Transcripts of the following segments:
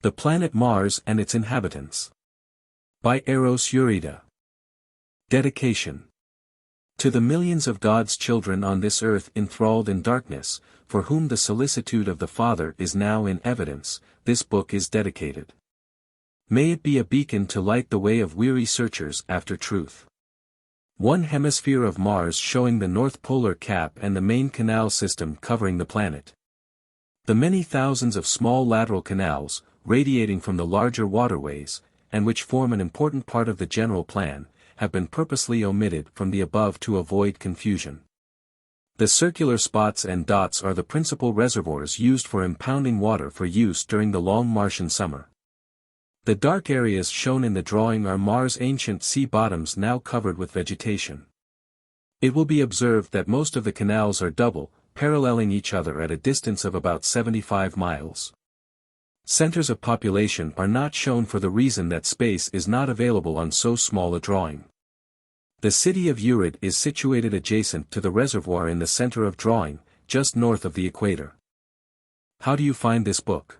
The Planet Mars and Its Inhabitants. By Eros Urides. Dedication. To the millions of God's children on this earth enthralled in darkness, for whom the solicitude of the Father is now in evidence, this book is dedicated. May it be a beacon to light the way of weary searchers after truth. One hemisphere of Mars showing the North Polar Cap and the main canal system covering the planet. The many thousands of small lateral canals, radiating from the larger waterways, and which form an important part of the general plan, have been purposely omitted from the above to avoid confusion. The circular spots and dots are the principal reservoirs used for impounding water for use during the long Martian summer. The dark areas shown in the drawing are Mars' ancient sea bottoms now covered with vegetation. It will be observed that most of the canals are double, paralleling each other at a distance of about 75 miles. Centers of population are not shown for the reason that space is not available on so small a drawing. The city of Urides is situated adjacent to the reservoir in the center of drawing, just north of the equator. How do you find this book?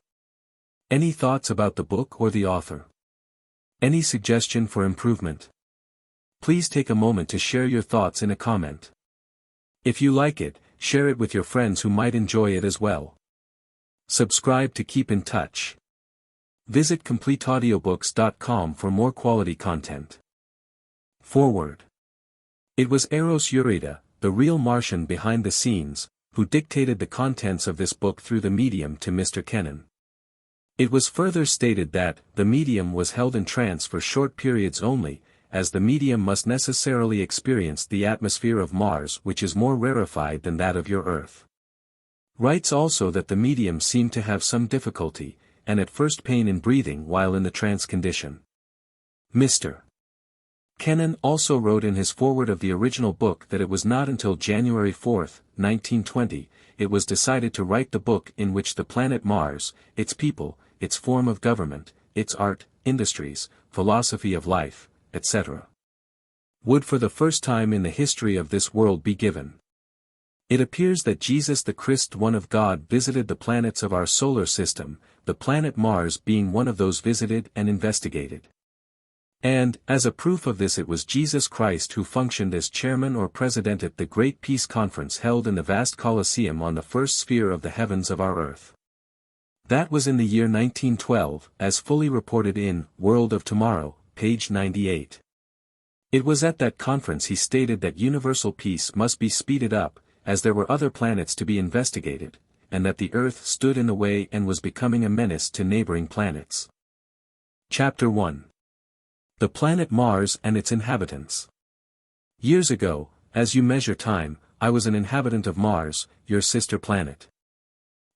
Any thoughts about the book or the author? Any suggestion for improvement? Please take a moment to share your thoughts in a comment. If you like it, share it with your friends who might enjoy it as well. Subscribe to keep in touch. Visit CompleteAudiobooks.com for more quality content. Foreword. It was Eros Urides, the real Martian behind the scenes, who dictated the contents of this book through the medium to Mr. Kennon. It was further stated that the medium was held in trance for short periods only, as the medium must necessarily experience the atmosphere of Mars, which is more rarefied than that of your Earth. Writes also that the medium seemed to have some difficulty, and at first pain in breathing while in the trance condition. Mr. Kennon also wrote in his foreword of the original book that it was not until January 4, 1920, it was decided to write the book in which the planet Mars, its people, its form of government, its art, industries, philosophy of life, etc., would for the first time in the history of this world be given. It appears that Jesus the Christ, one of God, visited the planets of our solar system, the planet Mars being one of those visited and investigated. And, as a proof of this, it was Jesus Christ who functioned as chairman or president at the Great Peace Conference held in the vast Colosseum on the first sphere of the heavens of our Earth. That was in the year 1912, as fully reported in World of Tomorrow, page 98. It was at that conference he stated that universal peace must be speeded up, as there were other planets to be investigated, and that the Earth stood in the way and was becoming a menace to neighboring planets. Chapter 1. The Planet Mars and Its Inhabitants. Years ago, as you measure time, I was an inhabitant of Mars, your sister planet.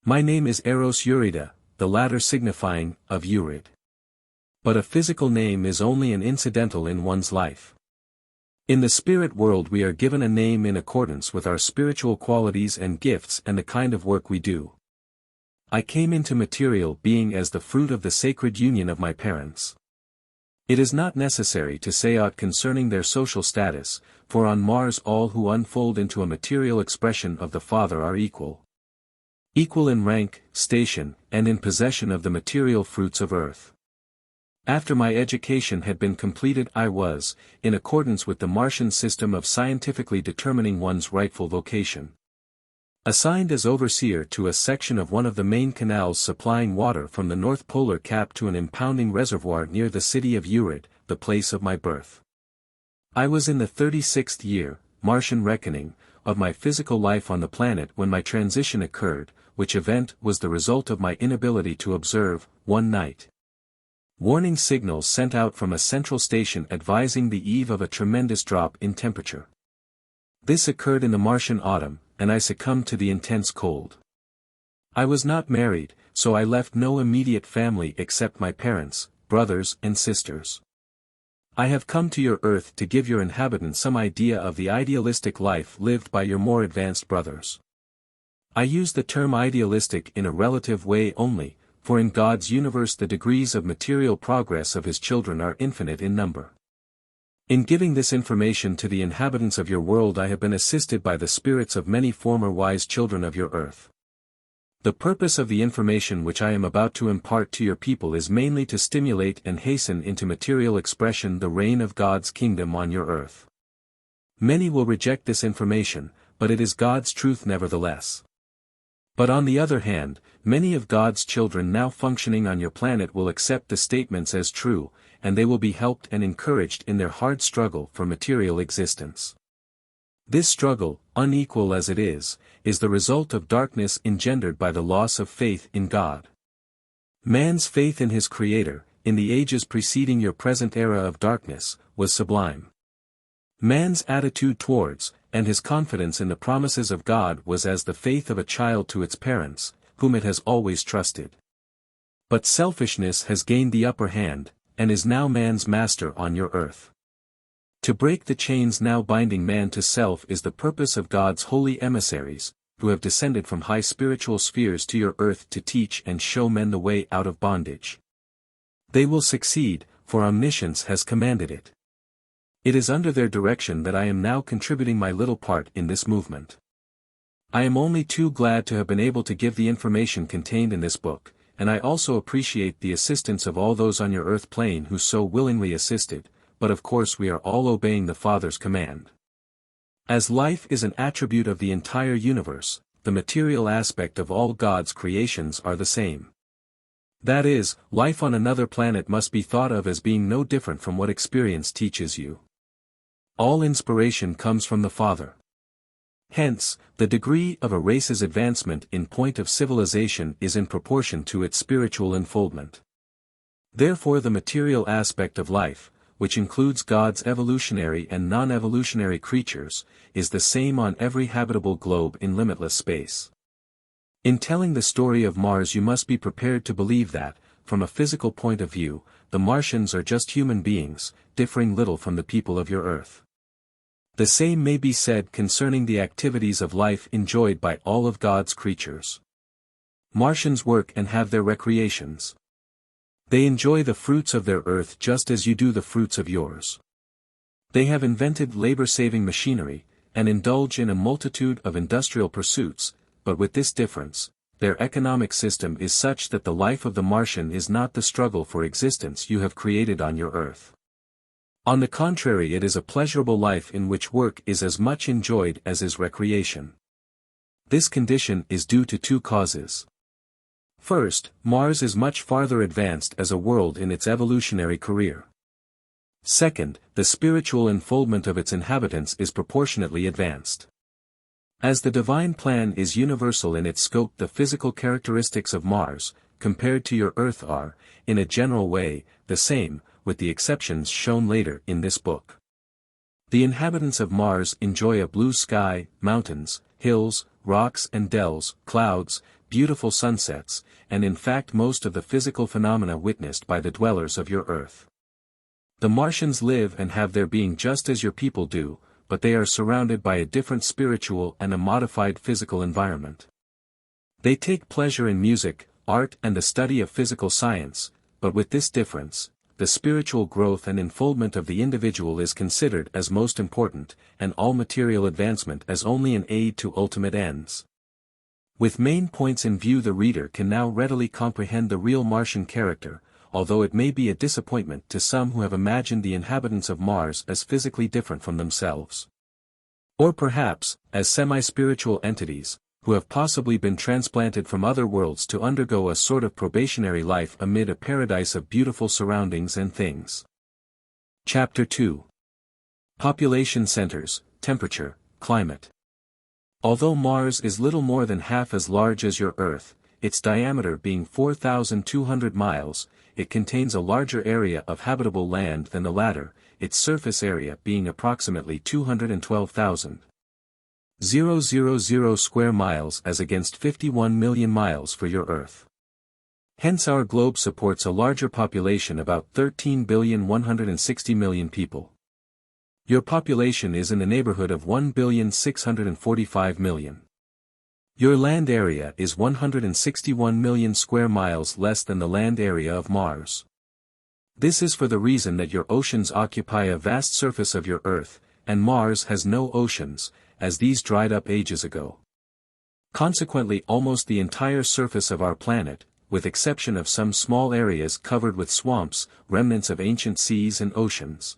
My name is Eros Urides, the latter signifying, of Urides. But a physical name is only an incidental in one's life. In the spirit world we are given a name in accordance with our spiritual qualities and gifts and the kind of work we do. I came into material being as the fruit of the sacred union of my parents. It is not necessary to say aught concerning their social status, for on Mars all who unfold into a material expression of the Father are equal. Equal in rank, station, and in possession of the material fruits of earth. After my education had been completed I was, in accordance with the Martian system of scientifically determining one's rightful vocation, assigned as overseer to a section of one of the main canals supplying water from the North Polar Cap to an impounding reservoir near the city of Urides, the place of my birth. I was in the 36th year, Martian reckoning, of my physical life on the planet when my transition occurred, which event was the result of my inability to observe, one night, warning signals sent out from a central station advising the eve of a tremendous drop in temperature. This occurred in the Martian autumn, and I succumbed to the intense cold. I was not married, so I left no immediate family except my parents, brothers and sisters. I have come to your Earth to give your inhabitants some idea of the idealistic life lived by your more advanced brothers. I use the term idealistic in a relative way only, for in God's universe the degrees of material progress of His children are infinite in number. In giving this information to the inhabitants of your world I have been assisted by the spirits of many former wise children of your Earth. The purpose of the information which I am about to impart to your people is mainly to stimulate and hasten into material expression the reign of God's kingdom on your earth. Many will reject this information, but it is God's truth nevertheless. But on the other hand, many of God's children now functioning on your planet will accept the statements as true, and they will be helped and encouraged in their hard struggle for material existence. This struggle, unequal as it is the result of darkness engendered by the loss of faith in God. Man's faith in his Creator, in the ages preceding your present era of darkness, was sublime. Man's attitude towards, and his confidence in the promises of God was as the faith of a child to its parents, whom it has always trusted. But selfishness has gained the upper hand, and is now man's master on your earth. To break the chains now binding man to self is the purpose of God's holy emissaries, who have descended from high spiritual spheres to your earth to teach and show men the way out of bondage. They will succeed, for omniscience has commanded it. It is under their direction that I am now contributing my little part in this movement. I am only too glad to have been able to give the information contained in this book, and I also appreciate the assistance of all those on your earth plane who so willingly assisted, but of course we are all obeying the Father's command. As life is an attribute of the entire universe, the material aspect of all God's creations are the same. That is, life on another planet must be thought of as being no different from what experience teaches you. All inspiration comes from the Father. Hence, the degree of a race's advancement in point of civilization is in proportion to its spiritual unfoldment. Therefore the material aspect of life, which includes God's evolutionary and non-evolutionary creatures, is the same on every habitable globe in limitless space. In telling the story of Mars you must be prepared to believe that, from a physical point of view, the Martians are just human beings, differing little from the people of your Earth. The same may be said concerning the activities of life enjoyed by all of God's creatures. Martians work and have their recreations. They enjoy the fruits of their earth just as you do the fruits of yours. They have invented labor-saving machinery, and indulge in a multitude of industrial pursuits, but with this difference, their economic system is such that the life of the Martian is not the struggle for existence you have created on your earth. On the contrary, it is a pleasurable life in which work is as much enjoyed as is recreation. This condition is due to two causes. First, Mars is much farther advanced as a world in its evolutionary career. Second, the spiritual unfoldment of its inhabitants is proportionately advanced. As the divine plan is universal in its scope, the physical characteristics of Mars, compared to your Earth are, in a general way, the same, with the exceptions shown later in this book. The inhabitants of Mars enjoy a blue sky, mountains, hills, rocks and dells, clouds, beautiful sunsets, and in fact most of the physical phenomena witnessed by the dwellers of your Earth. The Martians live and have their being just as your people do, but they are surrounded by a different spiritual and a modified physical environment. They take pleasure in music, art and the study of physical science, but with this difference, the spiritual growth and unfoldment of the individual is considered as most important, and all material advancement as only an aid to ultimate ends. With main points in view, the reader can now readily comprehend the real Martian character, although it may be a disappointment to some who have imagined the inhabitants of Mars as physically different from themselves. Or perhaps, as semi-spiritual entities, who have possibly been transplanted from other worlds to undergo a sort of probationary life amid a paradise of beautiful surroundings and things. Chapter 2. Population Centers, Temperature, Climate. Although Mars is little more than half as large as your Earth, its diameter being 4,200 miles, it contains a larger area of habitable land than the latter, its surface area being approximately 212,000. 000 square miles as against 51 million miles for your Earth. Hence our globe supports a larger population, about 13,160,000,000 people. Your population is in the neighborhood of 1,645,000,000. Your land area is 161 million square miles less than the land area of Mars. This is for the reason that your oceans occupy a vast surface of your Earth, and Mars has no oceans, as these dried up ages ago. Consequently, almost the entire surface of our planet, with exception of some small areas covered with swamps, remnants of ancient seas and oceans,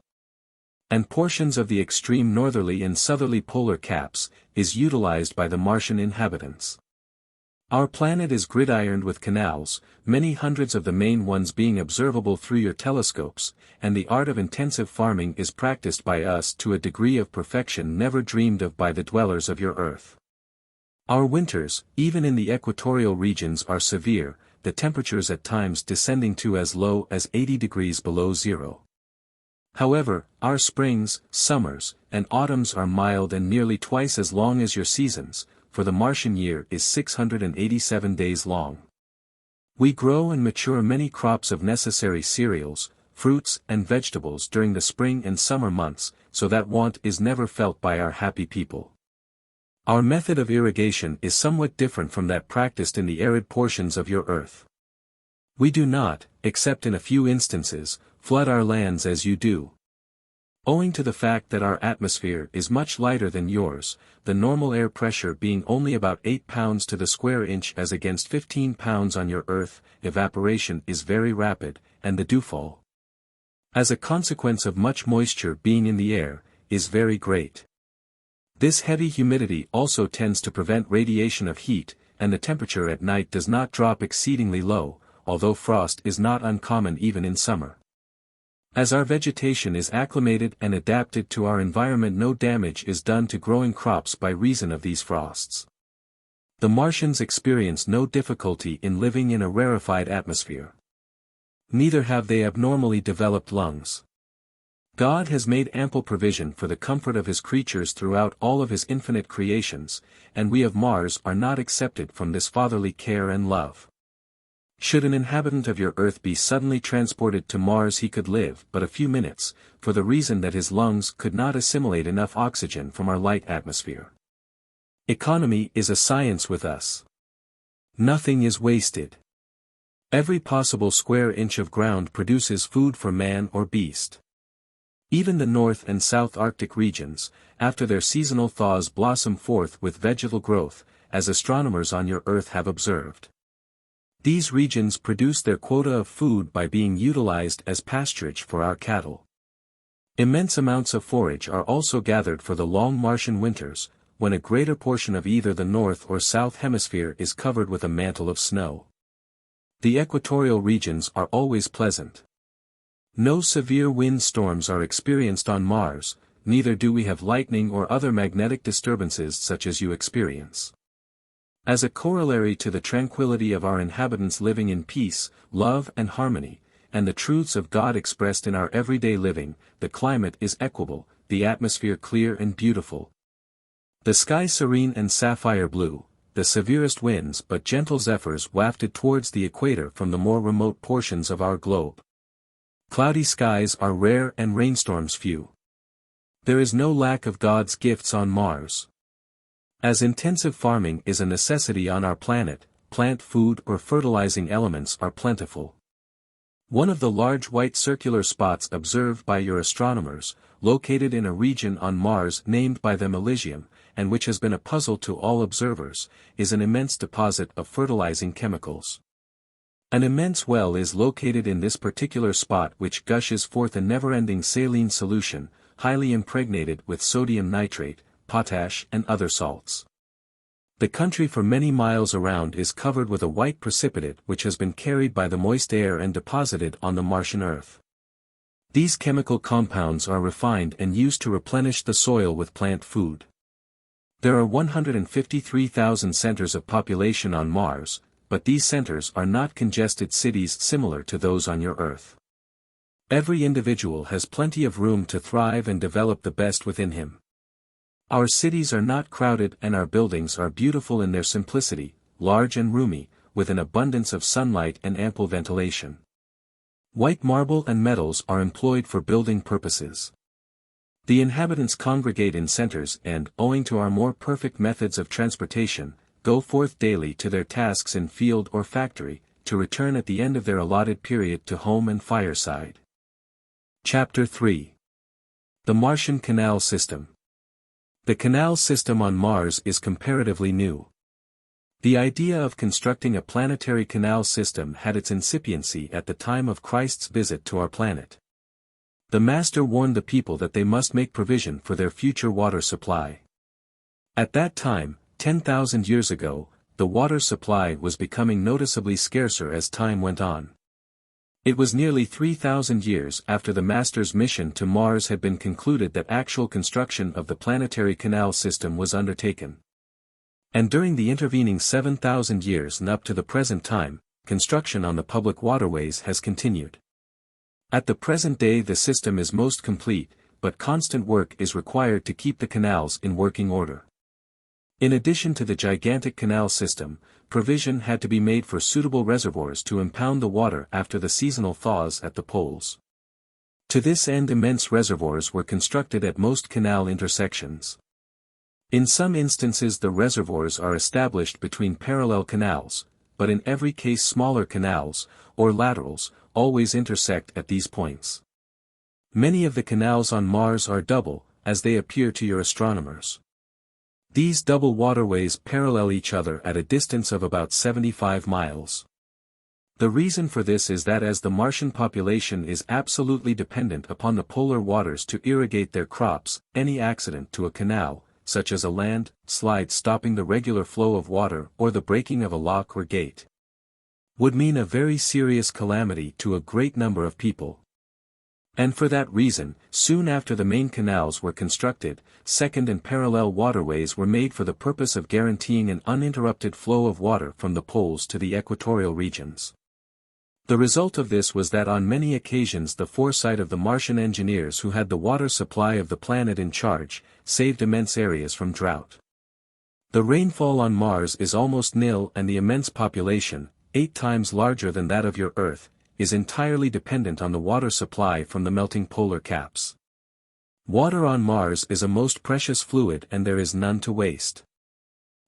and portions of the extreme northerly and southerly polar caps, is utilized by the Martian inhabitants. Our planet is gridironed with canals, many hundreds of the main ones being observable through your telescopes, and the art of intensive farming is practiced by us to a degree of perfection never dreamed of by the dwellers of your Earth. Our winters, even in the equatorial regions, are severe, the temperatures at times descending to as low as 80 degrees below zero. However, our springs, summers, and autumns are mild and nearly twice as long as your seasons, for the Martian year is 687 days long. We grow and mature many crops of necessary cereals, fruits, and vegetables during the spring and summer months, so that want is never felt by our happy people. Our method of irrigation is somewhat different from that practiced in the arid portions of your Earth. We do not, except in a few instances, flood our lands as you do. Owing to the fact that our atmosphere is much lighter than yours, the normal air pressure being only about 8 pounds to the square inch as against 15 pounds on your Earth, evaporation is very rapid, and the dewfall, as a consequence of much moisture being in the air, is very great. This heavy humidity also tends to prevent radiation of heat, and the temperature at night does not drop exceedingly low, although frost is not uncommon even in summer. As our vegetation is acclimated and adapted to our environment, no damage is done to growing crops by reason of these frosts. The Martians experience no difficulty in living in a rarefied atmosphere. Neither have they abnormally developed lungs. God has made ample provision for the comfort of his creatures throughout all of his infinite creations, and we of Mars are not excepted from this fatherly care and love. Should an inhabitant of your Earth be suddenly transported to Mars, he could live but a few minutes, for the reason that his lungs could not assimilate enough oxygen from our light atmosphere. Economy is a science with us. Nothing is wasted. Every possible square inch of ground produces food for man or beast. Even the North and South Arctic regions, after their seasonal thaws, blossom forth with vegetal growth, as astronomers on your Earth have observed. These regions produce their quota of food by being utilized as pasturage for our cattle. Immense amounts of forage are also gathered for the long Martian winters, when a greater portion of either the North or South Hemisphere is covered with a mantle of snow. The equatorial regions are always pleasant. No severe wind storms are experienced on Mars, neither do we have lightning or other magnetic disturbances such as you experience. As a corollary to the tranquility of our inhabitants living in peace, love and harmony, and the truths of God expressed in our everyday living, the climate is equable, the atmosphere clear and beautiful, the sky serene and sapphire blue, the severest winds but gentle zephyrs wafted towards the equator from the more remote portions of our globe. Cloudy skies are rare and rainstorms few. There is no lack of God's gifts on Mars. As intensive farming is a necessity on our planet, plant food or fertilizing elements are plentiful. One of the large white circular spots observed by your astronomers, located in a region on Mars named by them Elysium, and which has been a puzzle to all observers, is an immense deposit of fertilizing chemicals. An immense well is located in this particular spot which gushes forth a never-ending saline solution, highly impregnated with sodium nitrate, potash and other salts. The country for many miles around is covered with a white precipitate which has been carried by the moist air and deposited on the Martian Earth. These chemical compounds are refined and used to replenish the soil with plant food. There are 153,000 centers of population on Mars, but these centers are not congested cities similar to those on your Earth. Every individual has plenty of room to thrive and develop the best within him. Our cities are not crowded and our buildings are beautiful in their simplicity, large and roomy, with an abundance of sunlight and ample ventilation. White marble and metals are employed for building purposes. The inhabitants congregate in centers and, owing to our more perfect methods of transportation, go forth daily to their tasks in field or factory, to return at the end of their allotted period to home and fireside. Chapter 3. The Martian Canal System. The canal system on Mars is comparatively new. The idea of constructing a planetary canal system had its incipiency at the time of Christ's visit to our planet. The Master warned the people that they must make provision for their future water supply. At that time, 10,000 years ago, the water supply was becoming noticeably scarcer as time went on. It was nearly 3,000 years after the Master's mission to Mars had been concluded that actual construction of the planetary canal system was undertaken. And during the intervening 7,000 years and up to the present time, construction on the public waterways has continued. At the present day the system is most complete, but constant work is required to keep the canals in working order. In addition to the gigantic canal system, provision had to be made for suitable reservoirs to impound the water after the seasonal thaws at the poles. To this end immense reservoirs were constructed at most canal intersections. In some instances the reservoirs are established between parallel canals, but in every case smaller canals, or laterals, always intersect at these points. Many of the canals on Mars are double, as they appear to your astronomers. These double waterways parallel each other at a distance of about 75 miles. The reason for this is that as the Martian population is absolutely dependent upon the polar waters to irrigate their crops, any accident to a canal, such as a landslide stopping the regular flow of water or the breaking of a lock or gate, would mean a very serious calamity to a great number of people. And for that reason, soon after the main canals were constructed, second and parallel waterways were made for the purpose of guaranteeing an uninterrupted flow of water from the poles to the equatorial regions. The result of this was that on many occasions the foresight of the Martian engineers who had the water supply of the planet in charge, saved immense areas from drought. The rainfall on Mars is almost nil and the immense population, 8 times larger than that of your Earth, is entirely dependent on the water supply from the melting polar caps. Water on Mars is a most precious fluid and there is none to waste.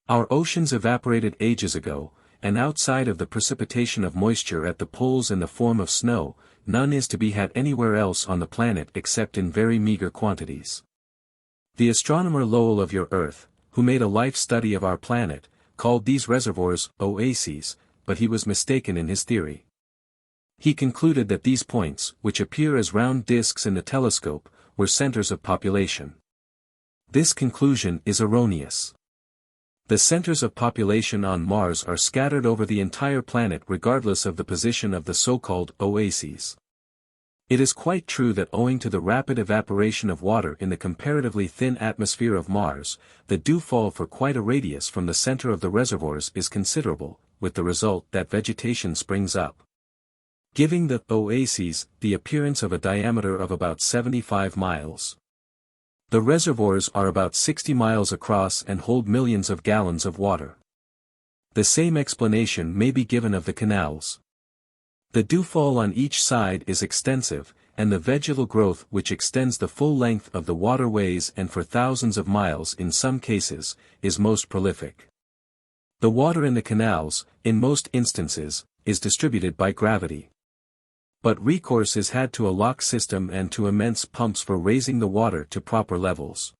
Our oceans evaporated ages ago, and outside of the precipitation of moisture at the poles in the form of snow, none is to be had anywhere else on the planet except in very meager quantities. The astronomer Lowell of your Earth, who made a life study of our planet, called these reservoirs oases, but he was mistaken in his theory. He concluded that these points, which appear as round disks in the telescope, were centers of population. This conclusion is erroneous. The centers of population on Mars are scattered over the entire planet regardless of the position of the so-called oases. It is quite true that owing to the rapid evaporation of water in the comparatively thin atmosphere of Mars, the dewfall for quite a radius from the center of the reservoirs is considerable, with the result that vegetation springs up, giving the oases the appearance of a diameter of about 75 miles. The reservoirs are about 60 miles across and hold millions of gallons of water. The same explanation may be given of the canals. The dewfall on each side is extensive, and the vegetal growth which extends the full length of the waterways and for thousands of miles in some cases, is most prolific. The water in the canals, in most instances, is distributed by gravity. But recourse is had to a lock system and to immense pumps for raising the water to proper levels.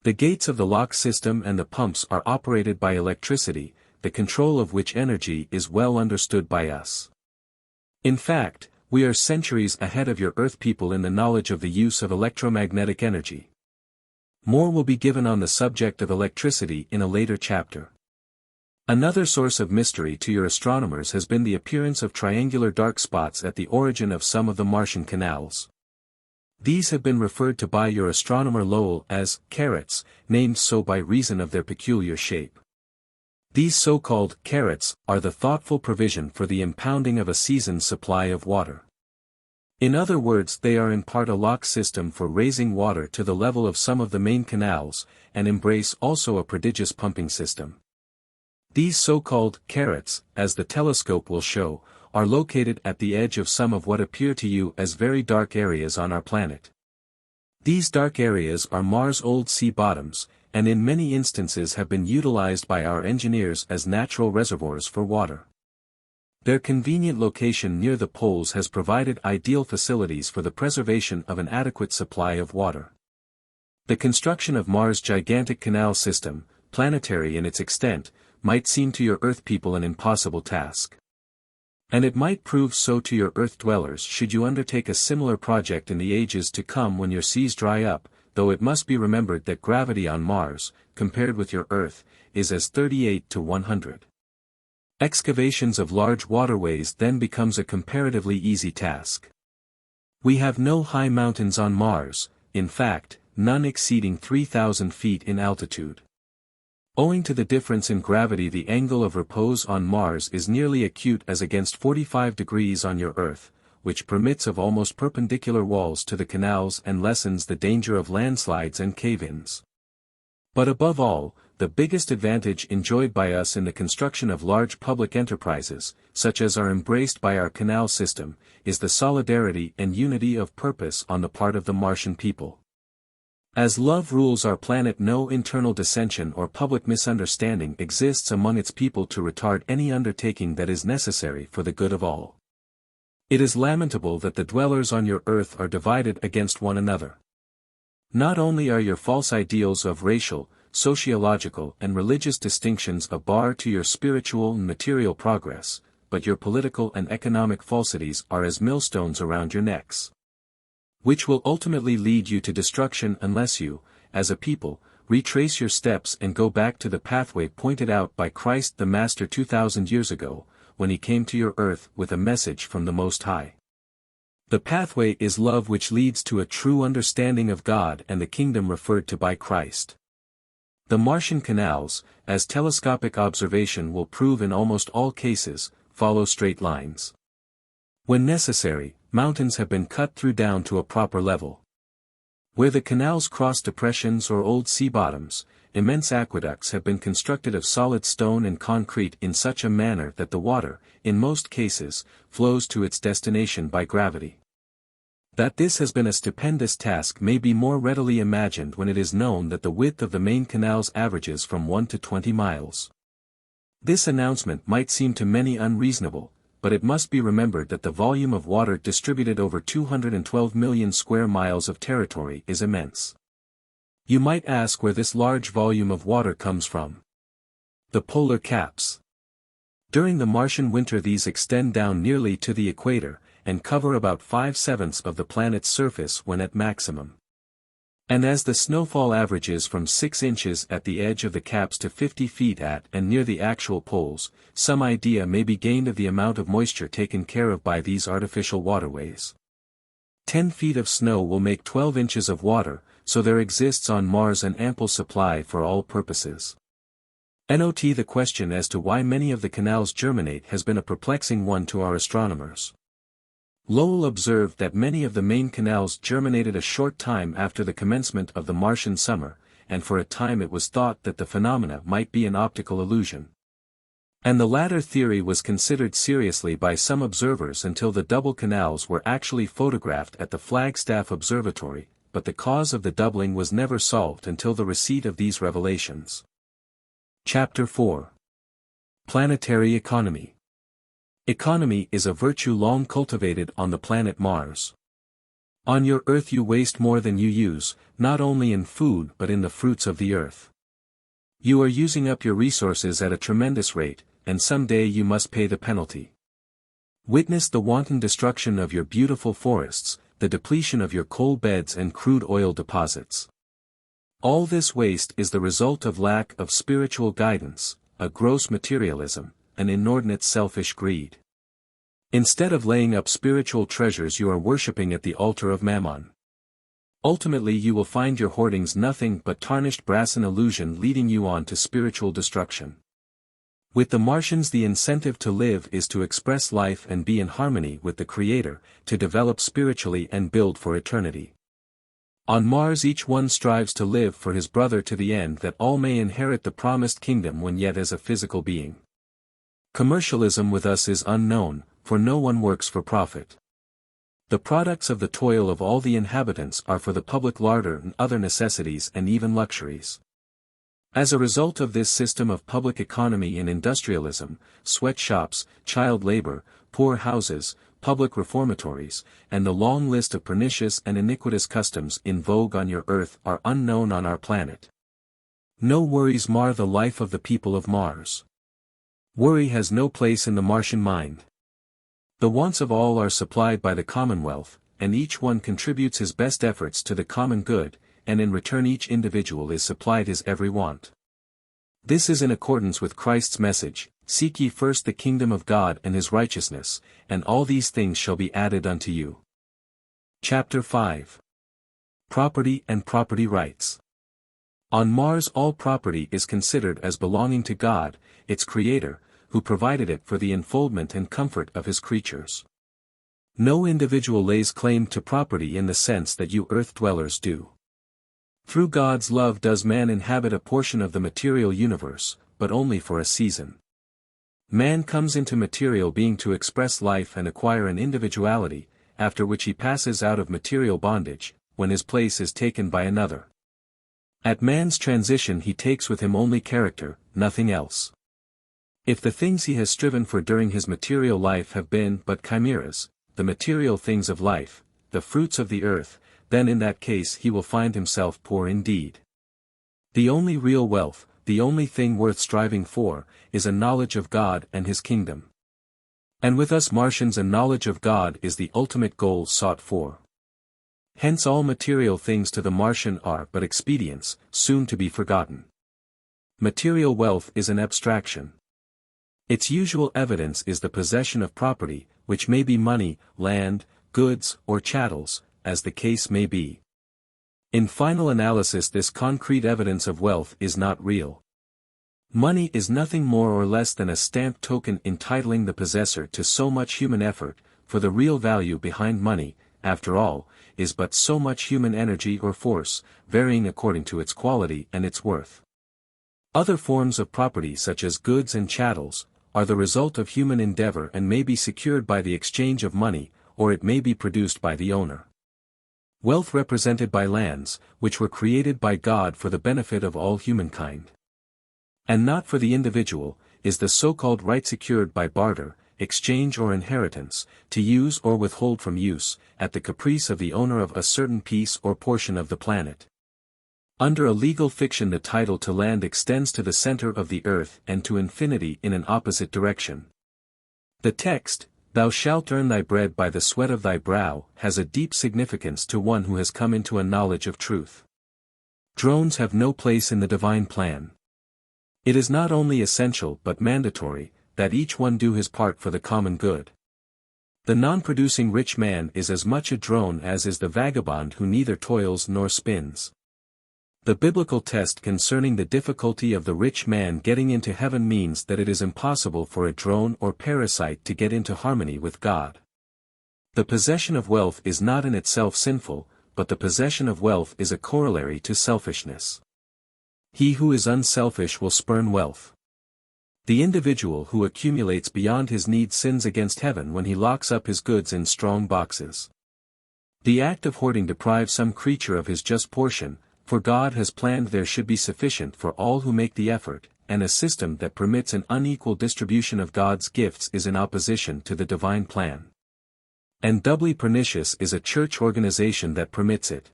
The gates of the lock system and the pumps are operated by electricity, the control of which energy is well understood by us. In fact, we are centuries ahead of your Earth people in the knowledge of the use of electromagnetic energy. More will be given on the subject of electricity in a later chapter. Another source of mystery to your astronomers has been the appearance of triangular dark spots at the origin of some of the Martian canals. These have been referred to by your astronomer Lowell as carrots, named so by reason of their peculiar shape. These so-called carrots are the thoughtful provision for the impounding of a season's supply of water. In other words, they are in part a lock system for raising water to the level of some of the main canals, and embrace also a prodigious pumping system. These so-called carrots, as the telescope will show, are located at the edge of some of what appear to you as very dark areas on our planet. These dark areas are Mars' old sea bottoms, and in many instances have been utilized by our engineers as natural reservoirs for water. Their convenient location near the poles has provided ideal facilities for the preservation of an adequate supply of water. The construction of Mars' gigantic canal system, planetary in its extent, might seem to your Earth people an impossible task. And it might prove so to your Earth dwellers should you undertake a similar project in the ages to come when your seas dry up, though it must be remembered that gravity on Mars, compared with your Earth, is as 38 to 100. Excavations of large waterways then becomes a comparatively easy task. We have no high mountains on Mars, in fact, none exceeding 3,000 feet in altitude. Owing to the difference in gravity, the angle of repose on Mars is nearly acute as against 45 degrees on your Earth, which permits of almost perpendicular walls to the canals and lessens the danger of landslides and cave-ins. But above all, the biggest advantage enjoyed by us in the construction of large public enterprises, such as are embraced by our canal system, is the solidarity and unity of purpose on the part of the Martian people. As love rules our planet, no internal dissension or public misunderstanding exists among its people to retard any undertaking that is necessary for the good of all. It is lamentable that the dwellers on your Earth are divided against one another. Not only are your false ideals of racial, sociological and religious distinctions a bar to your spiritual and material progress, but your political and economic falsities are as millstones around your necks, which will ultimately lead you to destruction unless you, as a people, retrace your steps and go back to the pathway pointed out by Christ the Master 2,000 years ago, when he came to your Earth with a message from the Most High. The pathway is love, which leads to a true understanding of God and the kingdom referred to by Christ. The Martian canals, as telescopic observation will prove in almost all cases, follow straight lines. When necessary, mountains have been cut through down to a proper level. Where the canals cross depressions or old sea bottoms, immense aqueducts have been constructed of solid stone and concrete in such a manner that the water, in most cases, flows to its destination by gravity. That this has been a stupendous task may be more readily imagined when it is known that the width of the main canals averages from 1 to 20 miles. This announcement might seem to many unreasonable, but it must be remembered that the volume of water distributed over 212 million square miles of territory is immense. You might ask where this large volume of water comes from. The polar caps. During the Martian winter these extend down nearly to the equator, and cover about 5/7 of the planet's surface when at maximum. And as the snowfall averages from 6 inches at the edge of the caps to 50 feet at and near the actual poles, some idea may be gained of the amount of moisture taken care of by these artificial waterways. 10 feet of snow will make 12 inches of water, so there exists on Mars an ample supply for all purposes. Not the question as to why many of the canals germinate has been a perplexing one to our astronomers. Lowell observed that many of the main canals germinated a short time after the commencement of the Martian summer, and for a time it was thought that the phenomena might be an optical illusion. And the latter theory was considered seriously by some observers until the double canals were actually photographed at the Flagstaff Observatory, but the cause of the doubling was never solved until the receipt of these revelations. Chapter 4. Planetary Economy. Economy is a virtue long cultivated on the planet Mars. On your Earth you waste more than you use, not only in food but in the fruits of the earth. You are using up your resources at a tremendous rate, and someday you must pay the penalty. Witness the wanton destruction of your beautiful forests, the depletion of your coal beds and crude oil deposits. All this waste is the result of lack of spiritual guidance, a gross materialism, an inordinate selfish greed. Instead of laying up spiritual treasures you are worshipping at the altar of Mammon. Ultimately you will find your hoardings nothing but tarnished brass, an illusion leading you on to spiritual destruction. With the Martians the incentive to live is to express life and be in harmony with the Creator, to develop spiritually and build for eternity. On Mars each one strives to live for his brother to the end that all may inherit the promised kingdom when yet as a physical being. Commercialism with us is unknown, for no one works for profit. The products of the toil of all the inhabitants are for the public larder and other necessities and even luxuries. As a result of this system of public economy and industrialism, sweatshops, child labor, poor houses, public reformatories, and the long list of pernicious and iniquitous customs in vogue on your Earth are unknown on our planet. No worries mar the life of the people of Mars. Worry has no place in the Martian mind. The wants of all are supplied by the Commonwealth, and each one contributes his best efforts to the common good, and in return each individual is supplied his every want. This is in accordance with Christ's message, "Seek ye first the kingdom of God and his righteousness, and all these things shall be added unto you." Chapter 5. Property and Property Rights. On Mars all property is considered as belonging to God, its creator, who provided it for the enfoldment and comfort of his creatures. No individual lays claim to property in the sense that you earth-dwellers do. Through God's love does man inhabit a portion of the material universe, but only for a season. Man comes into material being to express life and acquire an individuality, after which he passes out of material bondage, when his place is taken by another. At man's transition he takes with him only character, nothing else. If the things he has striven for during his material life have been but chimeras, the material things of life, the fruits of the earth, then in that case he will find himself poor indeed. The only real wealth, the only thing worth striving for, is a knowledge of God and his kingdom. And with us Martians a knowledge of God is the ultimate goal sought for. Hence all material things to the Martian are but expedients, soon to be forgotten. Material wealth is an abstraction. Its usual evidence is the possession of property, which may be money, land, goods, or chattels, as the case may be. In final analysis this concrete evidence of wealth is not real. Money is nothing more or less than a stamped token entitling the possessor to so much human effort, for the real value behind money, after all, is but so much human energy or force, varying according to its quality and its worth. Other forms of property such as goods and chattels, are the result of human endeavor and may be secured by the exchange of money, or it may be produced by the owner. Wealth represented by lands, which were created by God for the benefit of all humankind, and not for the individual, is the so-called right secured by barter, exchange or inheritance, to use or withhold from use, at the caprice of the owner of a certain piece or portion of the planet. Under a legal fiction the title to land extends to the center of the earth and to infinity in an opposite direction. The text, "Thou shalt earn thy bread by the sweat of thy brow," has a deep significance to one who has come into a knowledge of truth. Drones have no place in the divine plan. It is not only essential but mandatory, that each one do his part for the common good. The non-producing rich man is as much a drone as is the vagabond who neither toils nor spins. The biblical test concerning the difficulty of the rich man getting into heaven means that it is impossible for a drone or parasite to get into harmony with God. The possession of wealth is not in itself sinful, but the possession of wealth is a corollary to selfishness. He who is unselfish will spurn wealth. The individual who accumulates beyond his need sins against heaven when he locks up his goods in strong boxes. The act of hoarding deprives some creature of his just portion, for God has planned there should be sufficient for all who make the effort, and a system that permits an unequal distribution of God's gifts is in opposition to the divine plan. And doubly pernicious is a church organization that permits it.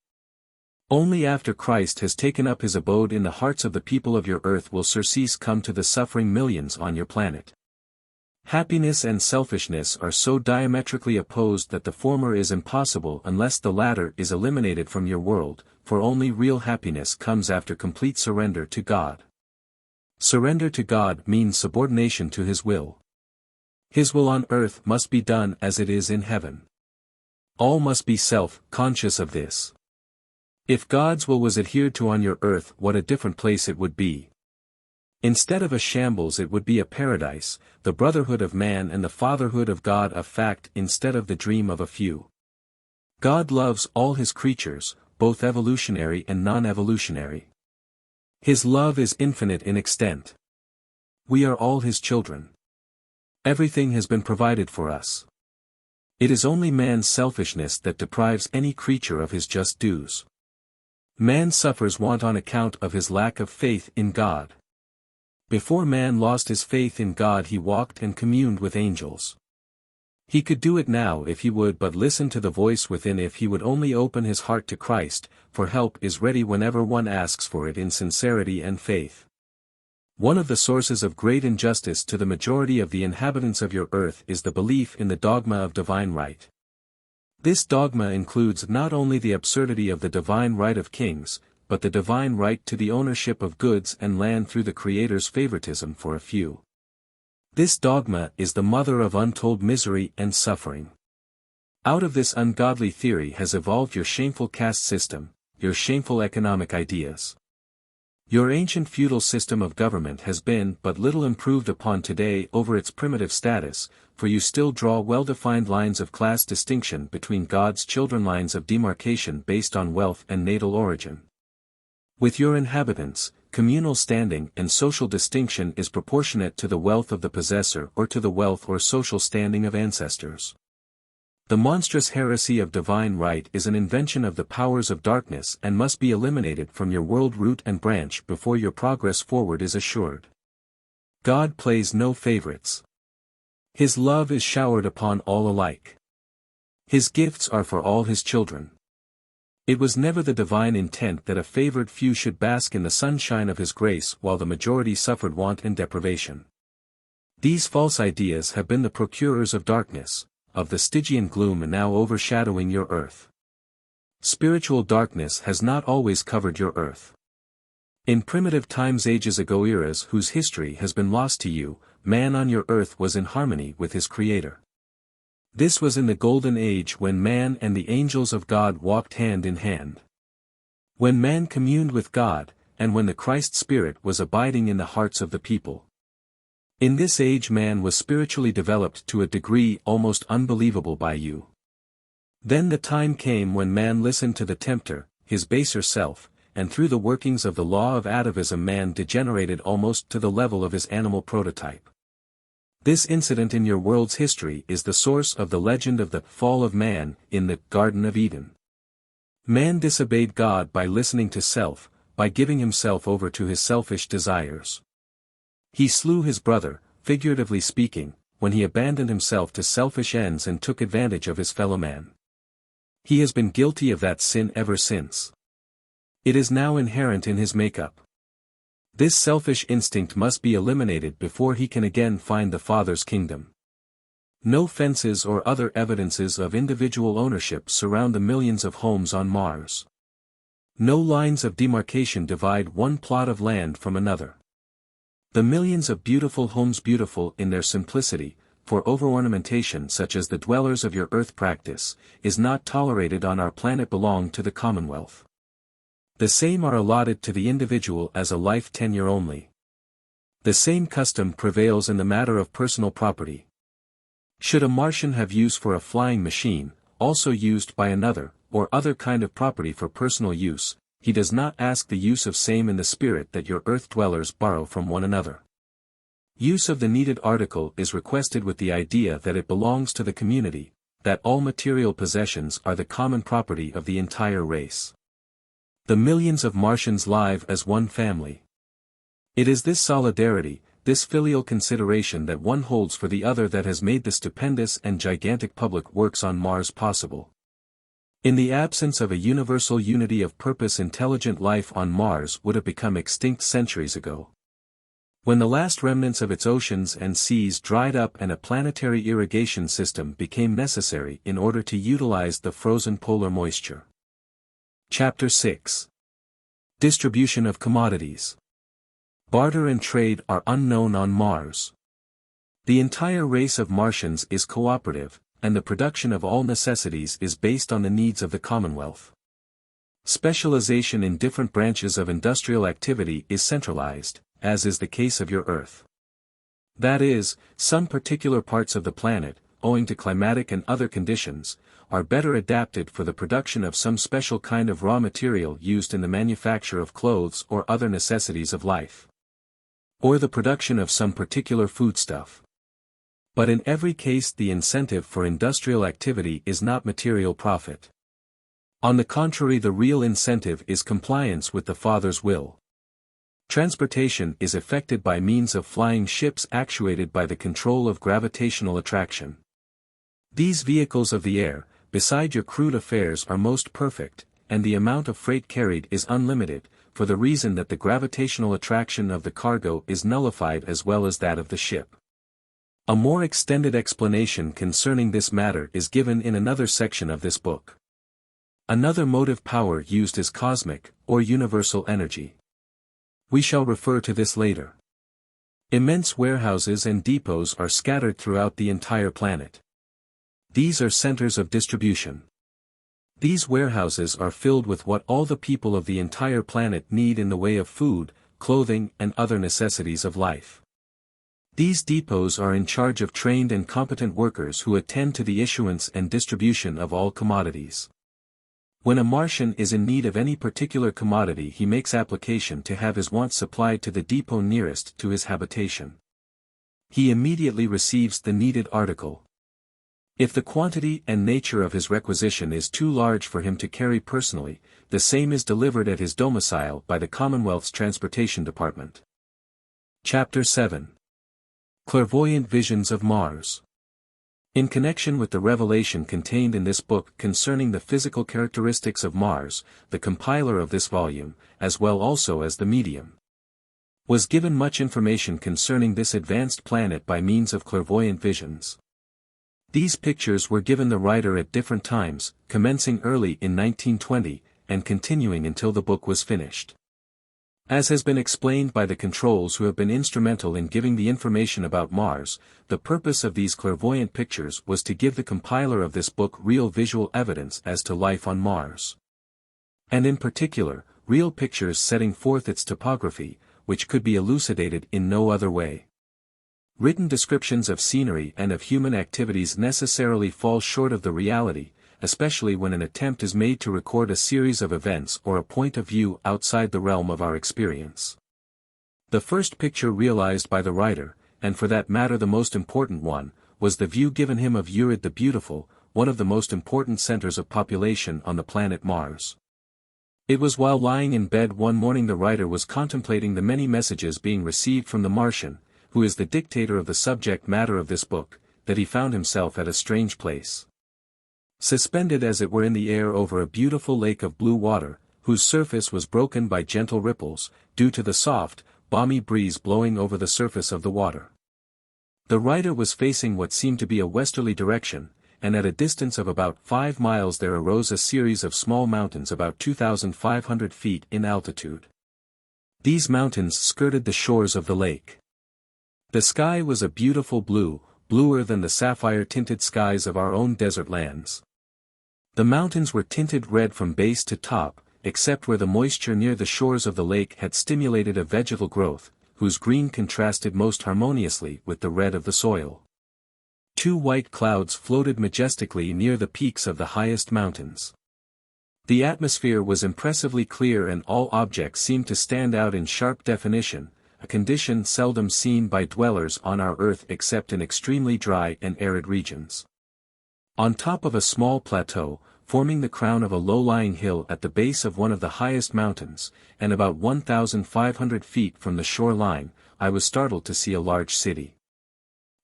Only after Christ has taken up his abode in the hearts of the people of your earth will surcease come to the suffering millions on your planet. Happiness and selfishness are so diametrically opposed that the former is impossible unless the latter is eliminated from your world, for only real happiness comes after complete surrender to God. Surrender to God means subordination to his will. His will on earth must be done as it is in heaven. All must be self-conscious of this. If God's will was adhered to on your earth, what a different place it would be. Instead of a shambles it would be a paradise, the brotherhood of man and the fatherhood of God a fact instead of the dream of a few. God loves all his creatures, both evolutionary and non-evolutionary. His love is infinite in extent. We are all his children. Everything has been provided for us. It is only man's selfishness that deprives any creature of his just dues. Man suffers want on account of his lack of faith in God. Before man lost his faith in God he walked and communed with angels. He could do it now if he would but listen to the voice within, if he would only open his heart to Christ, for help is ready whenever one asks for it in sincerity and faith. One of the sources of great injustice to the majority of the inhabitants of your earth is the belief in the dogma of divine right. This dogma includes not only the absurdity of the divine right of kings, but the divine right to the ownership of goods and land through the Creator's favoritism for a few. This dogma is the mother of untold misery and suffering. Out of this ungodly theory has evolved your shameful caste system, your shameful economic ideas. Your ancient feudal system of government has been but little improved upon today over its primitive status, for you still draw well-defined lines of class distinction between God's children, lines of demarcation based on wealth and natal origin. With your inhabitants, communal standing and social distinction is proportionate to the wealth of the possessor or to the wealth or social standing of ancestors. The monstrous heresy of divine right is an invention of the powers of darkness and must be eliminated from your world root and branch before your progress forward is assured. God plays no favorites. His love is showered upon all alike. His gifts are for all his children. It was never the divine intent that a favored few should bask in the sunshine of his grace while the majority suffered want and deprivation. These false ideas have been the procurers of darkness, of the Stygian gloom, and now overshadowing your earth. Spiritual darkness has not always covered your earth. In primitive times, ages ago, eras whose history has been lost to you, man on your earth was in harmony with his Creator. This was in the golden age when man and the angels of God walked hand in hand. When man communed with God, and when the Christ Spirit was abiding in the hearts of the people. In this age man was spiritually developed to a degree almost unbelievable by you. Then the time came when man listened to the tempter, his baser self, and through the workings of the law of atavism man degenerated almost to the level of his animal prototype. This incident in your world's history is the source of the legend of the fall of man in the Garden of Eden. Man disobeyed God by listening to self, by giving himself over to his selfish desires. He slew his brother, figuratively speaking, when he abandoned himself to selfish ends and took advantage of his fellow man. He has been guilty of that sin ever since. It is now inherent in his makeup. This selfish instinct must be eliminated before he can again find the Father's kingdom. No fences or other evidences of individual ownership surround the millions of homes on Mars. No lines of demarcation divide one plot of land from another. The millions of beautiful homes, beautiful in their simplicity, for over-ornamentation such as the dwellers of your earth practice, is not tolerated on our planet, belong to the Commonwealth. The same are allotted to the individual as a life tenure only. The same custom prevails in the matter of personal property. Should a Martian have use for a flying machine, also used by another, or other kind of property for personal use, he does not ask the use of same in the spirit that your earth dwellers borrow from one another. Use of the needed article is requested with the idea that it belongs to the community, that all material possessions are the common property of the entire race. The millions of Martians live as one family. It is this solidarity, this filial consideration that one holds for the other that has made the stupendous and gigantic public works on Mars possible. In the absence of a universal unity of purpose, intelligent life on Mars would have become extinct centuries ago. When the last remnants of its oceans and seas dried up and a planetary irrigation system became necessary in order to utilize the frozen polar moisture. Chapter 6. Distribution of commodities. Barter and trade are unknown on Mars. The entire race of Martians is cooperative, and the production of all necessities is based on the needs of the Commonwealth. Specialization in different branches of industrial activity is centralized, as is the case of your Earth. That is, some particular parts of the planet, owing to climatic and other conditions, are better adapted for the production of some special kind of raw material used in the manufacture of clothes or other necessities of life. Or the production of some particular foodstuff. But in every case the incentive for industrial activity is not material profit. On the contrary, the real incentive is compliance with the Father's will. Transportation is effected by means of flying ships actuated by the control of gravitational attraction. These vehicles of the air, beside your crude affairs, are most perfect, and the amount of freight carried is unlimited, for the reason that the gravitational attraction of the cargo is nullified as well as that of the ship. A more extended explanation concerning this matter is given in another section of this book. Another motive power used is cosmic, or universal energy. We shall refer to this later. Immense warehouses and depots are scattered throughout the entire planet. These are centers of distribution. These warehouses are filled with what all the people of the entire planet need in the way of food, clothing, and other necessities of life. These depots are in charge of trained and competent workers who attend to the issuance and distribution of all commodities. When a Martian is in need of any particular commodity, he makes application to have his wants supplied to the depot nearest to his habitation. He immediately receives the needed article. If the quantity and nature of his requisition is too large for him to carry personally, the same is delivered at his domicile by the Commonwealth's Transportation Department. Chapter 7. Clairvoyant Visions of Mars. In connection with the revelation contained in this book concerning the physical characteristics of Mars, the compiler of this volume, as well also as the medium, was given much information concerning this advanced planet by means of clairvoyant visions. These pictures were given the writer at different times, commencing early in 1920, and continuing until the book was finished. As has been explained by the controls who have been instrumental in giving the information about Mars, the purpose of these clairvoyant pictures was to give the compiler of this book real visual evidence as to life on Mars. And in particular, real pictures setting forth its topography, which could be elucidated in no other way. Written descriptions of scenery and of human activities necessarily fall short of the reality, especially when an attempt is made to record a series of events or a point of view outside the realm of our experience. The first picture realized by the writer, and for that matter the most important one, was the view given him of Urides the Beautiful, one of the most important centers of population on the planet Mars. It was while lying in bed one morning the writer was contemplating the many messages being received from the Martian, who is the dictator of the subject matter of this book, that he found himself at a strange place. Suspended as it were in the air over a beautiful lake of blue water, whose surface was broken by gentle ripples, due to the soft, balmy breeze blowing over the surface of the water. The writer was facing what seemed to be a westerly direction, and at a distance of about 5 miles there arose a series of small mountains about 2,500 feet in altitude. These mountains skirted the shores of the lake. The sky was a beautiful blue, bluer than the sapphire-tinted skies of our own desert lands. The mountains were tinted red from base to top, except where the moisture near the shores of the lake had stimulated a vegetal growth, whose green contrasted most harmoniously with the red of the soil. 2 white clouds floated majestically near the peaks of the highest mountains. The atmosphere was impressively clear and all objects seemed to stand out in sharp definition, a condition seldom seen by dwellers on our earth except in extremely dry and arid regions. On top of a small plateau, forming the crown of a low-lying hill at the base of one of the highest mountains, and about 1,500 feet from the shore line, I was startled to see a large city.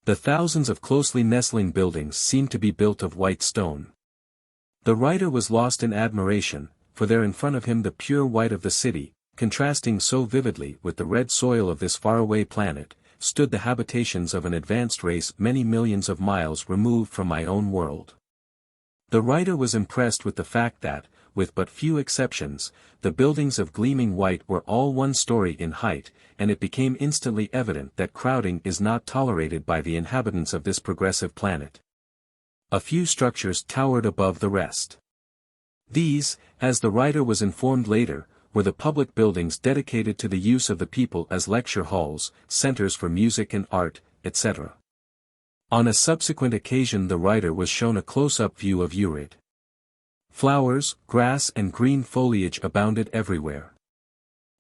The thousands of closely nestling buildings seemed to be built of white stone. The writer was lost in admiration, for there in front of him the pure white of the city, contrasting so vividly with the red soil of this faraway planet, stood the habitations of an advanced race many millions of miles removed from my own world. The writer was impressed with the fact that, with but few exceptions, the buildings of gleaming white were all 1 story in height, and it became instantly evident that crowding is not tolerated by the inhabitants of this progressive planet. A few structures towered above the rest. These, as the writer was informed later, were the public buildings dedicated to the use of the people as lecture halls, centers for music and art, etc. On a subsequent occasion the writer was shown a close-up view of Urides. Flowers, grass and green foliage abounded everywhere.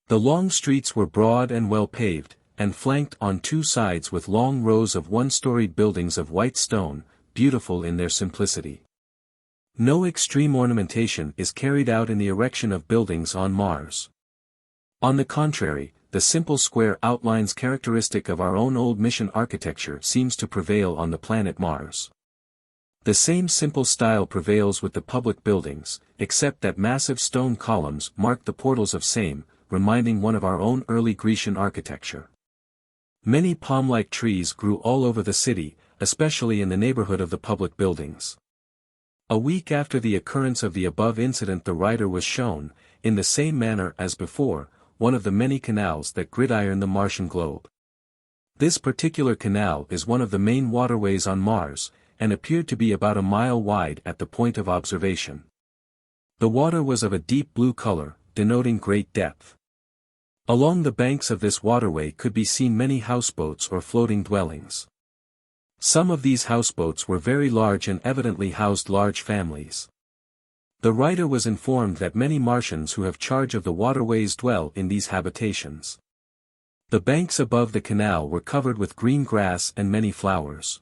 The long streets were broad and well paved, and flanked on 2 sides with long rows of 1-storied buildings of white stone, beautiful in their simplicity. No extreme ornamentation is carried out in the erection of buildings on Mars. On the contrary, the simple square outlines characteristic of our own old mission architecture seems to prevail on the planet Mars. The same simple style prevails with the public buildings, except that massive stone columns mark the portals of same, reminding one of our own early Grecian architecture. Many palm-like trees grew all over the city, especially in the neighborhood of the public buildings. A week after the occurrence of the above incident, the writer was shown, in the same manner as before, one of the many canals that gridiron the Martian globe. This particular canal is one of the main waterways on Mars, and appeared to be about a mile wide at the point of observation. The water was of a deep blue color, denoting great depth. Along the banks of this waterway could be seen many houseboats or floating dwellings. Some of these houseboats were very large and evidently housed large families. The writer was informed that many Martians who have charge of the waterways dwell in these habitations. The banks above the canal were covered with green grass and many flowers.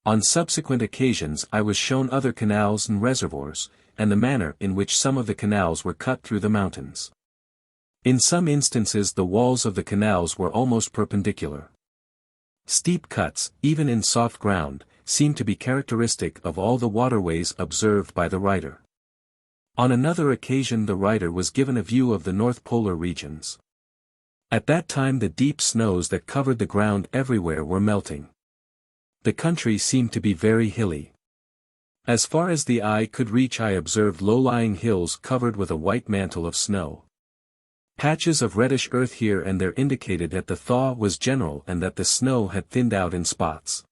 On subsequent occasions I was shown other canals and reservoirs, and the manner in which some of the canals were cut through the mountains. In some instances the walls of the canals were almost perpendicular. Steep cuts, even in soft ground, seemed to be characteristic of all the waterways observed by the writer. On another occasion the writer was given a view of the North Polar regions. At that time the deep snows that covered the ground everywhere were melting. The country seemed to be very hilly. As far as the eye could reach I observed low-lying hills covered with a white mantle of snow. Patches of reddish earth here and there indicated that the thaw was general and that the snow had thinned out in spots.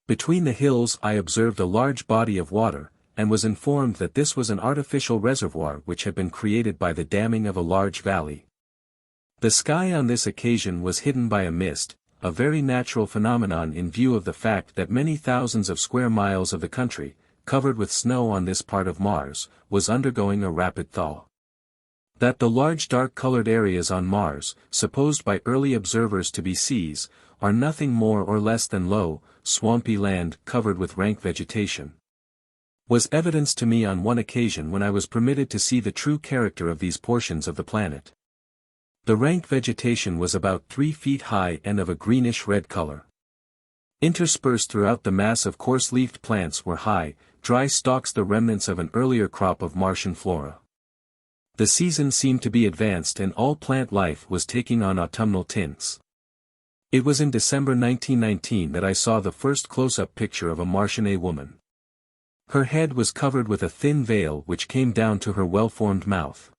Between the hills I observed a large body of water, and was informed that this was an artificial reservoir which had been created by the damming of a large valley. The sky on this occasion was hidden by a mist, a very natural phenomenon in view of the fact that many thousands of square miles of the country, covered with snow on this part of Mars, was undergoing a rapid thaw. That the large dark-colored areas on Mars, supposed by early observers to be seas, are nothing more or less than low, swampy land covered with rank vegetation, was evidenced to me on one occasion when I was permitted to see the true character of these portions of the planet. The rank vegetation was about 3 feet high and of a greenish-red color. Interspersed throughout the mass of coarse-leafed plants were high, dry stalks, the remnants of an earlier crop of Martian flora. The season seemed to be advanced and all plant life was taking on autumnal tints. It was in December 1919 that I saw the first close-up picture of a Martian woman. Her head was covered with a thin veil which came down to her well-formed mouth.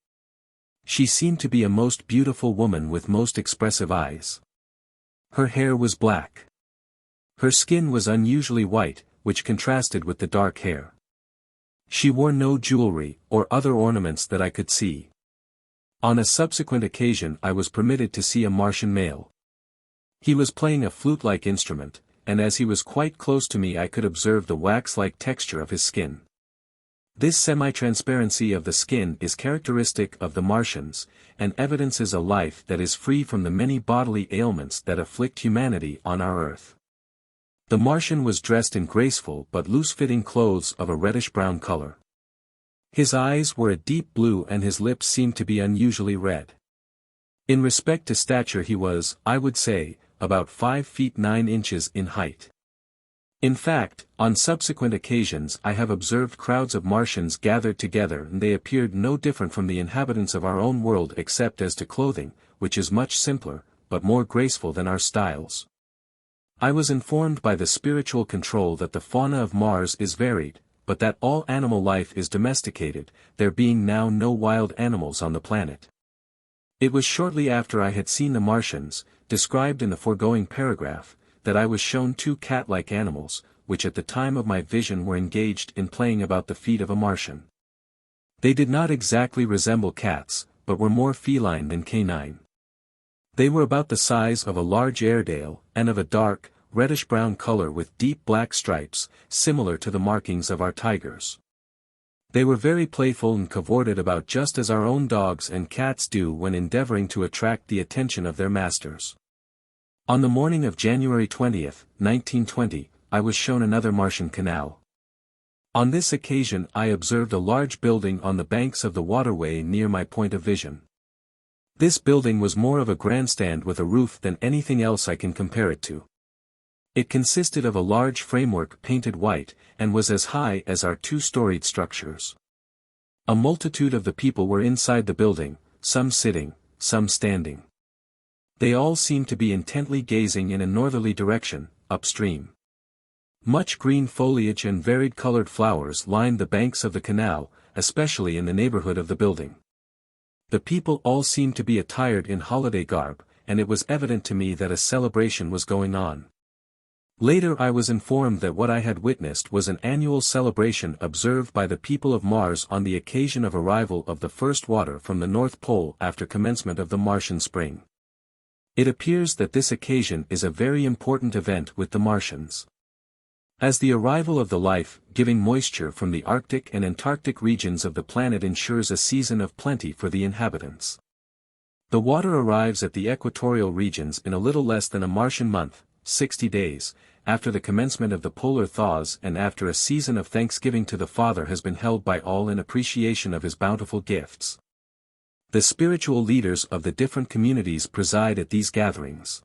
She seemed to be a most beautiful woman with most expressive eyes. Her hair was black. Her skin was unusually white, which contrasted with the dark hair. She wore no jewelry, or other ornaments that I could see. On a subsequent occasion I was permitted to see a Martian male. He was playing a flute-like instrument, and as he was quite close to me I could observe the wax-like texture of his skin. This semi-transparency of the skin is characteristic of the Martians, and evidences a life that is free from the many bodily ailments that afflict humanity on our Earth. The Martian was dressed in graceful but loose-fitting clothes of a reddish-brown color. His eyes were a deep blue and his lips seemed to be unusually red. In respect to stature he was, I would say, about 5 feet 9 inches in height. In fact, on subsequent occasions I have observed crowds of Martians gathered together and they appeared no different from the inhabitants of our own world except as to clothing, which is much simpler, but more graceful than our styles. I was informed by the spiritual control that the fauna of Mars is varied, but that all animal life is domesticated, there being now no wild animals on the planet. It was shortly after I had seen the Martians, described in the foregoing paragraph, that I was shown 2 cat-like animals, which at the time of my vision were engaged in playing about the feet of a Martian. They did not exactly resemble cats, but were more feline than canine. They were about the size of a large Airedale, and of a dark, reddish-brown color with deep black stripes, similar to the markings of our tigers. They were very playful and cavorted about just as our own dogs and cats do when endeavoring to attract the attention of their masters. On the morning of January 20th, 1920, I was shown another Martian canal. On this occasion I observed a large building on the banks of the waterway near my point of vision. This building was more of a grandstand with a roof than anything else I can compare it to. It consisted of a large framework painted white, and was as high as our 2-storied structures. A multitude of the people were inside the building, some sitting, some standing. They all seemed to be intently gazing in a northerly direction, upstream. Much green foliage and varied colored flowers lined the banks of the canal, especially in the neighborhood of the building. The people all seemed to be attired in holiday garb, and it was evident to me that a celebration was going on. Later I was informed that what I had witnessed was an annual celebration observed by the people of Mars on the occasion of arrival of the first water from the North Pole after commencement of the Martian spring. It appears that this occasion is a very important event with the Martians. As the arrival of the life-giving moisture from the Arctic and Antarctic regions of the planet ensures a season of plenty for the inhabitants. The water arrives at the equatorial regions in a little less than a Martian month, 60 days, after the commencement of the polar thaws and after a season of thanksgiving to the Father has been held by all in appreciation of his bountiful gifts. The spiritual leaders of the different communities preside at these gatherings.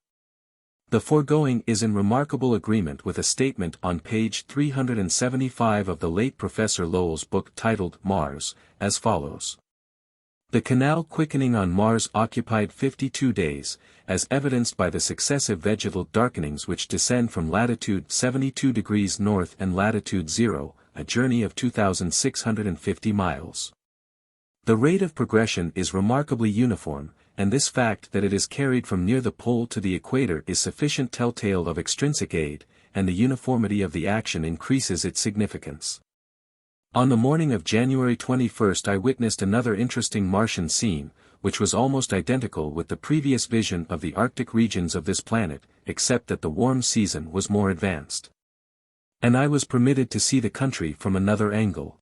The foregoing is in remarkable agreement with a statement on page 375 of the late Professor Lowell's book titled Mars, as follows. The canal quickening on Mars occupied 52 days, as evidenced by the successive vegetal darkenings which descend from latitude 72 degrees north and latitude 0, a journey of 2,650 miles. The rate of progression is remarkably uniform, and this fact that it is carried from near the pole to the equator is sufficient telltale of extrinsic aid, and the uniformity of the action increases its significance. On the morning of January 21 I witnessed another interesting Martian scene, which was almost identical with the previous vision of the Arctic regions of this planet, except that the warm season was more advanced. And I was permitted to see the country from another angle.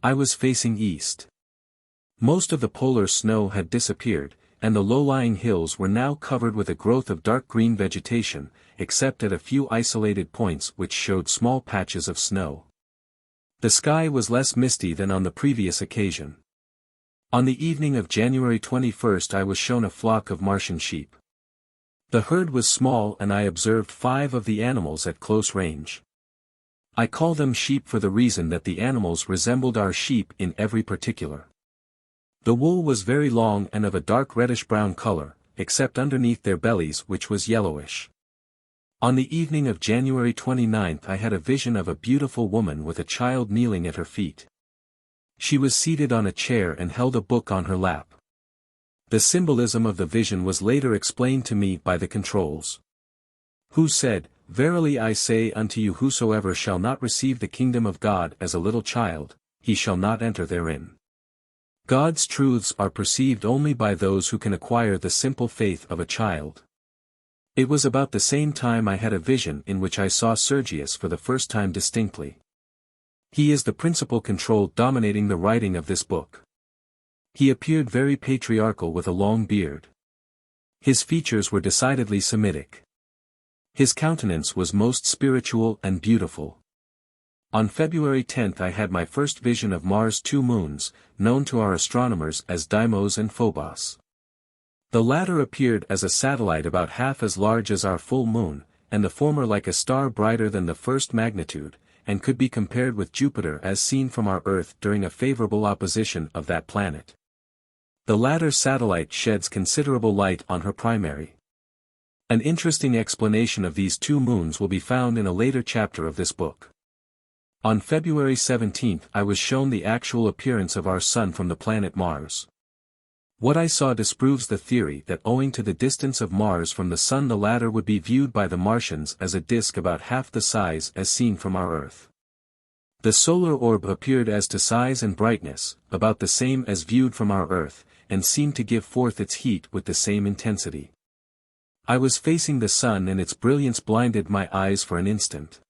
I was facing east. Most of the polar snow had disappeared, and the low-lying hills were now covered with a growth of dark green vegetation, except at a few isolated points which showed small patches of snow. The sky was less misty than on the previous occasion. On the evening of January 21 I was shown a flock of Martian sheep. The herd was small and I observed 5 of the animals at close range. I call them sheep for the reason that the animals resembled our sheep in every particular. The wool was very long and of a dark reddish-brown color, except underneath their bellies which was yellowish. On the evening of January 29 I had a vision of a beautiful woman with a child kneeling at her feet. She was seated on a chair and held a book on her lap. The symbolism of the vision was later explained to me by the controls. Who said, "Verily I say unto you, whosoever shall not receive the kingdom of God as a little child, he shall not enter therein." God's truths are perceived only by those who can acquire the simple faith of a child. It was about the same time I had a vision in which I saw Sergius for the first time distinctly. He is the principal control dominating the writing of this book. He appeared very patriarchal with a long beard. His features were decidedly Semitic. His countenance was most spiritual and beautiful. On February 10 I had my first vision of Mars' 2 moons, known to our astronomers as Deimos and Phobos. The latter appeared as a satellite about half as large as our full moon, and the former like a star brighter than the first magnitude, and could be compared with Jupiter as seen from our Earth during a favorable opposition of that planet. The latter satellite sheds considerable light on her primary. An interesting explanation of these 2 moons will be found in a later chapter of this book. On February 17 I was shown the actual appearance of our Sun from the planet Mars. What I saw disproves the theory that owing to the distance of Mars from the Sun the latter would be viewed by the Martians as a disk about half the size as seen from our Earth. The solar orb appeared as to size and brightness, about the same as viewed from our Earth, and seemed to give forth its heat with the same intensity. I was facing the Sun and its brilliance blinded my eyes for an instant.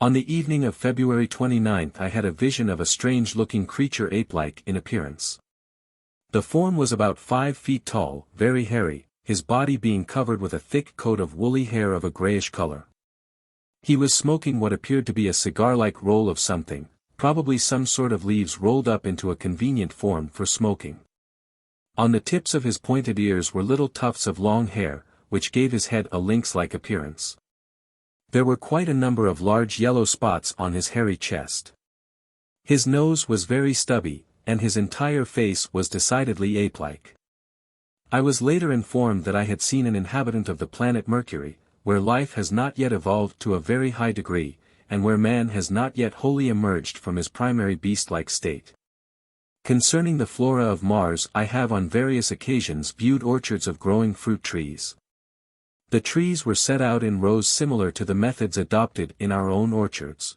On the evening of February 29 I had a vision of a strange-looking creature ape-like in appearance. The form was about 5 feet tall, very hairy, his body being covered with a thick coat of woolly hair of a grayish color. He was smoking what appeared to be a cigar-like roll of something, probably some sort of leaves rolled up into a convenient form for smoking. On the tips of his pointed ears were little tufts of long hair, which gave his head a lynx-like appearance. There were quite a number of large yellow spots on his hairy chest. His nose was very stubby, and his entire face was decidedly ape-like. I was later informed that I had seen an inhabitant of the planet Mercury, where life has not yet evolved to a very high degree, and where man has not yet wholly emerged from his primary beast-like state. Concerning the flora of Mars, I have on various occasions viewed orchards of growing fruit trees. The trees were set out in rows similar to the methods adopted in our own orchards.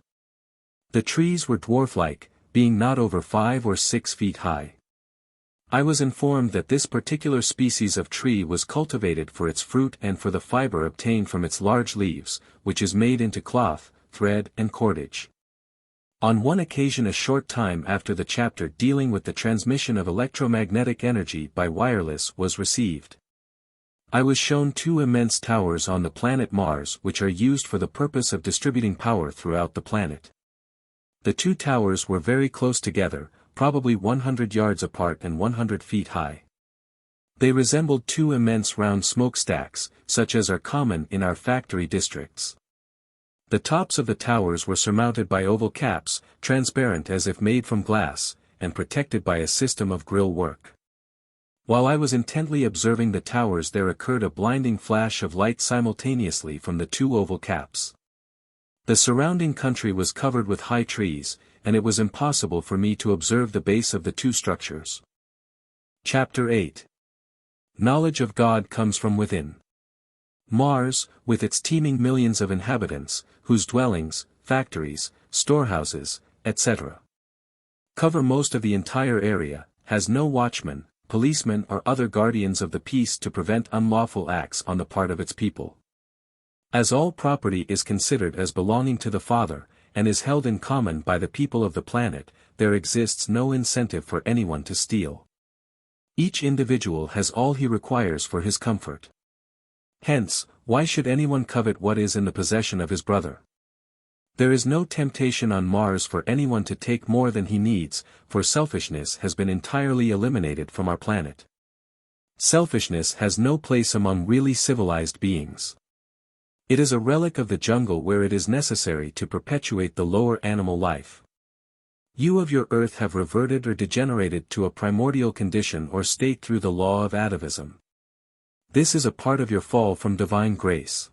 The trees were dwarf-like, being not over 5 or 6 feet high. I was informed that this particular species of tree was cultivated for its fruit and for the fiber obtained from its large leaves, which is made into cloth, thread and cordage. On one occasion, a short time after the chapter dealing with the transmission of electromagnetic energy by wireless was received, I was shown 2 immense towers on the planet Mars which are used for the purpose of distributing power throughout the planet. The 2 towers were very close together, probably 100 yards apart and 100 feet high. They resembled 2 immense round smokestacks, such as are common in our factory districts. The tops of the towers were surmounted by oval caps, transparent as if made from glass, and protected by a system of grille work. While I was intently observing the towers, there occurred a blinding flash of light simultaneously from the 2 oval caps. The surrounding country was covered with high trees, and it was impossible for me to observe the base of the 2 structures. Chapter 8. Knowledge of God comes from within. Mars, with its teeming millions of inhabitants, whose dwellings, factories, storehouses, etc., cover most of the entire area, has no watchmen, policemen or other guardians of the peace to prevent unlawful acts on the part of its people. As all property is considered as belonging to the Father, and is held in common by the people of the planet, there exists no incentive for anyone to steal. Each individual has all he requires for his comfort. Hence, why should anyone covet what is in the possession of his brother? There is no temptation on Mars for anyone to take more than he needs, for selfishness has been entirely eliminated from our planet. Selfishness has no place among really civilized beings. It is a relic of the jungle where it is necessary to perpetuate the lower animal life. You of your earth have reverted or degenerated to a primordial condition or state through the law of atavism. This is a part of your fall from divine grace.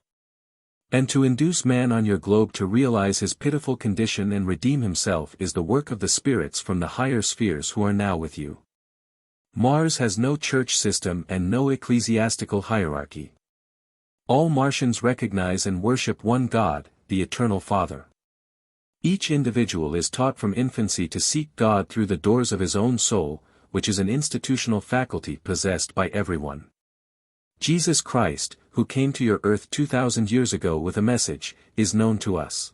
And to induce man on your globe to realize his pitiful condition and redeem himself is the work of the spirits from the higher spheres who are now with you. Mars has no church system and no ecclesiastical hierarchy. All Martians recognize and worship one God, the Eternal Father. Each individual is taught from infancy to seek God through the doors of his own soul, which is an institutional faculty possessed by everyone. Jesus Christ, who came to your earth 2,000 years ago with a message, is known to us.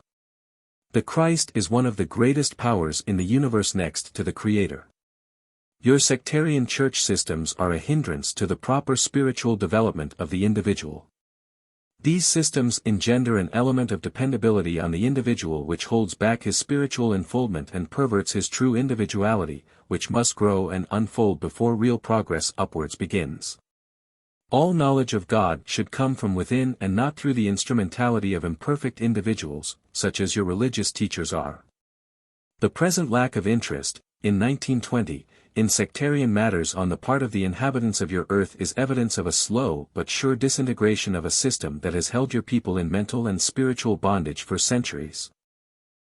The Christ is one of the greatest powers in the universe next to the Creator. Your sectarian church systems are a hindrance to the proper spiritual development of the individual. These systems engender an element of dependability on the individual which holds back his spiritual unfoldment and perverts his true individuality, which must grow and unfold before real progress upwards begins. All knowledge of God should come from within and not through the instrumentality of imperfect individuals, such as your religious teachers are. The present lack of interest, in 1920, in sectarian matters on the part of the inhabitants of your earth is evidence of a slow but sure disintegration of a system that has held your people in mental and spiritual bondage for centuries,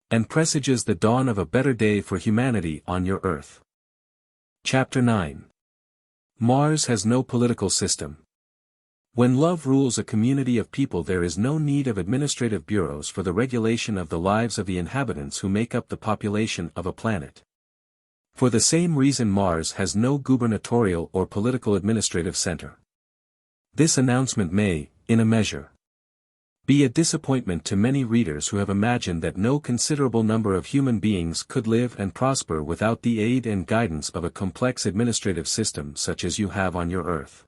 and presages the dawn of a better day for humanity on your earth. Chapter 9. Mars has no political system. When love rules a community of people, there is no need of administrative bureaus for the regulation of the lives of the inhabitants who make up the population of a planet. For the same reason Mars has no gubernatorial or political administrative center. This announcement may, in a measure, be a disappointment to many readers who have imagined that no considerable number of human beings could live and prosper without the aid and guidance of a complex administrative system such as you have on your earth.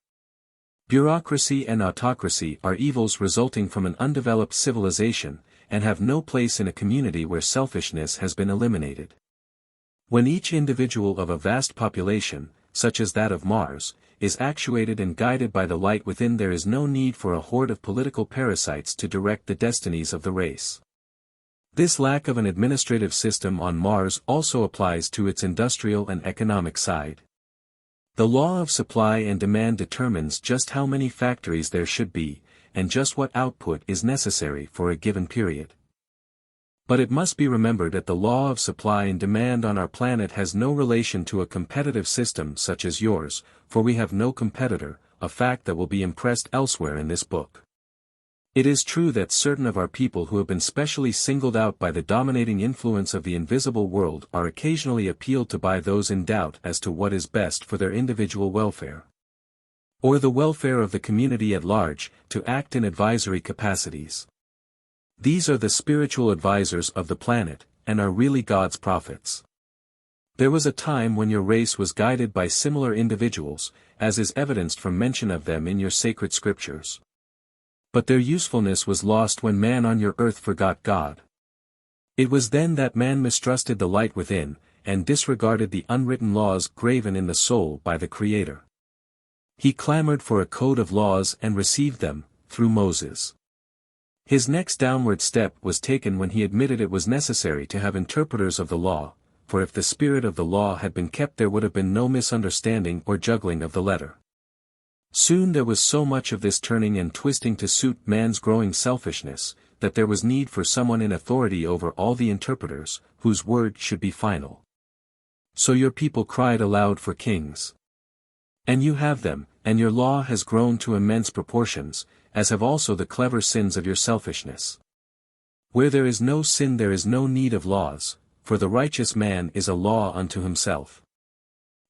Bureaucracy and autocracy are evils resulting from an undeveloped civilization, and have no place in a community where selfishness has been eliminated. When each individual of a vast population, such as that of Mars, is actuated and guided by the light within, there is no need for a horde of political parasites to direct the destinies of the race. This lack of an administrative system on Mars also applies to its industrial and economic side. The law of supply and demand determines just how many factories there should be, and just what output is necessary for a given period. But it must be remembered that the law of supply and demand on our planet has no relation to a competitive system such as yours, for we have no competitor, a fact that will be impressed elsewhere in this book. It is true that certain of our people who have been specially singled out by the dominating influence of the invisible world are occasionally appealed to by those in doubt as to what is best for their individual welfare, or the welfare of the community at large, to act in advisory capacities. These are the spiritual advisors of the planet, and are really God's prophets. There was a time when your race was guided by similar individuals, as is evidenced from mention of them in your sacred scriptures. But their usefulness was lost when man on your earth forgot God. It was then that man mistrusted the light within, and disregarded the unwritten laws graven in the soul by the Creator. He clamored for a code of laws and received them, through Moses. His next downward step was taken when he admitted it was necessary to have interpreters of the law, for if the spirit of the law had been kept there would have been no misunderstanding or juggling of the letter. Soon there was so much of this turning and twisting to suit man's growing selfishness, that there was need for someone in authority over all the interpreters, whose word should be final. So your people cried aloud for kings. And you have them, and your law has grown to immense proportions, as have also the clever sins of your selfishness. Where there is no sin there is no need of laws, for the righteous man is a law unto himself.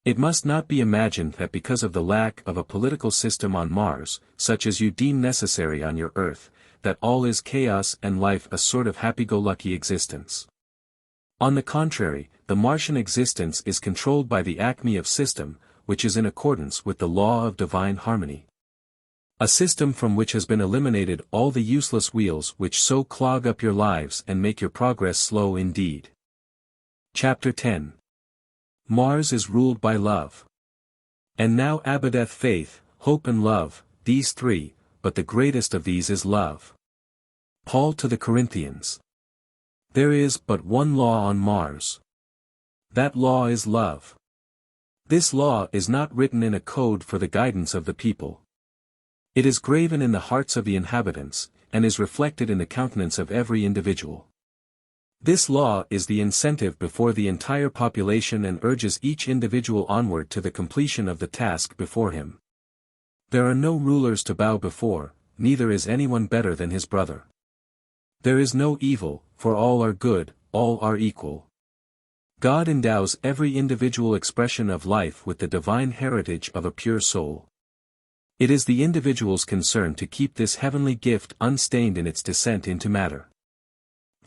It must not be imagined that because of the lack of a political system on Mars, such as you deem necessary on your Earth, that all is chaos and life a sort of happy-go-lucky existence. On the contrary, the Martian existence is controlled by the acme of system, which is in accordance with the law of divine harmony. A system from which has been eliminated all the useless wheels which so clog up your lives and make your progress slow indeed. Chapter 10. Mars is ruled by love. And now abideth faith, hope and love, these three, but the greatest of these is love. Paul to the Corinthians. There is but one law on Mars. That law is love. This law is not written in a code for the guidance of the people. It is graven in the hearts of the inhabitants, and is reflected in the countenance of every individual. This law is the incentive before the entire population and urges each individual onward to the completion of the task before him. There are no rulers to bow before, neither is anyone better than his brother. There is no evil, for all are good, all are equal. God endows every individual expression of life with the divine heritage of a pure soul. It is the individual's concern to keep this heavenly gift unstained in its descent into matter.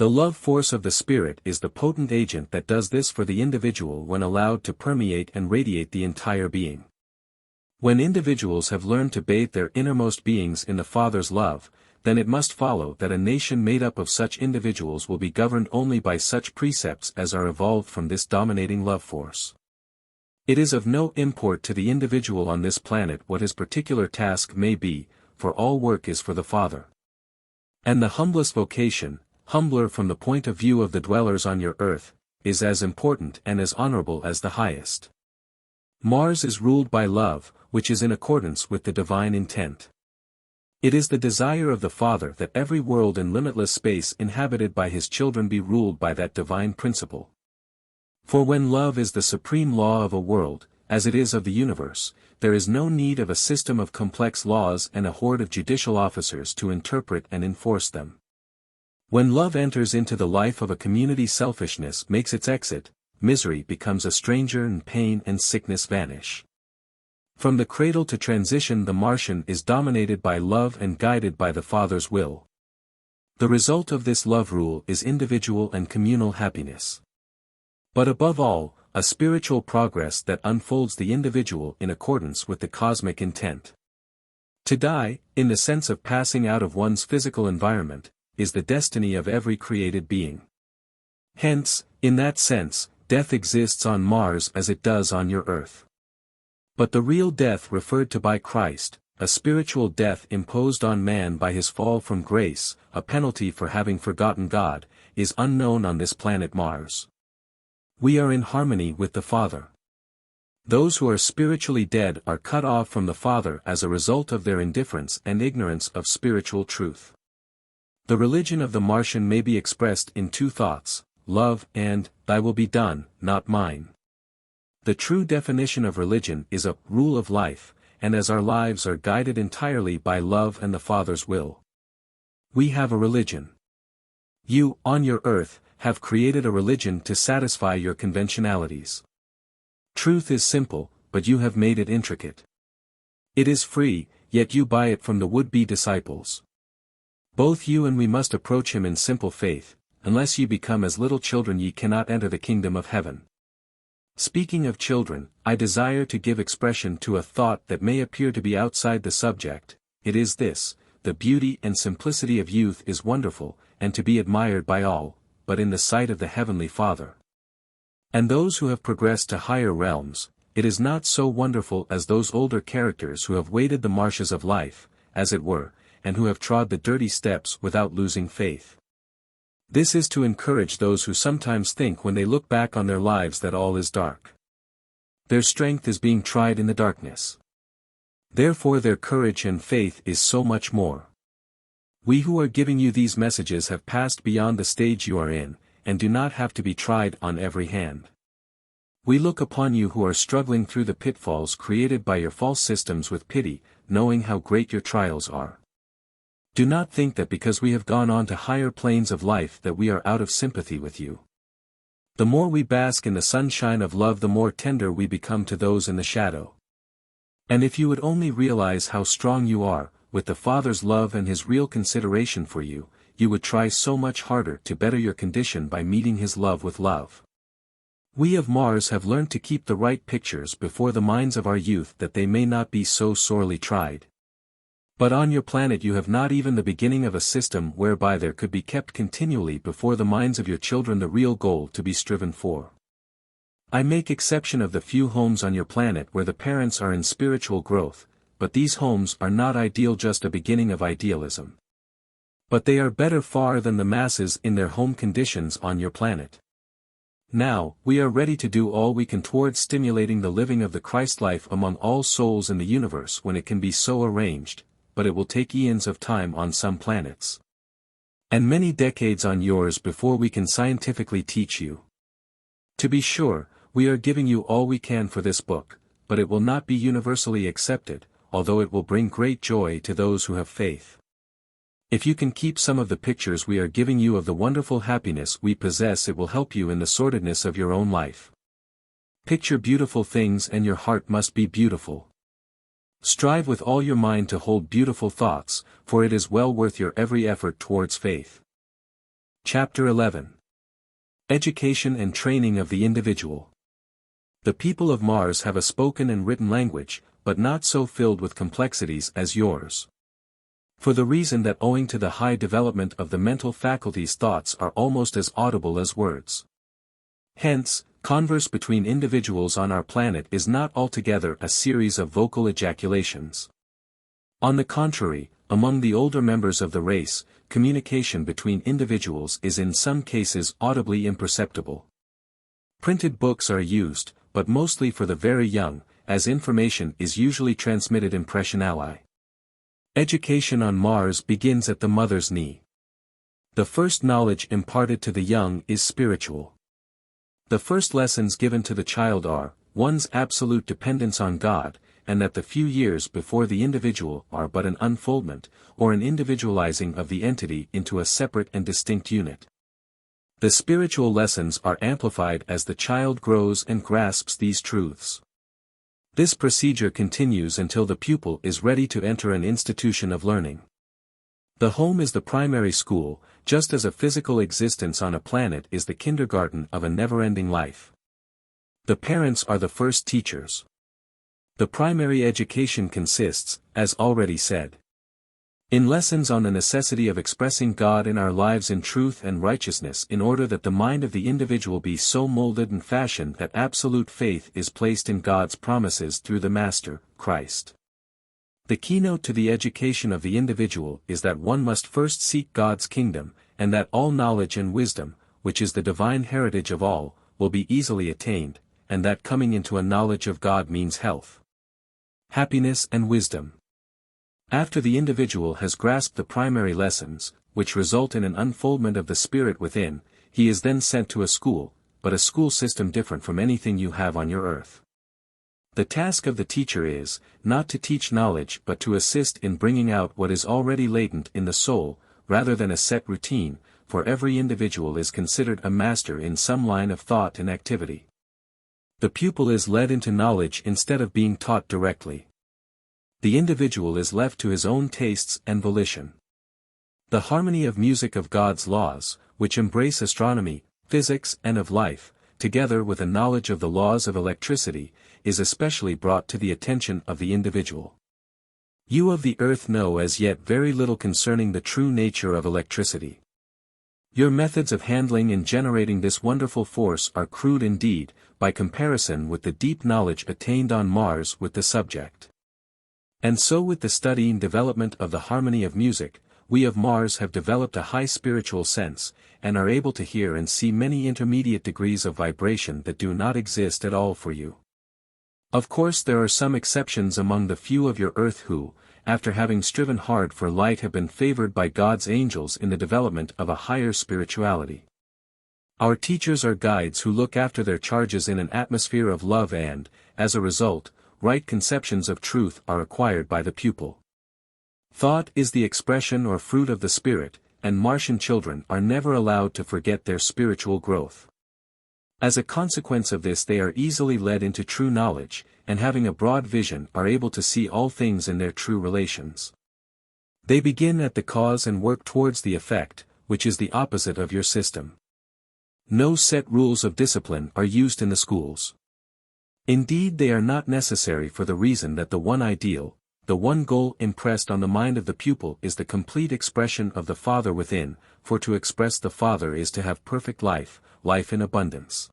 The love force of the Spirit is the potent agent that does this for the individual when allowed to permeate and radiate the entire being. When individuals have learned to bathe their innermost beings in the Father's love, then it must follow that a nation made up of such individuals will be governed only by such precepts as are evolved from this dominating love force. It is of no import to the individual on this planet what his particular task may be, for all work is for the Father. And the humblest vocation, humbler from the point of view of the dwellers on your earth, is as important and as honorable as the highest. Mars is ruled by love, which is in accordance with the divine intent. It is the desire of the Father that every world in limitless space inhabited by his children be ruled by that divine principle. For when love is the supreme law of a world, as it is of the universe, there is no need of a system of complex laws and a horde of judicial officers to interpret and enforce them. When love enters into the life of a community, selfishness makes its exit, misery becomes a stranger and pain and sickness vanish. From the cradle to transition the Martian is dominated by love and guided by the Father's will. The result of this love rule is individual and communal happiness. But above all, a spiritual progress that unfolds the individual in accordance with the cosmic intent. To die, in the sense of passing out of one's physical environment, is the destiny of every created being. Hence, in that sense, death exists on Mars as it does on your earth. But the real death referred to by Christ, a spiritual death imposed on man by his fall from grace, a penalty for having forgotten God, is unknown on this planet Mars. We are in harmony with the Father. Those who are spiritually dead are cut off from the Father as a result of their indifference and ignorance of spiritual truth. The religion of the Martian may be expressed in two thoughts, love and, thy will be done, not mine. The true definition of religion is a rule of life, and as our lives are guided entirely by love and the Father's will. We have a religion. You, on your earth, have created a religion to satisfy your conventionalities. Truth is simple, but you have made it intricate. It is free, yet you buy it from the would-be disciples. Both you and we must approach him in simple faith, unless ye become as little children ye cannot enter the kingdom of heaven. Speaking of children, I desire to give expression to a thought that may appear to be outside the subject. It is this: the beauty and simplicity of youth is wonderful, and to be admired by all, but in the sight of the Heavenly Father. And those who have progressed to higher realms, it is not so wonderful as those older characters who have waded the marshes of life, as it were, and who have trod the dirty steps without losing faith. This is to encourage those who sometimes think when they look back on their lives that all is dark. Their strength is being tried in the darkness. Therefore their courage and faith is so much more. We who are giving you these messages have passed beyond the stage you are in, and do not have to be tried on every hand. We look upon you who are struggling through the pitfalls created by your false systems with pity, knowing how great your trials are. Do not think that because we have gone on to higher planes of life that we are out of sympathy with you. The more we bask in the sunshine of love, the more tender we become to those in the shadow. And if you would only realize how strong you are, with the Father's love and his real consideration for you, you would try so much harder to better your condition by meeting his love with love. We of Mars have learned to keep the right pictures before the minds of our youth that they may not be so sorely tried. But on your planet you have not even the beginning of a system whereby there could be kept continually before the minds of your children the real goal to be striven for. I make exception of the few homes on your planet where the parents are in spiritual growth, but these homes are not ideal, just a beginning of idealism. But they are better far than the masses in their home conditions on your planet. Now, we are ready to do all we can towards stimulating the living of the Christ life among all souls in the universe when it can be so arranged, but it will take eons of time on some planets. And many decades on yours before we can scientifically teach you. To be sure, we are giving you all we can for this book, but it will not be universally accepted, although it will bring great joy to those who have faith. If you can keep some of the pictures we are giving you of the wonderful happiness we possess, it will help you in the sordidness of your own life. Picture beautiful things and your heart must be beautiful. Strive with all your mind to hold beautiful thoughts, for it is well worth your every effort towards faith. Chapter 11. Education and Training of the Individual. The people of Mars have a spoken and written language, but not so filled with complexities as yours. For the reason that owing to the high development of the mental faculties, thoughts are almost as audible as words. Hence, converse between individuals on our planet is not altogether a series of vocal ejaculations. On the contrary, among the older members of the race, communication between individuals is in some cases audibly imperceptible. Printed books are used, but mostly for the very young, as information is usually transmitted impressionally. Education on Mars begins at the mother's knee. The first knowledge imparted to the young is spiritual. The first lessons given to the child are, one's absolute dependence on God, and that the few years before the individual are but an unfoldment, or an individualizing of the entity into a separate and distinct unit. The spiritual lessons are amplified as the child grows and grasps these truths. This procedure continues until the pupil is ready to enter an institution of learning. The home is the primary school, just as a physical existence on a planet is the kindergarten of a never-ending life. The parents are the first teachers. The primary education consists, as already said, in lessons on the necessity of expressing God in our lives in truth and righteousness, in order that the mind of the individual be so molded and fashioned that absolute faith is placed in God's promises through the Master, Christ. The keynote to the education of the individual is that one must first seek God's kingdom, and that all knowledge and wisdom, which is the divine heritage of all, will be easily attained, and that coming into a knowledge of God means health, happiness and wisdom. After the individual has grasped the primary lessons, which result in an unfoldment of the spirit within, he is then sent to a school, but a school system different from anything you have on your earth. The task of the teacher is, not to teach knowledge but to assist in bringing out what is already latent in the soul, rather than a set routine, for every individual is considered a master in some line of thought and activity. The pupil is led into knowledge instead of being taught directly. The individual is left to his own tastes and volition. The harmony of music of God's laws, which embrace astronomy, physics and of life, together with a knowledge of the laws of electricity, is especially brought to the attention of the individual. You of the earth know as yet very little concerning the true nature of electricity. Your methods of handling and generating this wonderful force are crude indeed, by comparison with the deep knowledge attained on Mars with the subject. And so with the study and development of the harmony of music, we of Mars have developed a high spiritual sense, and are able to hear and see many intermediate degrees of vibration that do not exist at all for you. Of course there are some exceptions among the few of your earth who, after having striven hard for light, have been favored by God's angels in the development of a higher spirituality. Our teachers are guides who look after their charges in an atmosphere of love and, as a result, right conceptions of truth are acquired by the pupil. Thought is the expression or fruit of the spirit, and Martian children are never allowed to forget their spiritual growth. As a consequence of this they are easily led into true knowledge, and having a broad vision are able to see all things in their true relations. They begin at the cause and work towards the effect, which is the opposite of your system. No set rules of discipline are used in the schools. Indeed they are not necessary for the reason that the one ideal, the one goal impressed on the mind of the pupil is the complete expression of the Father within, for to express the Father is to have perfect life, life in abundance.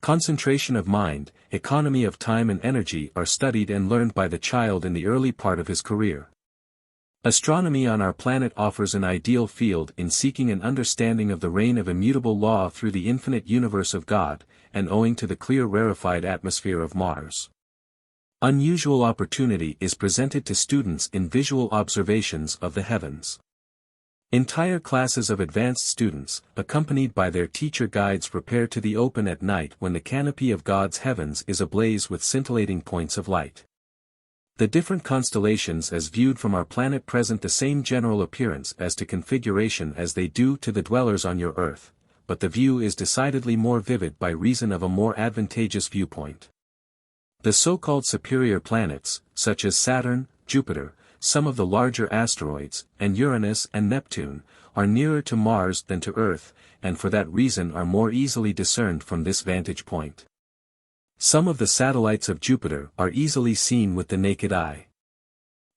Concentration of mind, economy of time and energy are studied and learned by the child in the early part of his career. Astronomy on our planet offers an ideal field in seeking an understanding of the reign of immutable law through the infinite universe of God, and owing to the clear rarefied atmosphere of Mars. Unusual opportunity is presented to students in visual observations of the heavens. Entire classes of advanced students, accompanied by their teacher guides, prepare to the open at night when the canopy of God's heavens is ablaze with scintillating points of light. The different constellations as viewed from our planet present the same general appearance as to configuration as they do to the dwellers on your Earth, but the view is decidedly more vivid by reason of a more advantageous viewpoint. The so-called superior planets, such as Saturn, Jupiter, some of the larger asteroids, and Uranus and Neptune, are nearer to Mars than to Earth, and for that reason are more easily discerned from this vantage point. Some of the satellites of Jupiter are easily seen with the naked eye.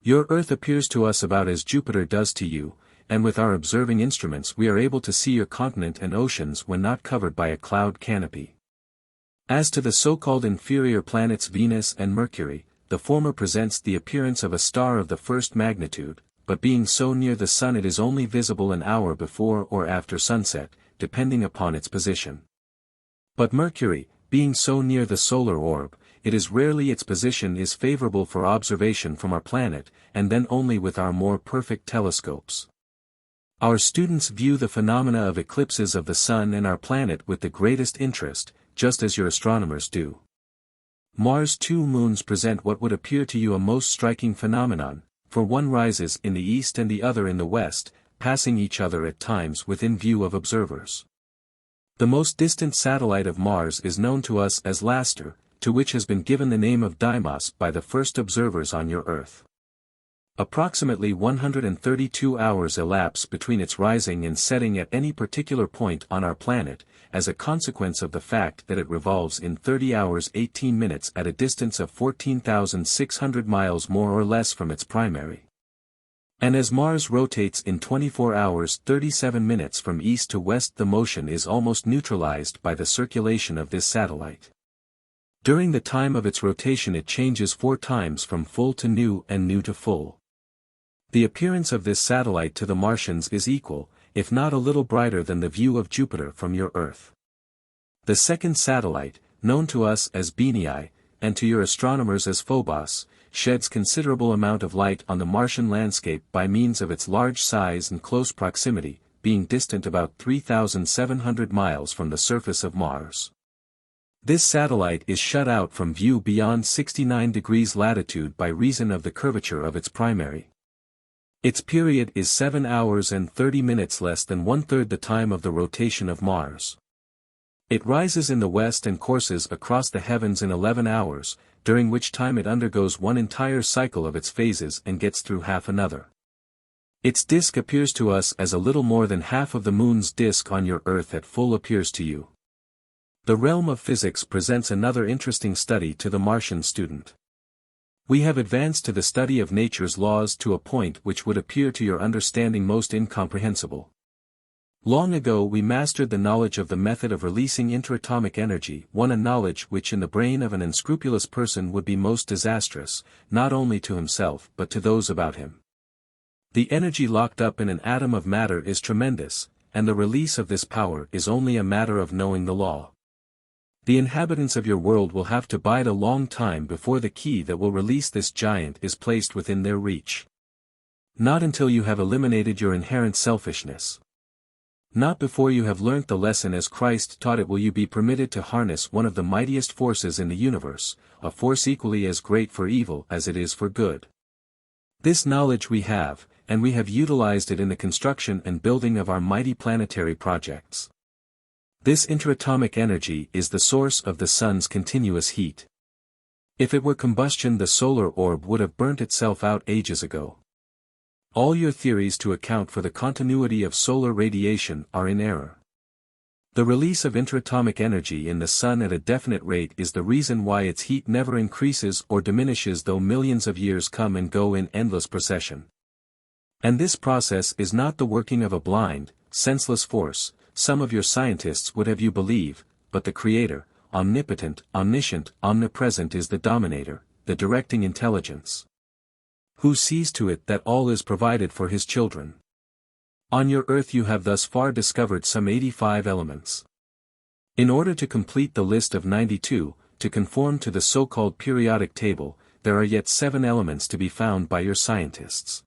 Your Earth appears to us about as Jupiter does to you, and with our observing instruments we are able to see your continent and oceans when not covered by a cloud canopy. As to the so-called inferior planets Venus and Mercury, the former presents the appearance of a star of the first magnitude, but being so near the Sun it is only visible an hour before or after sunset, depending upon its position. But Mercury, being so near the solar orb, it is rarely its position is favorable for observation from our planet, and then only with our more perfect telescopes. Our students view the phenomena of eclipses of the Sun and our planet with the greatest interest, just as your astronomers do. Mars' two moons present what would appear to you a most striking phenomenon, for one rises in the east and the other in the west, passing each other at times within view of observers. The most distant satellite of Mars is known to us as Laster, to which has been given the name of Deimos by the first observers on your Earth. Approximately 132 hours elapse between its rising and setting at any particular point on our planet, as a consequence of the fact that it revolves in 30 hours 18 minutes at a distance of 14,600 miles more or less from its primary. And as Mars rotates in 24 hours 37 minutes from east to west, the motion is almost neutralized by the circulation of this satellite. During the time of its rotation it changes 4 times from full to new and new to full. The appearance of this satellite to the Martians is equal, if not a little brighter than the view of Jupiter from your Earth. The second satellite, known to us as Benii, and to your astronomers as Phobos, sheds considerable amount of light on the Martian landscape by means of its large size and close proximity, being distant about 3,700 miles from the surface of Mars. This satellite is shut out from view beyond 69 degrees latitude by reason of the curvature of its primary. Its period is 7 hours and 30 minutes, less than one-third the time of the rotation of Mars. It rises in the west and courses across the heavens in 11 hours, during which time it undergoes one entire cycle of its phases and gets through half another. Its disk appears to us as a little more than half of the Moon's disk on your Earth at full appears to you. The realm of physics presents another interesting study to the Martian student. We have advanced to the study of nature's laws to a point which would appear to your understanding most incomprehensible. Long ago we mastered the knowledge of the method of releasing interatomic energy, a knowledge which in the brain of an unscrupulous person would be most disastrous, not only to himself but to those about him. The energy locked up in an atom of matter is tremendous, and the release of this power is only a matter of knowing the law. The inhabitants of your world will have to bide a long time before the key that will release this giant is placed within their reach. Not until you have eliminated your inherent selfishness. Not before you have learnt the lesson as Christ taught it will you be permitted to harness one of the mightiest forces in the universe, a force equally as great for evil as it is for good. This knowledge we have, and we have utilized it in the construction and building of our mighty planetary projects. This interatomic energy is the source of the sun's continuous heat. If it were combustion, the solar orb would have burnt itself out ages ago. All your theories to account for the continuity of solar radiation are in error. The release of interatomic energy in the sun at a definite rate is the reason why its heat never increases or diminishes though millions of years come and go in endless procession. And this process is not the working of a blind, senseless force, some of your scientists would have you believe, but the Creator, omnipotent, omniscient, omnipresent is the dominator, the directing intelligence, who sees to it that all is provided for his children. On your Earth you have thus far discovered some 85 elements. In order to complete the list of 92, to conform to the so-called periodic table, there are yet 7 elements to be found by your scientists.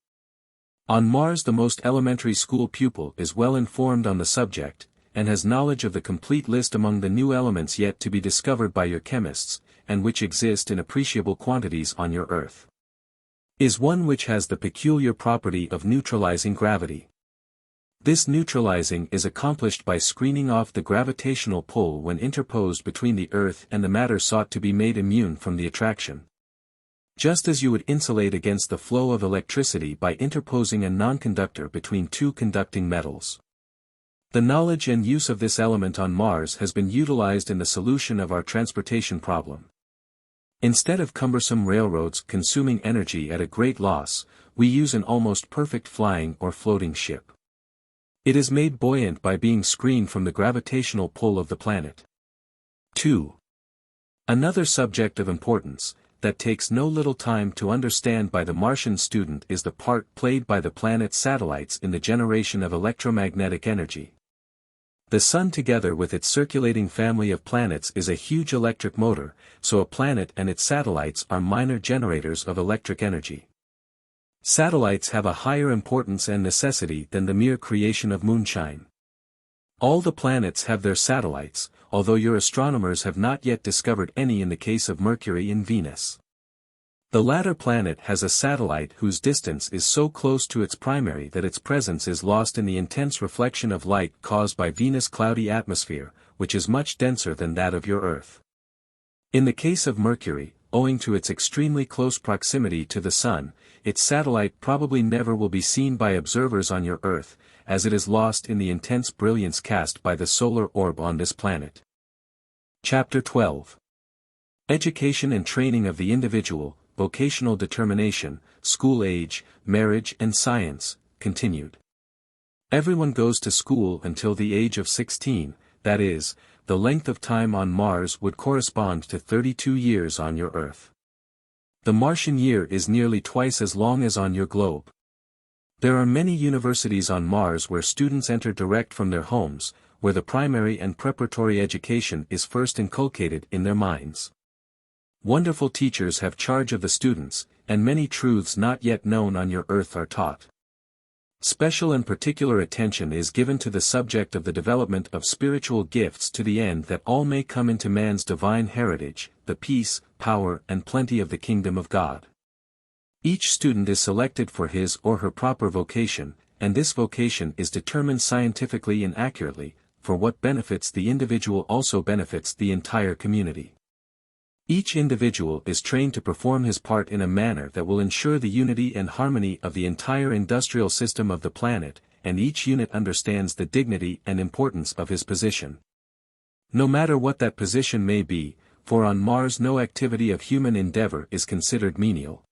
On Mars the most elementary school pupil is well informed on the subject, and has knowledge of the complete list among the new elements yet to be discovered by your chemists, and which exist in appreciable quantities on your Earth. Is one which has the peculiar property of neutralizing gravity. This neutralizing is accomplished by screening off the gravitational pull when interposed between the Earth and the matter sought to be made immune from the attraction. Just as you would insulate against the flow of electricity by interposing a non-conductor between two conducting metals. The knowledge and use of this element on Mars has been utilized in the solution of our transportation problem. Instead of cumbersome railroads consuming energy at a great loss, we use an almost perfect flying or floating ship. It is made buoyant by being screened from the gravitational pull of the planet. 2. Another subject of importance, that takes no little time to understand by the Martian student is the part played by the planet's satellites in the generation of electromagnetic energy. The Sun together with its circulating family of planets is a huge electric motor, so a planet and its satellites are minor generators of electric energy. Satellites have a higher importance and necessity than the mere creation of moonshine. All the planets have their satellites, although your astronomers have not yet discovered any in the case of Mercury and Venus. The latter planet has a satellite whose distance is so close to its primary that its presence is lost in the intense reflection of light caused by Venus' cloudy atmosphere, which is much denser than that of your Earth. In the case of Mercury, owing to its extremely close proximity to the Sun, its satellite probably never will be seen by observers on your Earth, as it is lost in the intense brilliance cast by the solar orb on this planet. Chapter 12. Education and training of the individual, vocational determination, school age, marriage and science, continued. Everyone goes to school until the age of 16, that is, the length of time on Mars would correspond to 32 years on your Earth. The Martian year is nearly twice as long as on your globe. There are many universities on Mars where students enter direct from their homes, where the primary and preparatory education is first inculcated in their minds. Wonderful teachers have charge of the students, and many truths not yet known on your earth are taught. Special and particular attention is given to the subject of the development of spiritual gifts to the end that all may come into man's divine heritage, the peace, power and plenty of the kingdom of God. Each student is selected for his or her proper vocation, and this vocation is determined scientifically and accurately, for what benefits the individual also benefits the entire community. Each individual is trained to perform his part in a manner that will ensure the unity and harmony of the entire industrial system of the planet, and each unit understands the dignity and importance of his position. No matter what that position may be, for on Mars no activity of human endeavor is considered menial.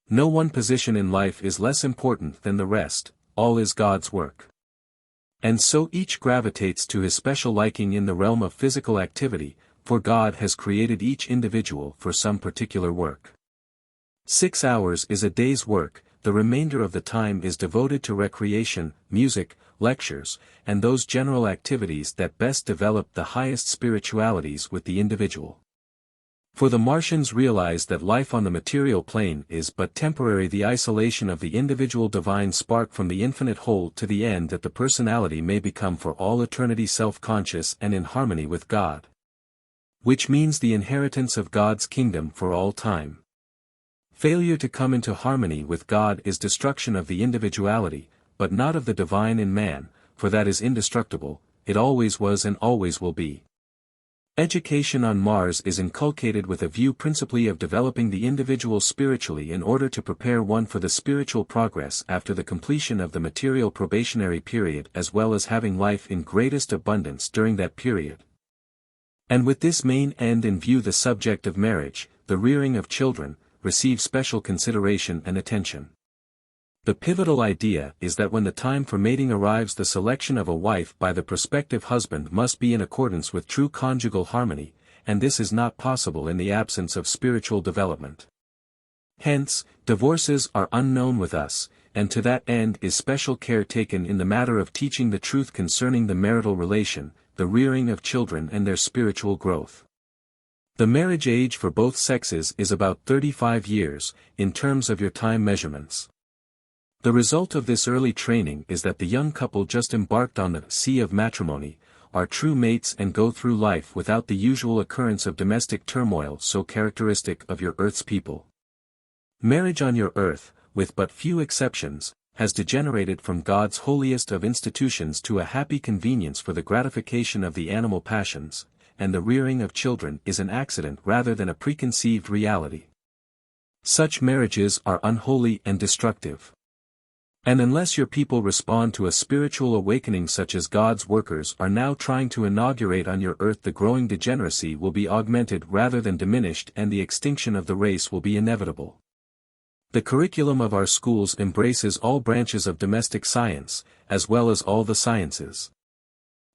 No one position in life is less important than the rest, all is God's work. And so each gravitates to his special liking in the realm of physical activity, for God has created each individual for some particular work. 6 hours is a day's work, the remainder of the time is devoted to recreation, music, lectures, and those general activities that best develop the highest spiritualities with the individual. For the Martians realize that life on the material plane is but temporary, the isolation of the individual divine spark from the infinite whole to the end that the personality may become for all eternity self-conscious and in harmony with God. Which means the inheritance of God's kingdom for all time. Failure to come into harmony with God is destruction of the individuality, but not of the divine in man, for that is indestructible, it always was and always will be. Education on Mars is inculcated with a view principally of developing the individual spiritually in order to prepare one for the spiritual progress after the completion of the material probationary period, as well as having life in greatest abundance during that period. And with this main end in view, the subject of marriage, the rearing of children, receives special consideration and attention. The pivotal idea is that when the time for mating arrives, the selection of a wife by the prospective husband must be in accordance with true conjugal harmony, and this is not possible in the absence of spiritual development. Hence, divorces are unknown with us, and to that end is special care taken in the matter of teaching the truth concerning the marital relation, the rearing of children and their spiritual growth. The marriage age for both sexes is about 35 years, in terms of your time measurements. The result of this early training is that the young couple just embarked on the sea of matrimony, are true mates and go through life without the usual occurrence of domestic turmoil so characteristic of your Earth's people. Marriage on your Earth, with but few exceptions, has degenerated from God's holiest of institutions to a happy convenience for the gratification of the animal passions, and the rearing of children is an accident rather than a preconceived reality. Such marriages are unholy and destructive. And unless your people respond to a spiritual awakening such as God's workers are now trying to inaugurate on your Earth, the growing degeneracy will be augmented rather than diminished, and the extinction of the race will be inevitable. The curriculum of our schools embraces all branches of domestic science, as well as all the sciences.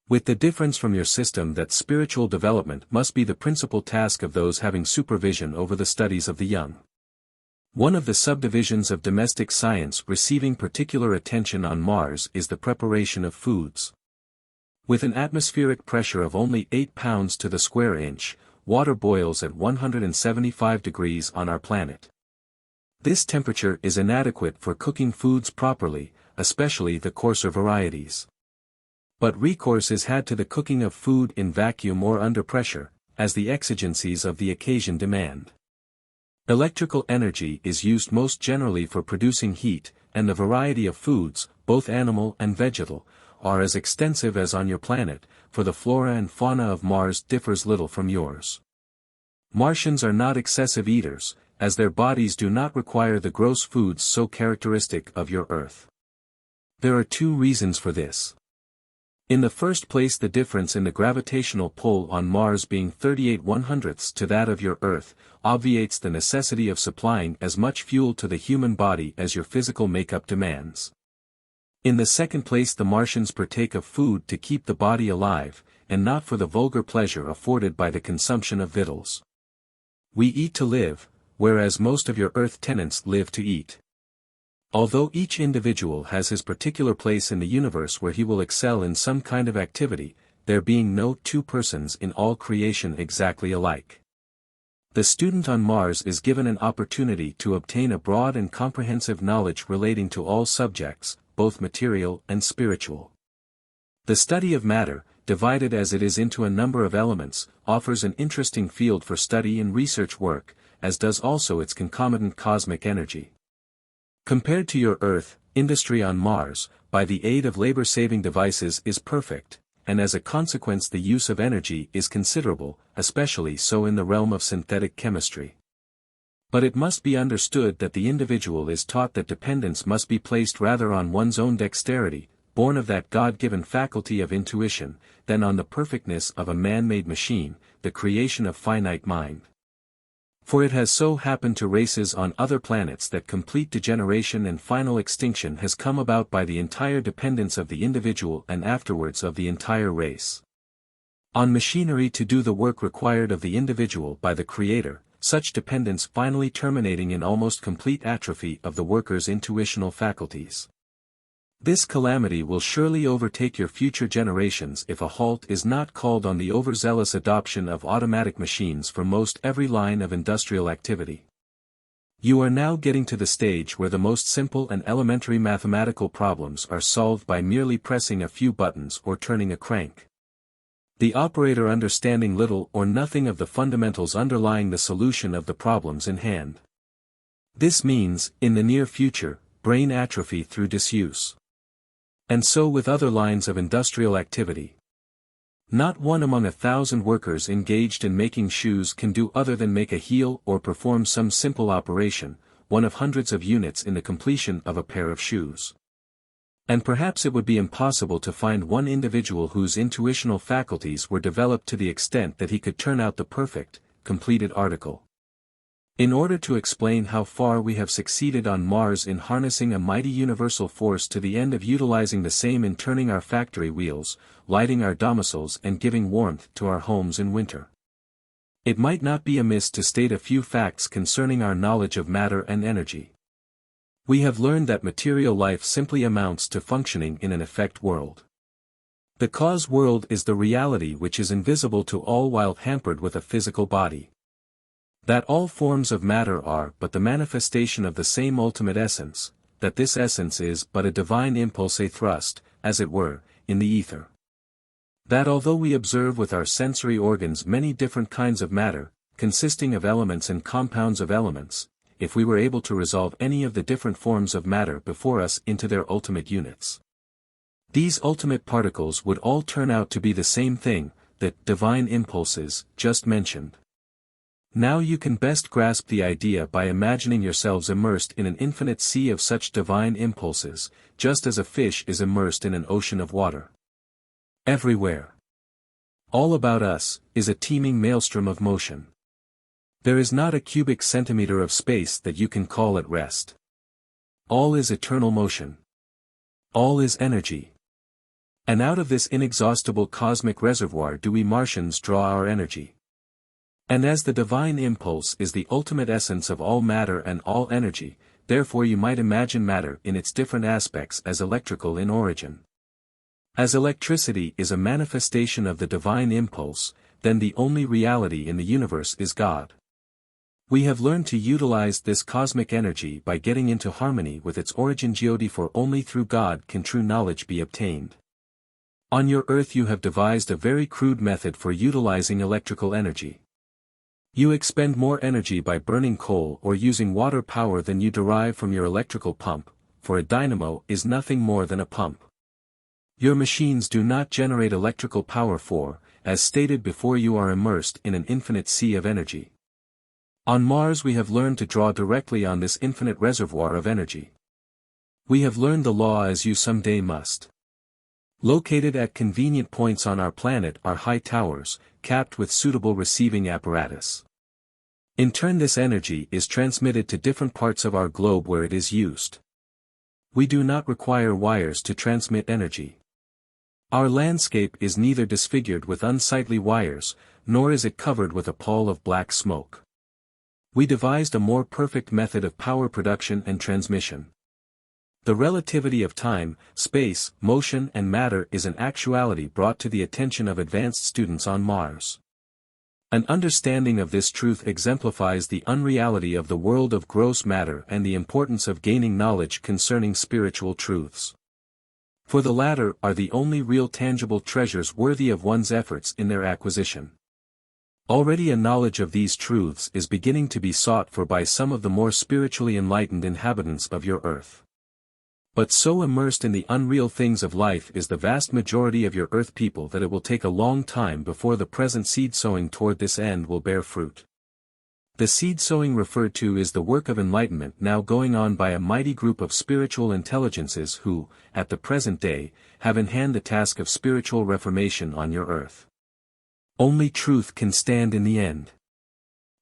With the difference from your system that spiritual development must be the principal task of those having supervision over the studies of the young. One of the subdivisions of domestic science receiving particular attention on Mars is the preparation of foods. With an atmospheric pressure of only 8 pounds to the square inch, water boils at 175 degrees on our planet. This temperature is inadequate for cooking foods properly, especially the coarser varieties. But recourse is had to the cooking of food in vacuum or under pressure, as the exigencies of the occasion demand. Electrical energy is used most generally for producing heat, and the variety of foods, both animal and vegetal, are as extensive as on your planet, for the flora and fauna of Mars differs little from yours. Martians are not excessive eaters, as their bodies do not require the gross foods so characteristic of your Earth. There are 2 reasons for this. In the first place, the difference in the gravitational pull on Mars being 38/100ths to that of your Earth, obviates the necessity of supplying as much fuel to the human body as your physical makeup demands. In the second place, the Martians partake of food to keep the body alive, and not for the vulgar pleasure afforded by the consumption of victuals. We eat to live, whereas most of your Earth tenants live to eat. Although each individual has his particular place in the universe where he will excel in some kind of activity, there being no two persons in all creation exactly alike. The student on Mars is given an opportunity to obtain a broad and comprehensive knowledge relating to all subjects, both material and spiritual. The study of matter, divided as it is into a number of elements, offers an interesting field for study and research work, as does also its concomitant cosmic energy. Compared to your Earth, industry on Mars, by the aid of labor-saving devices is perfect, and as a consequence the use of energy is considerable, especially so in the realm of synthetic chemistry. But it must be understood that the individual is taught that dependence must be placed rather on one's own dexterity, born of that God-given faculty of intuition, than on the perfectness of a man-made machine, the creation of finite mind. For it has so happened to races on other planets that complete degeneration and final extinction has come about by the entire dependence of the individual and afterwards of the entire race. On machinery to do the work required of the individual by the Creator, such dependence finally terminating in almost complete atrophy of the worker's intuitional faculties. This calamity will surely overtake your future generations if a halt is not called on the overzealous adoption of automatic machines for most every line of industrial activity. You are now getting to the stage where the most simple and elementary mathematical problems are solved by merely pressing a few buttons or turning a crank. The operator understanding little or nothing of the fundamentals underlying the solution of the problems in hand. This means, in the near future, brain atrophy through disuse. And so with other lines of industrial activity. Not one among 1,000 workers engaged in making shoes can do other than make a heel or perform some simple operation, one of hundreds of units in the completion of a pair of shoes. And perhaps it would be impossible to find one individual whose intuitional faculties were developed to the extent that he could turn out the perfect, completed article. In order to explain how far we have succeeded on Mars in harnessing a mighty universal force to the end of utilizing the same in turning our factory wheels, lighting our domiciles and giving warmth to our homes in winter, it might not be amiss to state a few facts concerning our knowledge of matter and energy. We have learned that material life simply amounts to functioning in an effect world. The cause world is the reality which is invisible to all while hampered with a physical body. That all forms of matter are but the manifestation of the same ultimate essence, that this essence is but a divine impulse thrust, as it were, in the ether. That although we observe with our sensory organs many different kinds of matter, consisting of elements and compounds of elements, if we were able to resolve any of the different forms of matter before us into their ultimate units, these ultimate particles would all turn out to be the same thing, the divine impulses, just mentioned. Now you can best grasp the idea by imagining yourselves immersed in an infinite sea of such divine impulses, just as a fish is immersed in an ocean of water. Everywhere, all about us, is a teeming maelstrom of motion. There is not a cubic centimeter of space that you can call at rest. All is eternal motion. All is energy. And out of this inexhaustible cosmic reservoir do we Martians draw our energy. And as the divine impulse is the ultimate essence of all matter and all energy, therefore you might imagine matter in its different aspects as electrical in origin. As electricity is a manifestation of the divine impulse, then the only reality in the universe is God. We have learned to utilize this cosmic energy by getting into harmony with its origin God, for only through God can true knowledge be obtained. On your Earth you have devised a very crude method for utilizing electrical energy. You expend more energy by burning coal or using water power than you derive from your electrical pump, for a dynamo is nothing more than a pump. Your machines do not generate electrical power for, as stated before, you are immersed in an infinite sea of energy. On Mars we have learned to draw directly on this infinite reservoir of energy. We have learned the law as you someday must. Located at convenient points on our planet are high towers, capped with suitable receiving apparatus. In turn this energy is transmitted to different parts of our globe where it is used. We do not require wires to transmit energy. Our landscape is neither disfigured with unsightly wires, nor is it covered with a pall of black smoke. We devised a more perfect method of power production and transmission. The relativity of time, space, motion and matter is an actuality brought to the attention of advanced students on Mars. An understanding of this truth exemplifies the unreality of the world of gross matter and the importance of gaining knowledge concerning spiritual truths. For the latter are the only real tangible treasures worthy of one's efforts in their acquisition. Already a knowledge of these truths is beginning to be sought for by some of the more spiritually enlightened inhabitants of your earth. But so immersed in the unreal things of life is the vast majority of your earth people that it will take a long time before the present seed sowing toward this end will bear fruit. The seed sowing referred to is the work of enlightenment now going on by a mighty group of spiritual intelligences who, at the present day, have in hand the task of spiritual reformation on your earth. Only truth can stand in the end.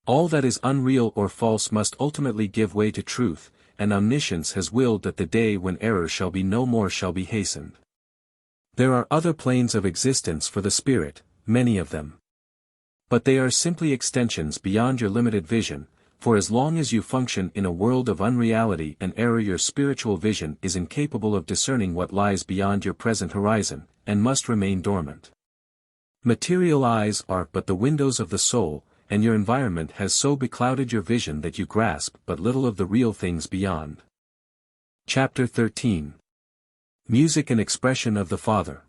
All that is unreal or false must ultimately give way to truth, and omniscience has willed that the day when error shall be no more shall be hastened. There are other planes of existence for the spirit, many of them. But they are simply extensions beyond your limited vision, for as long as you function in a world of unreality and error your spiritual vision is incapable of discerning what lies beyond your present horizon, and must remain dormant. Material eyes are but the windows of the soul, and your environment has so beclouded your vision that you grasp but little of the real things beyond. Chapter 13. Music and Expression of the Father.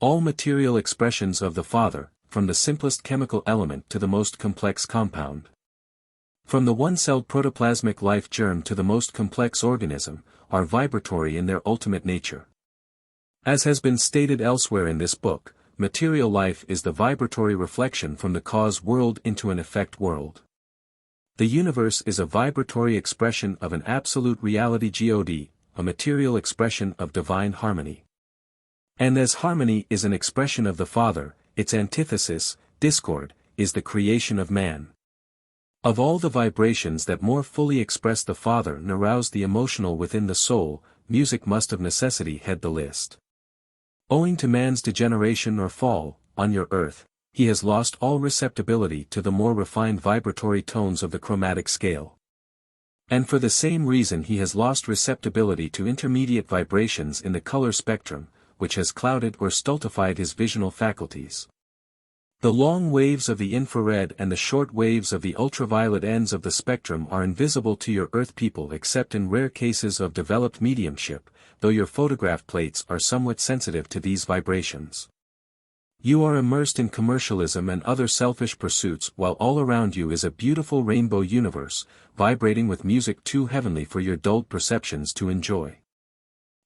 All material expressions of the Father, from the simplest chemical element to the most complex compound. From the one-celled protoplasmic life germ to the most complex organism, are vibratory in their ultimate nature. As has been stated elsewhere in this book, material life is the vibratory reflection from the cause world into an effect world. The universe is a vibratory expression of an absolute reality God, a material expression of divine harmony. And as harmony is an expression of the Father, its antithesis, discord, is the creation of man. Of all the vibrations that more fully express the Father and arouse the emotional within the soul, music must of necessity head the list. Owing to man's degeneration or fall, on your earth, he has lost all receptibility to the more refined vibratory tones of the chromatic scale. And for the same reason he has lost receptibility to intermediate vibrations in the color spectrum, which has clouded or stultified his visional faculties. The long waves of the infrared and the short waves of the ultraviolet ends of the spectrum are invisible to your earth people except in rare cases of developed mediumship, though your photograph plates are somewhat sensitive to these vibrations. You are immersed in commercialism and other selfish pursuits while all around you is a beautiful rainbow universe, vibrating with music too heavenly for your dulled perceptions to enjoy.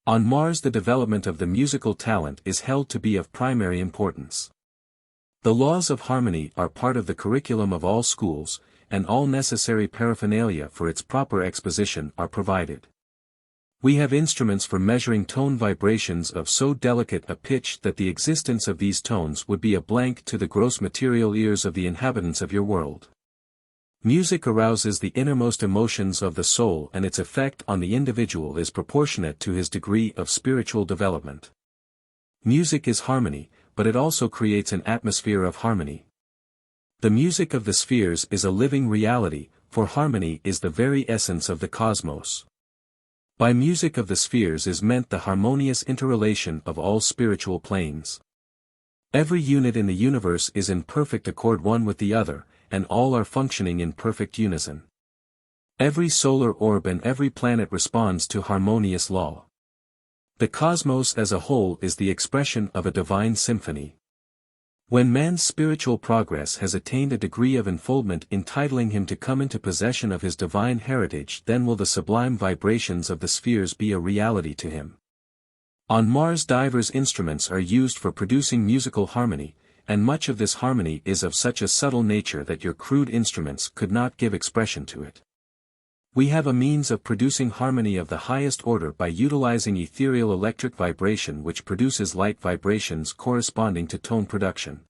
On Mars the development of the musical talent is held to be of primary importance. The laws of harmony are part of the curriculum of all schools, and all necessary paraphernalia for its proper exposition are provided. We have instruments for measuring tone vibrations of so delicate a pitch that the existence of these tones would be a blank to the gross material ears of the inhabitants of your world. Music arouses the innermost emotions of the soul and its effect on the individual is proportionate to his degree of spiritual development. Music is harmony, but it also creates an atmosphere of harmony. The music of the spheres is a living reality, for harmony is the very essence of the cosmos. By music of the spheres is meant the harmonious interrelation of all spiritual planes. Every unit in the universe is in perfect accord one with the other, and all are functioning in perfect unison. Every solar orb and every planet responds to harmonious law. The cosmos as a whole is the expression of a divine symphony. When man's spiritual progress has attained a degree of enfoldment entitling him to come into possession of his divine heritage, then will the sublime vibrations of the spheres be a reality to him. On Mars divers instruments are used for producing musical harmony, and much of this harmony is of such a subtle nature that your crude instruments could not give expression to it. We have a means of producing harmony of the highest order by utilizing ethereal electric vibration which produces light vibrations corresponding to tone production.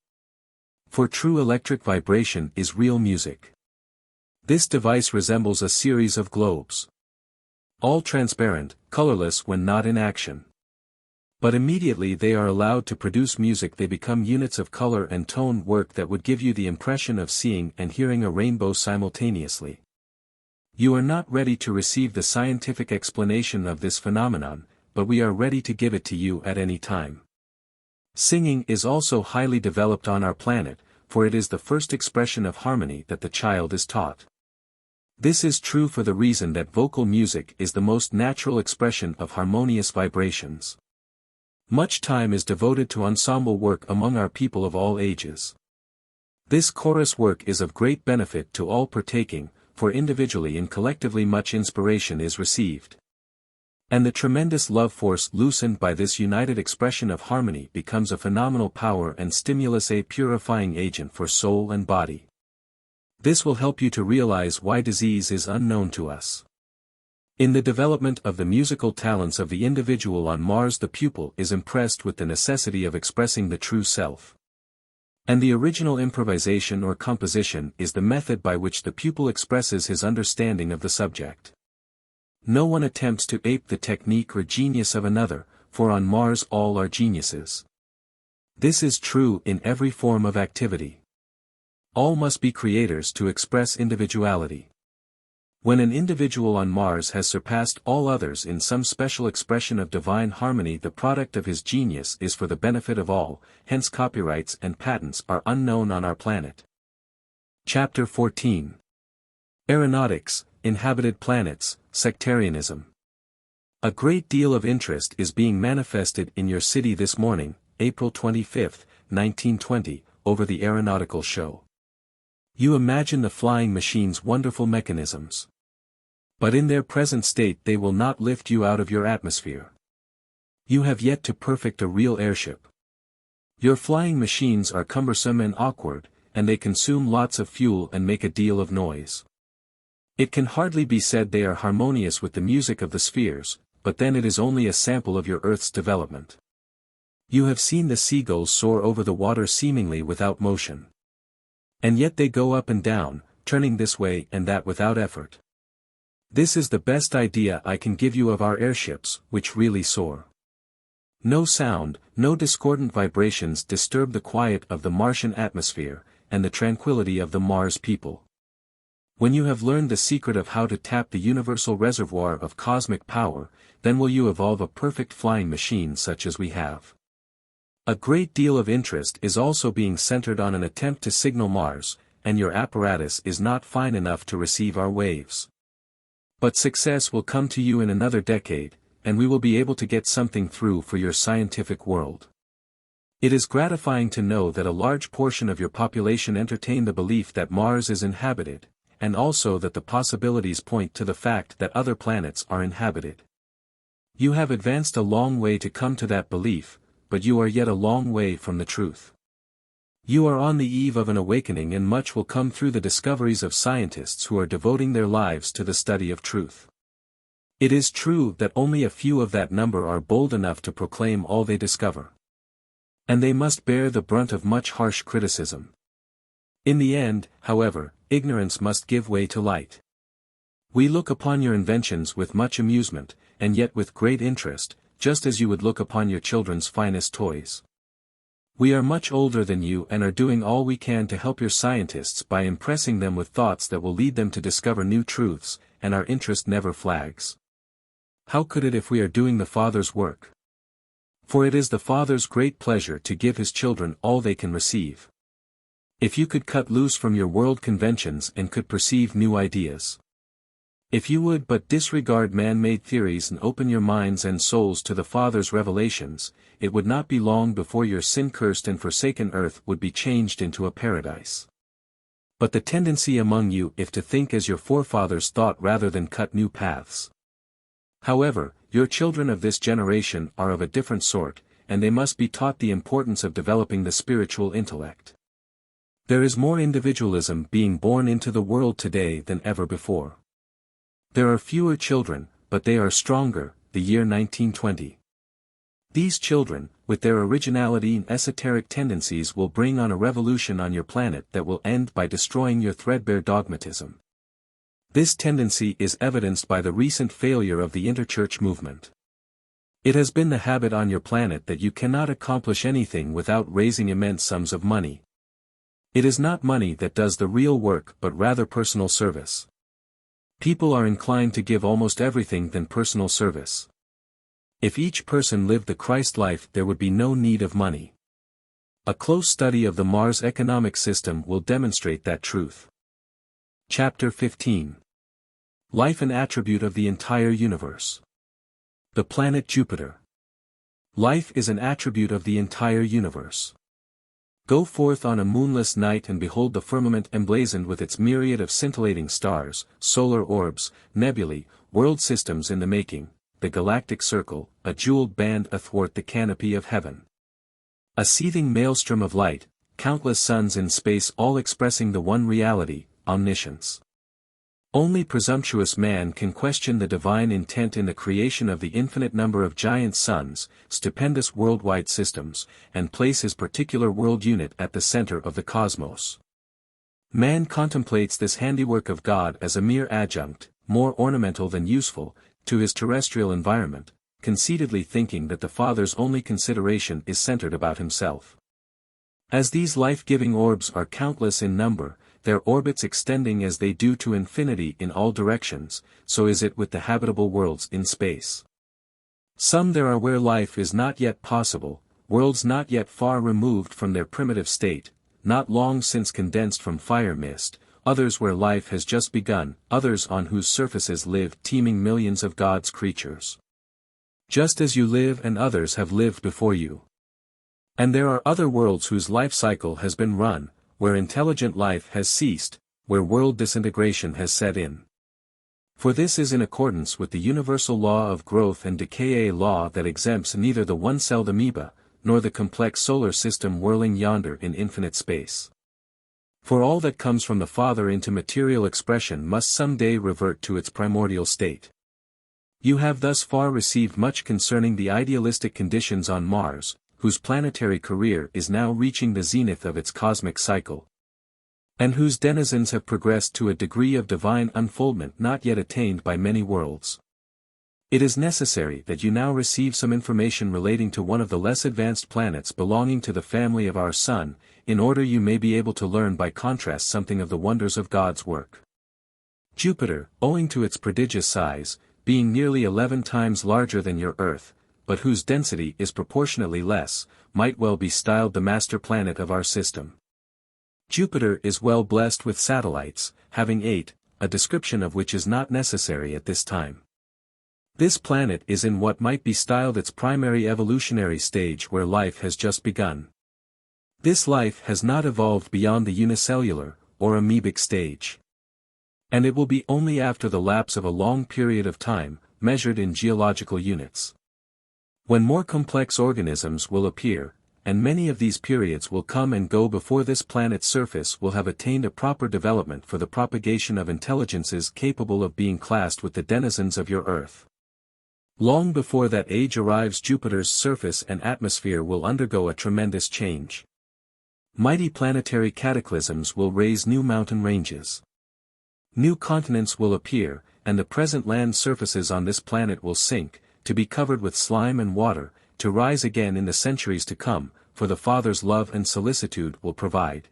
For true electric vibration is real music. This device resembles a series of globes. All transparent, colorless when not in action. But immediately they are allowed to produce music they become units of color and tone work that would give you the impression of seeing and hearing a rainbow simultaneously. You are not ready to receive the scientific explanation of this phenomenon, but we are ready to give it to you at any time. Singing is also highly developed on our planet, for it is the first expression of harmony that the child is taught. This is true for the reason that vocal music is the most natural expression of harmonious vibrations. Much time is devoted to ensemble work among our people of all ages. This chorus work is of great benefit to all partaking, for individually and collectively much inspiration is received. And the tremendous love force loosened by this united expression of harmony becomes a phenomenal power and stimulus, a purifying agent for soul and body. This will help you to realize why disease is unknown to us. In the development of the musical talents of the individual on Mars, the pupil is impressed with the necessity of expressing the true self. And the original improvisation or composition is the method by which the pupil expresses his understanding of the subject. No one attempts to ape the technique or genius of another, for on Mars all are geniuses. This is true in every form of activity. All must be creators to express individuality. When an individual on Mars has surpassed all others in some special expression of divine harmony, the product of his genius is for the benefit of all, hence copyrights and patents are unknown on our planet. Chapter 14. Aeronautics, Inhabited Planets, Sectarianism. A great deal of interest is being manifested in your city this morning, April 25, 1920, over the aeronautical show. You imagine the flying machines' wonderful mechanisms. But in their present state they will not lift you out of your atmosphere. You have yet to perfect a real airship. Your flying machines are cumbersome and awkward, and they consume lots of fuel and make a deal of noise. It can hardly be said they are harmonious with the music of the spheres, but then it is only a sample of your Earth's development. You have seen the seagulls soar over the water seemingly without motion. And yet they go up and down, turning this way and that without effort. This is the best idea I can give you of our airships, which really soar. No sound, no discordant vibrations disturb the quiet of the Martian atmosphere, and the tranquility of the Mars people. When you have learned the secret of how to tap the universal reservoir of cosmic power, then will you evolve a perfect flying machine such as we have. A great deal of interest is also being centered on an attempt to signal Mars, and your apparatus is not fine enough to receive our waves. But success will come to you in another decade, and we will be able to get something through for your scientific world. It is gratifying to know that a large portion of your population entertain the belief that Mars is inhabited, and also that the possibilities point to the fact that other planets are inhabited. You have advanced a long way to come to that belief, but you are yet a long way from the truth. You are on the eve of an awakening, and much will come through the discoveries of scientists who are devoting their lives to the study of truth. It is true that only a few of that number are bold enough to proclaim all they discover. And they must bear the brunt of much harsh criticism. In the end, however, ignorance must give way to light. We look upon your inventions with much amusement, and yet with great interest, just as you would look upon your children's finest toys. We are much older than you and are doing all we can to help your scientists by impressing them with thoughts that will lead them to discover new truths, and our interest never flags. How could it if we are doing the Father's work? For it is the Father's great pleasure to give his children all they can receive. If you could cut loose from your world conventions and could perceive new ideas. If you would but disregard man-made theories and open your minds and souls to the Father's revelations, it would not be long before your sin-cursed and forsaken earth would be changed into a paradise. But the tendency among you is to think as your forefathers thought rather than cut new paths. However, your children of this generation are of a different sort, and they must be taught the importance of developing the spiritual intellect. There is more individualism being born into the world today than ever before. There are fewer children, but they are stronger, the year 1920. These children, with their originality and esoteric tendencies, will bring on a revolution on your planet that will end by destroying your threadbare dogmatism. This tendency is evidenced by the recent failure of the interchurch movement. It has been the habit on your planet that you cannot accomplish anything without raising immense sums of money. It is not money that does the real work but rather personal service. People are inclined to give almost everything than personal service. If each person lived the Christ life, there would be no need of money. A close study of the Mars economic system will demonstrate that truth. Chapter 15. Life, an attribute of the entire universe. The planet Jupiter. Life is an attribute of the entire universe. Go forth on a moonless night and behold the firmament emblazoned with its myriad of scintillating stars, solar orbs, nebulae, world systems in the making, the galactic circle, a jeweled band athwart the canopy of heaven. A seething maelstrom of light, countless suns in space, all expressing the one reality, omniscience. Only presumptuous man can question the divine intent in the creation of the infinite number of giant suns, stupendous worldwide systems, and place his particular world unit at the center of the cosmos. Man contemplates this handiwork of God as a mere adjunct, more ornamental than useful, to his terrestrial environment, conceitedly thinking that the Father's only consideration is centered about himself. As these life-giving orbs are countless in number, their orbits extending as they do to infinity in all directions, so is it with the habitable worlds in space. Some there are where life is not yet possible, worlds not yet far removed from their primitive state, not long since condensed from fire mist, others where life has just begun, others on whose surfaces live teeming millions of God's creatures. Just as you live and others have lived before you. And there are other worlds whose life cycle has been run, where intelligent life has ceased, where world disintegration has set in. For this is in accordance with the universal law of growth and decay, a law that exempts neither the one-celled amoeba, nor the complex solar system whirling yonder in infinite space. For all that comes from the Father into material expression must someday revert to its primordial state. You have thus far received much concerning the idealistic conditions on Mars, whose planetary career is now reaching the zenith of its cosmic cycle, and whose denizens have progressed to a degree of divine unfoldment not yet attained by many worlds. It is necessary that you now receive some information relating to one of the less advanced planets belonging to the family of our Sun, in order you may be able to learn by contrast something of the wonders of God's work. Jupiter, owing to its prodigious size, being nearly 11 times larger than your Earth, but whose density is proportionately less, might well be styled the master planet of our system. Jupiter is well blessed with satellites, having 8, a description of which is not necessary at this time. This planet is in what might be styled its primary evolutionary stage, where life has just begun. This life has not evolved beyond the unicellular, or amoebic stage. And it will be only after the lapse of a long period of time, measured in geological units. When more complex organisms will appear, and many of these periods will come and go before this planet's surface will have attained a proper development for the propagation of intelligences capable of being classed with the denizens of your Earth. Long before that age arrives, Jupiter's surface and atmosphere will undergo a tremendous change. Mighty planetary cataclysms will raise new mountain ranges. New continents will appear, and the present land surfaces on this planet will sink, to be covered with slime and water, to rise again in the centuries to come, for the Father's love and solicitude will provide.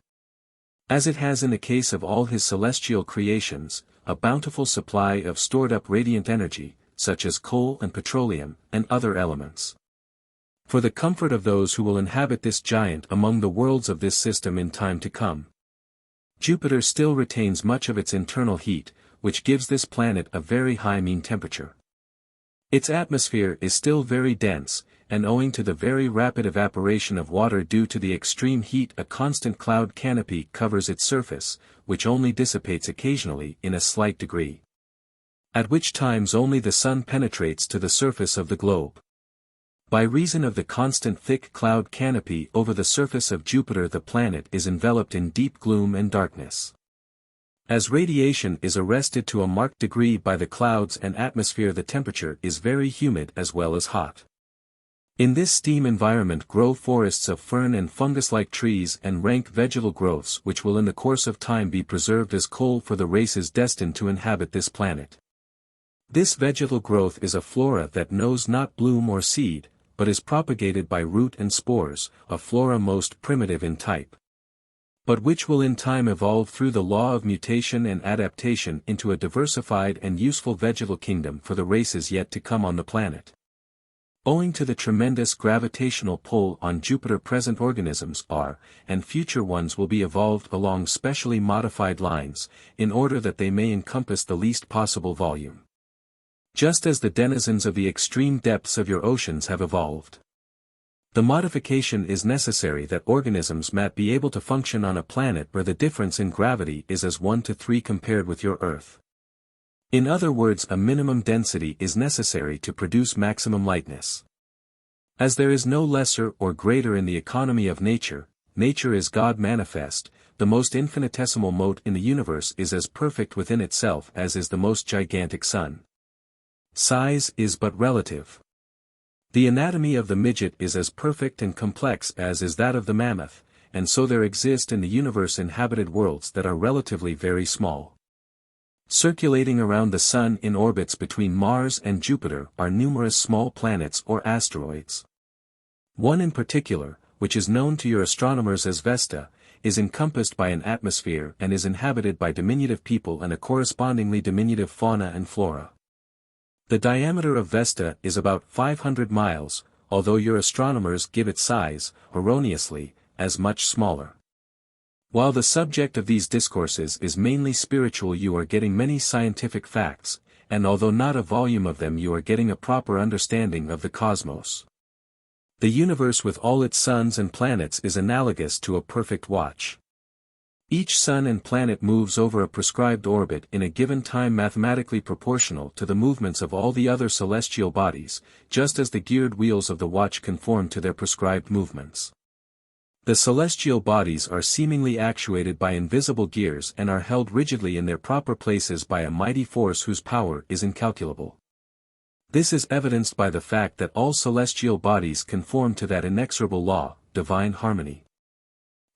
As it has in the case of all his celestial creations, a bountiful supply of stored-up radiant energy, such as coal and petroleum, and other elements. For the comfort of those who will inhabit this giant among the worlds of this system in time to come. Jupiter still retains much of its internal heat, which gives this planet a very high mean temperature. Its atmosphere is still very dense, and owing to the very rapid evaporation of water due to the extreme heat, a constant cloud canopy covers its surface, which only dissipates occasionally in a slight degree. At which times only the sun penetrates to the surface of the globe. By reason of the constant thick cloud canopy over the surface of Jupiter, the planet is enveloped in deep gloom and darkness. As radiation is arrested to a marked degree by the clouds and atmosphere, the temperature is very humid as well as hot. In this steam environment grow forests of fern and fungus-like trees and rank vegetal growths which will in the course of time be preserved as coal for the races destined to inhabit this planet. This vegetal growth is a flora that knows not bloom or seed, but is propagated by root and spores, a flora most primitive in type. but which will in time evolve through the law of mutation and adaptation into a diversified and useful vegetal kingdom for the races yet to come on the planet. Owing to the tremendous gravitational pull on Jupiter, present organisms are, and future ones will be evolved along specially modified lines, in order that they may encompass the least possible volume. Just as the denizens of the extreme depths of your oceans have evolved. The modification is necessary that organisms might be able to function on a planet where the difference in gravity is as 1 to 3 compared with your Earth. In other words, a minimum density is necessary to produce maximum lightness. As there is no lesser or greater in the economy of nature, nature is God manifest, the most infinitesimal mote in the universe is as perfect within itself as is the most gigantic sun. Size is but relative. The anatomy of the midget is as perfect and complex as is that of the mammoth, and so there exist in the universe inhabited worlds that are relatively very small. Circulating around the Sun in orbits between Mars and Jupiter are numerous small planets or asteroids. One in particular, which is known to your astronomers as Vesta, is encompassed by an atmosphere and is inhabited by diminutive people and a correspondingly diminutive fauna and flora. The diameter of Vesta is about 500 miles, although your astronomers give its size, erroneously, as much smaller. While the subject of these discourses is mainly spiritual, you are getting many scientific facts, and although not a volume of them, you are getting a proper understanding of the cosmos. The universe with all its suns and planets is analogous to a perfect watch. Each sun and planet moves over a prescribed orbit in a given time mathematically proportional to the movements of all the other celestial bodies, just as the geared wheels of the watch conform to their prescribed movements. The celestial bodies are seemingly actuated by invisible gears and are held rigidly in their proper places by a mighty force whose power is incalculable. This is evidenced by the fact that all celestial bodies conform to that inexorable law, divine harmony.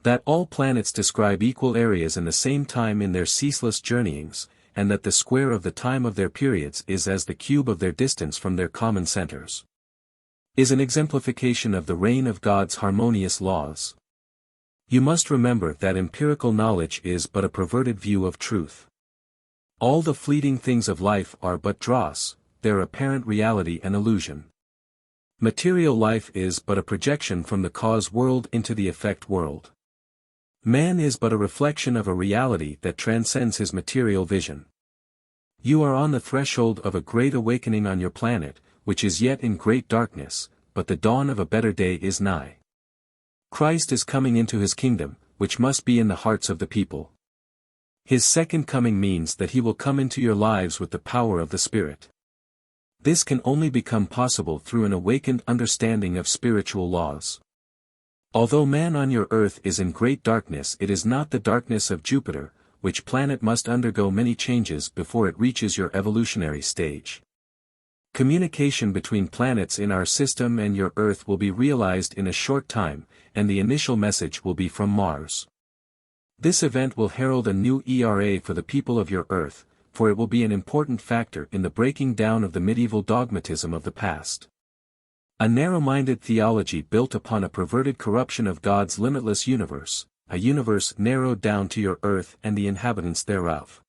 That all planets describe equal areas in the same time in their ceaseless journeyings, and that the square of the time of their periods is as the cube of their distance from their common centers, is an exemplification of the reign of God's harmonious laws. You must remember that empirical knowledge is but a perverted view of truth. All the fleeting things of life are but dross, their apparent reality an illusion. Material life is but a projection from the cause world into the effect world. Man is but a reflection of a reality that transcends his material vision. You are on the threshold of a great awakening on your planet, which is yet in great darkness, but the dawn of a better day is nigh. Christ is coming into his kingdom, which must be in the hearts of the people. His second coming means that he will come into your lives with the power of the Spirit. This can only become possible through an awakened understanding of spiritual laws. Although man on your earth is in great darkness, it is not the darkness of Jupiter, which planet must undergo many changes before it reaches your evolutionary stage. Communication between planets in our system and your Earth will be realized in a short time, and the initial message will be from Mars. This event will herald a new era for the people of your Earth, for it will be an important factor in the breaking down of the medieval dogmatism of the past. A narrow-minded theology built upon a perverted corruption of God's limitless universe, a universe narrowed down to your Earth and the inhabitants thereof.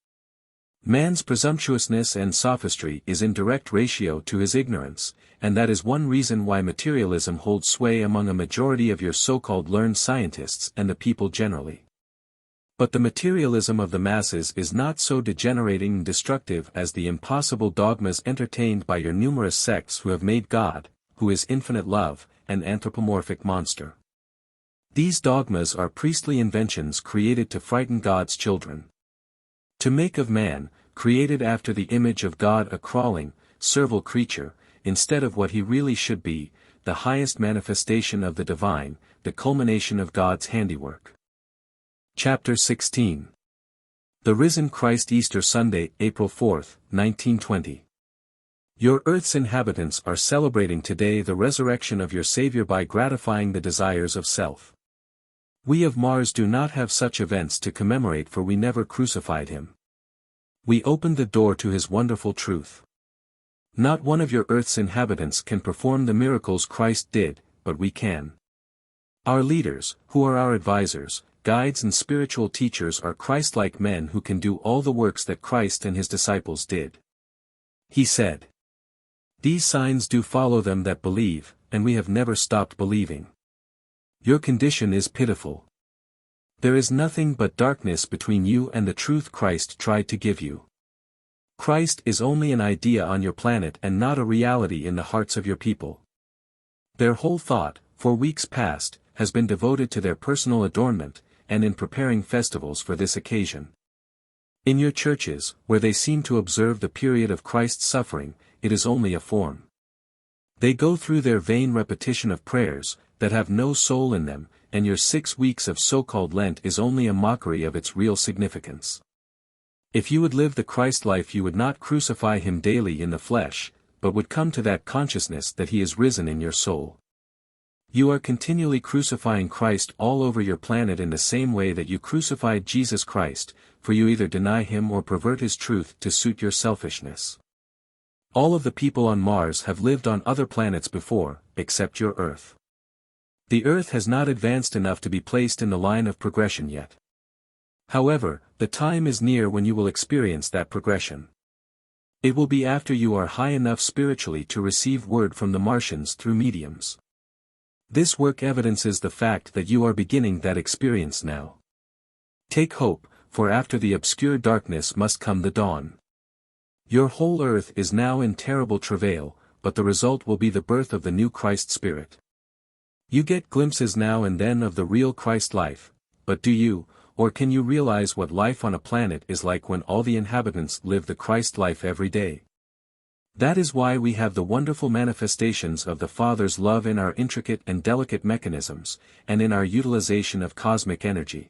Man's presumptuousness and sophistry is in direct ratio to his ignorance, and that is one reason why materialism holds sway among a majority of your so-called learned scientists and the people generally. But the materialism of the masses is not so degenerating and destructive as the impossible dogmas entertained by your numerous sects who have made God, who is infinite love, an anthropomorphic monster. These dogmas are priestly inventions created to frighten God's children. To make of man, created after the image of God, a crawling, servile creature, instead of what he really should be, the highest manifestation of the divine, the culmination of God's handiwork. Chapter 16. The Risen Christ, Easter Sunday, April 4, 1920. Your Earth's inhabitants are celebrating today the resurrection of your Savior by gratifying the desires of self. We of Mars do not have such events to commemorate, for we never crucified him. We opened the door to his wonderful truth. Not one of your Earth's inhabitants can perform the miracles Christ did, but we can. Our leaders, who are our advisors, guides and spiritual teachers are Christ-like men who can do all the works that Christ and his disciples did. He said, "These signs do follow them that believe, and we have never stopped believing." Your condition is pitiful. There is nothing but darkness between you and the truth Christ tried to give you. Christ is only an idea on your planet and not a reality in the hearts of your people. Their whole thought, for weeks past, has been devoted to their personal adornment, and in preparing festivals for this occasion. In your churches, where they seem to observe the period of Christ's suffering, it is only a form. They go through their vain repetition of prayers, that have no soul in them, and your 6 weeks of so-called Lent is only a mockery of its real significance. If you would live the Christ life, you would not crucify him daily in the flesh, but would come to that consciousness that he is risen in your soul. You are continually crucifying Christ all over your planet in the same way that you crucified Jesus Christ, for you either deny him or pervert his truth to suit your selfishness. All of the people on Mars have lived on other planets before, except your Earth. The Earth has not advanced enough to be placed in the line of progression yet. However, the time is near when you will experience that progression. It will be after you are high enough spiritually to receive word from the Martians through mediums. This work evidences the fact that you are beginning that experience now. Take hope, for after the obscure darkness must come the dawn. Your whole Earth is now in terrible travail, but the result will be the birth of the new Christ Spirit. You get glimpses now and then of the real Christ life, but do you, or can you realize what life on a planet is like when all the inhabitants live the Christ life every day? That is why we have the wonderful manifestations of the Father's love in our intricate and delicate mechanisms, and in our utilization of cosmic energy.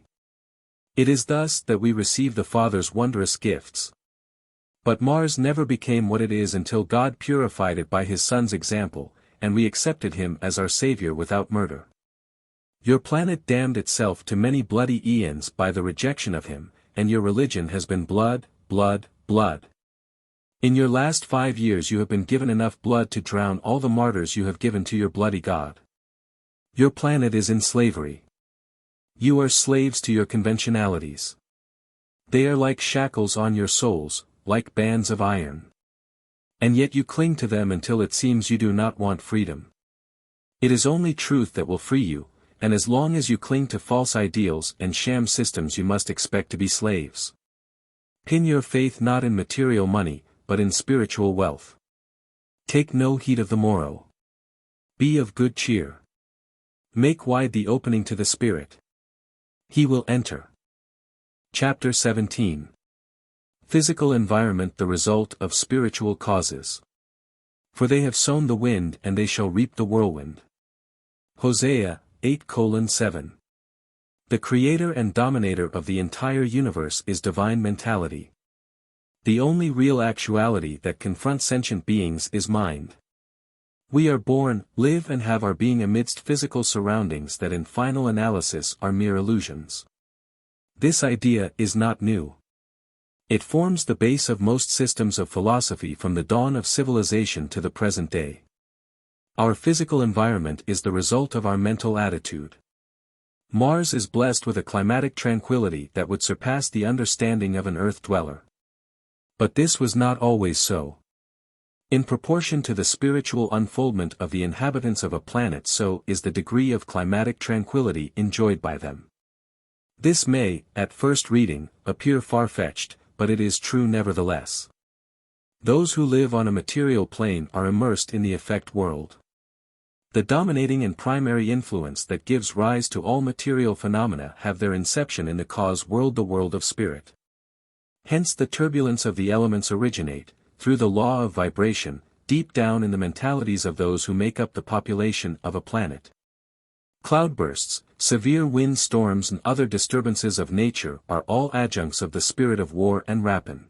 It is thus that we receive the Father's wondrous gifts. But Mars never became what it is until God purified it by his Son's example, and we accepted him as our Savior without murder. Your planet damned itself to many bloody eons by the rejection of him, and your religion has been blood, blood, blood. In your last 5 years you have been given enough blood to drown all the martyrs you have given to your bloody God. Your planet is in slavery. You are slaves to your conventionalities. They are like shackles on your souls, like bands of iron. And yet you cling to them until it seems you do not want freedom. It is only truth that will free you, and as long as you cling to false ideals and sham systems you must expect to be slaves. Pin your faith not in material money, but in spiritual wealth. Take no heed of the morrow. Be of good cheer. Make wide the opening to the Spirit. He will enter. Chapter 17. Physical environment, the result of spiritual causes. For they have sown the wind and they shall reap the whirlwind. Hosea 8:7. The creator and dominator of the entire universe is divine mentality. The only real actuality that confronts sentient beings is mind. We are born, live and have our being amidst physical surroundings that in final analysis are mere illusions. This idea is not new. It forms the base of most systems of philosophy from the dawn of civilization to the present day. Our physical environment is the result of our mental attitude. Mars is blessed with a climatic tranquility that would surpass the understanding of an Earth dweller. But this was not always so. In proportion to the spiritual unfoldment of the inhabitants of a planet, so is the degree of climatic tranquility enjoyed by them. This may, at first reading, appear far-fetched, but it is true nevertheless. Those who live on a material plane are immersed in the effect world. The dominating and primary influence that gives rise to all material phenomena have their inception in the cause world, the world of spirit. Hence the turbulence of the elements originate, through the law of vibration, deep down in the mentalities of those who make up the population of a planet. Cloudbursts, severe wind storms and other disturbances of nature are all adjuncts of the spirit of war and rapine.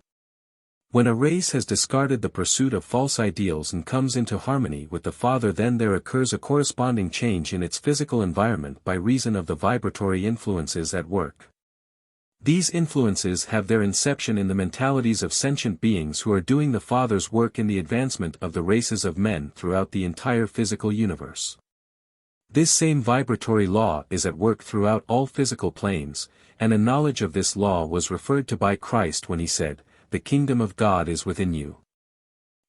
When a race has discarded the pursuit of false ideals and comes into harmony with the Father, then there occurs a corresponding change in its physical environment by reason of the vibratory influences at work. These influences have their inception in the mentalities of sentient beings who are doing the Father's work in the advancement of the races of men throughout the entire physical universe. This same vibratory law is at work throughout all physical planes, and a knowledge of this law was referred to by Christ when he said, "The kingdom of God is within you."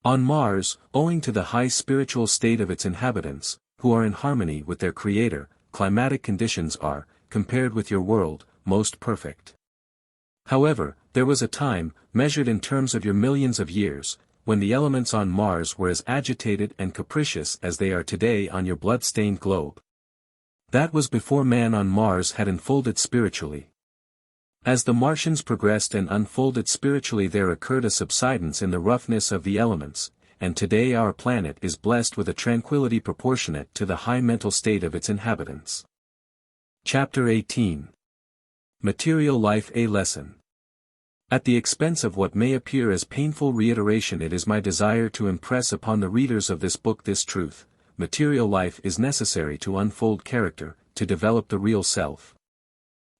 On Mars, owing to the high spiritual state of its inhabitants, who are in harmony with their Creator, climatic conditions are, compared with your world, most perfect. However, there was a time, measured in terms of your millions of years, when the elements on Mars were as agitated and capricious as they are today on your blood-stained globe. That was before man on Mars had unfolded spiritually. As the Martians progressed and unfolded spiritually, there occurred a subsidence in the roughness of the elements, and today our planet is blessed with a tranquility proportionate to the high mental state of its inhabitants. Chapter 18. Material Life, a Lesson. At the expense of what may appear as painful reiteration, it is my desire to impress upon the readers of this book this truth: material life is necessary to unfold character, to develop the real self.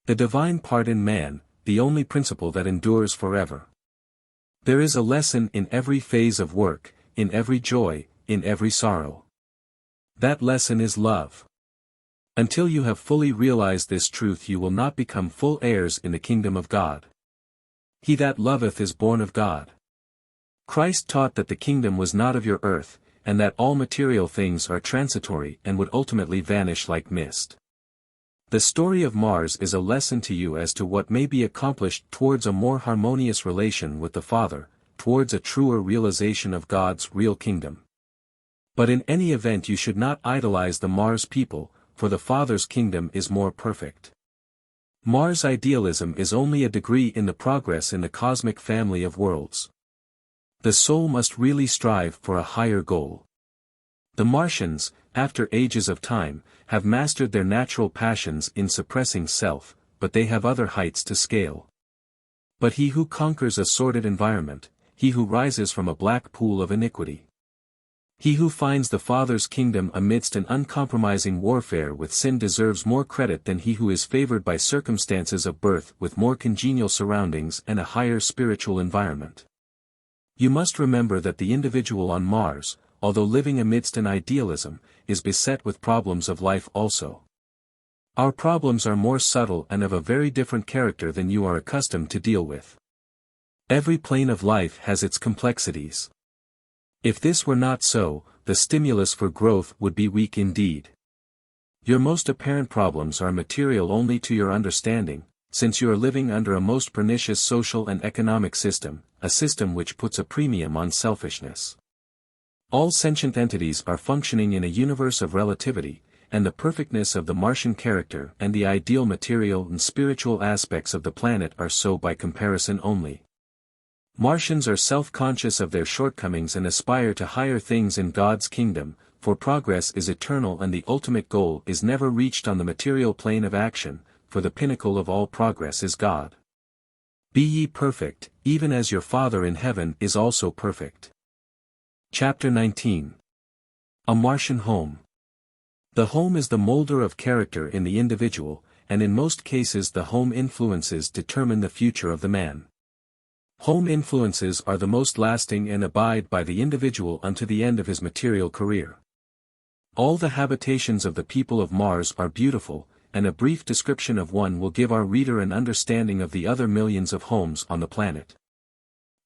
The divine part in man, the only principle that endures forever. There is a lesson in every phase of work, in every joy, in every sorrow. That lesson is love. Until you have fully realized this truth, you will not become full heirs in the kingdom of God. He that loveth is born of God. Christ taught that the kingdom was not of your earth, and that all material things are transitory and would ultimately vanish like mist. The story of Mars is a lesson to you as to what may be accomplished towards a more harmonious relation with the Father, towards a truer realization of God's real kingdom. But in any event, you should not idolize the Mars people, for the Father's kingdom is more perfect. Mars idealism is only a degree in the progress in the cosmic family of worlds. The soul must really strive for a higher goal. The Martians, after ages of time, have mastered their natural passions in suppressing self, but they have other heights to scale. But he who conquers a sordid environment, he who rises from a black pool of iniquity, he who finds the Father's kingdom amidst an uncompromising warfare with sin deserves more credit than he who is favored by circumstances of birth with more congenial surroundings and a higher spiritual environment. You must remember that the individual on Mars, although living amidst an idealism, is beset with problems of life also. Our problems are more subtle and of a very different character than you are accustomed to deal with. Every plane of life has its complexities. If this were not so, the stimulus for growth would be weak indeed. Your most apparent problems are material only to your understanding, since you are living under a most pernicious social and economic system, a system which puts a premium on selfishness. All sentient entities are functioning in a universe of relativity, and the perfectness of the Martian character and the ideal material and spiritual aspects of the planet are so by comparison only. Martians are self-conscious of their shortcomings and aspire to higher things in God's kingdom, for progress is eternal and the ultimate goal is never reached on the material plane of action, for the pinnacle of all progress is God. Be ye perfect, even as your Father in heaven is also perfect. Chapter 19. A Martian Home. The home is the molder of character in the individual, and in most cases the home influences determine the future of the man. Home influences are the most lasting and abide by the individual unto the end of his material career. All the habitations of the people of Mars are beautiful, and a brief description of one will give our reader an understanding of the other millions of homes on the planet.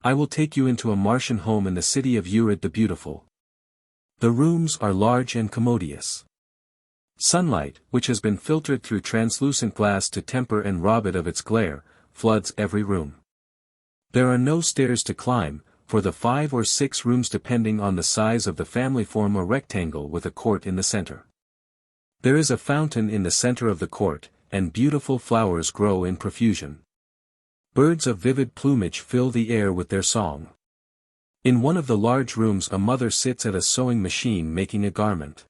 I will take you into a Martian home in the city of Urides the Beautiful. The rooms are large and commodious. Sunlight, which has been filtered through translucent glass to temper and rob it of its glare, floods every room. There are no stairs to climb, for the 5 or 6 rooms depending on the size of the family form a rectangle with a court in the center. There is a fountain in the center of the court, and beautiful flowers grow in profusion. Birds of vivid plumage fill the air with their song. In one of the large rooms a mother sits at a sewing machine making a garment.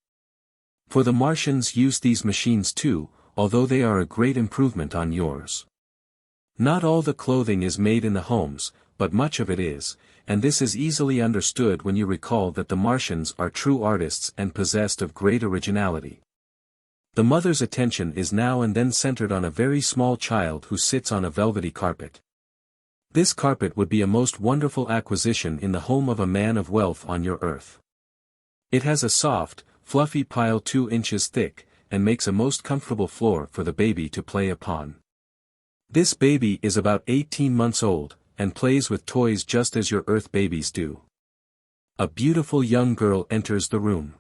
For the Martians use these machines too, although they are a great improvement on yours. Not all the clothing is made in the homes, but much of it is, and this is easily understood when you recall that the Martians are true artists and possessed of great originality. The mother's attention is now and then centered on a very small child who sits on a velvety carpet. This carpet would be a most wonderful acquisition in the home of a man of wealth on your earth. It has a soft, fluffy pile 2 inches thick, and makes a most comfortable floor for the baby to play upon. This baby is about 18 months old, and plays with toys just as your Earth babies do. A beautiful young girl enters the room.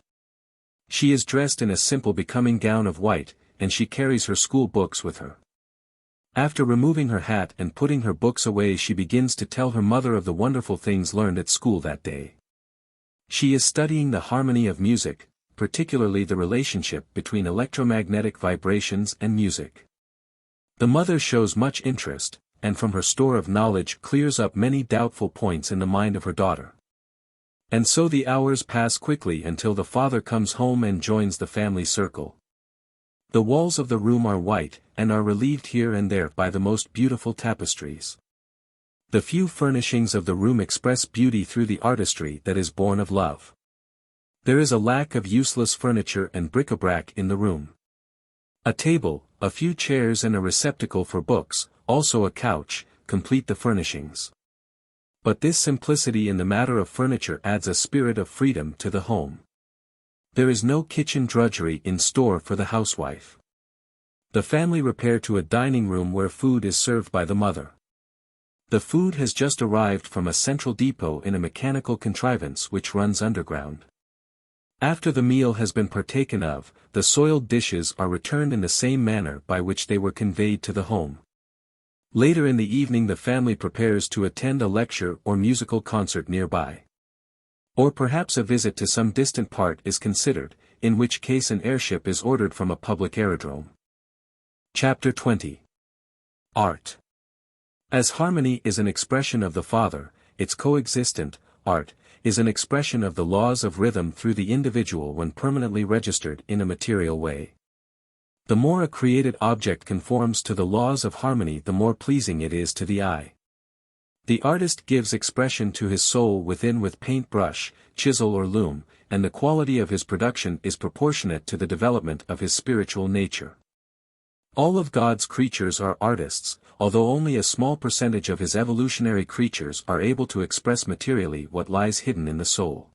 She is dressed in a simple becoming gown of white, and she carries her school books with her. After removing her hat and putting her books away, she begins to tell her mother of the wonderful things learned at school that day. She is studying the harmony of music, particularly the relationship between electromagnetic vibrations and music. The mother shows much interest, and from her store of knowledge clears up many doubtful points in the mind of her daughter. And so the hours pass quickly until the father comes home and joins the family circle. The walls of the room are white, and are relieved here and there by the most beautiful tapestries. The few furnishings of the room express beauty through the artistry that is born of love. There is a lack of useless furniture and bric-a-brac in the room. A table, a few chairs and a receptacle for books, also a couch, complete the furnishings. But this simplicity in the matter of furniture adds a spirit of freedom to the home. There is no kitchen drudgery in store for the housewife. The family repair to a dining room where food is served by the mother. The food has just arrived from a central depot in a mechanical contrivance which runs underground. After the meal has been partaken of, the soiled dishes are returned in the same manner by which they were conveyed to the home. Later in the evening the family prepares to attend a lecture or musical concert nearby. Or perhaps a visit to some distant part is considered, in which case an airship is ordered from a public aerodrome. Chapter 20. Art. As harmony is an expression of the Father, its coexistent, art, is an expression of the laws of rhythm through the individual when permanently registered in a material way. The more a created object conforms to the laws of harmony, the more pleasing it is to the eye. The artist gives expression to his soul within with paintbrush, chisel or loom, and the quality of his production is proportionate to the development of his spiritual nature. All of God's creatures are artists, although only a small percentage of his evolutionary creatures are able to express materially what lies hidden in the soul.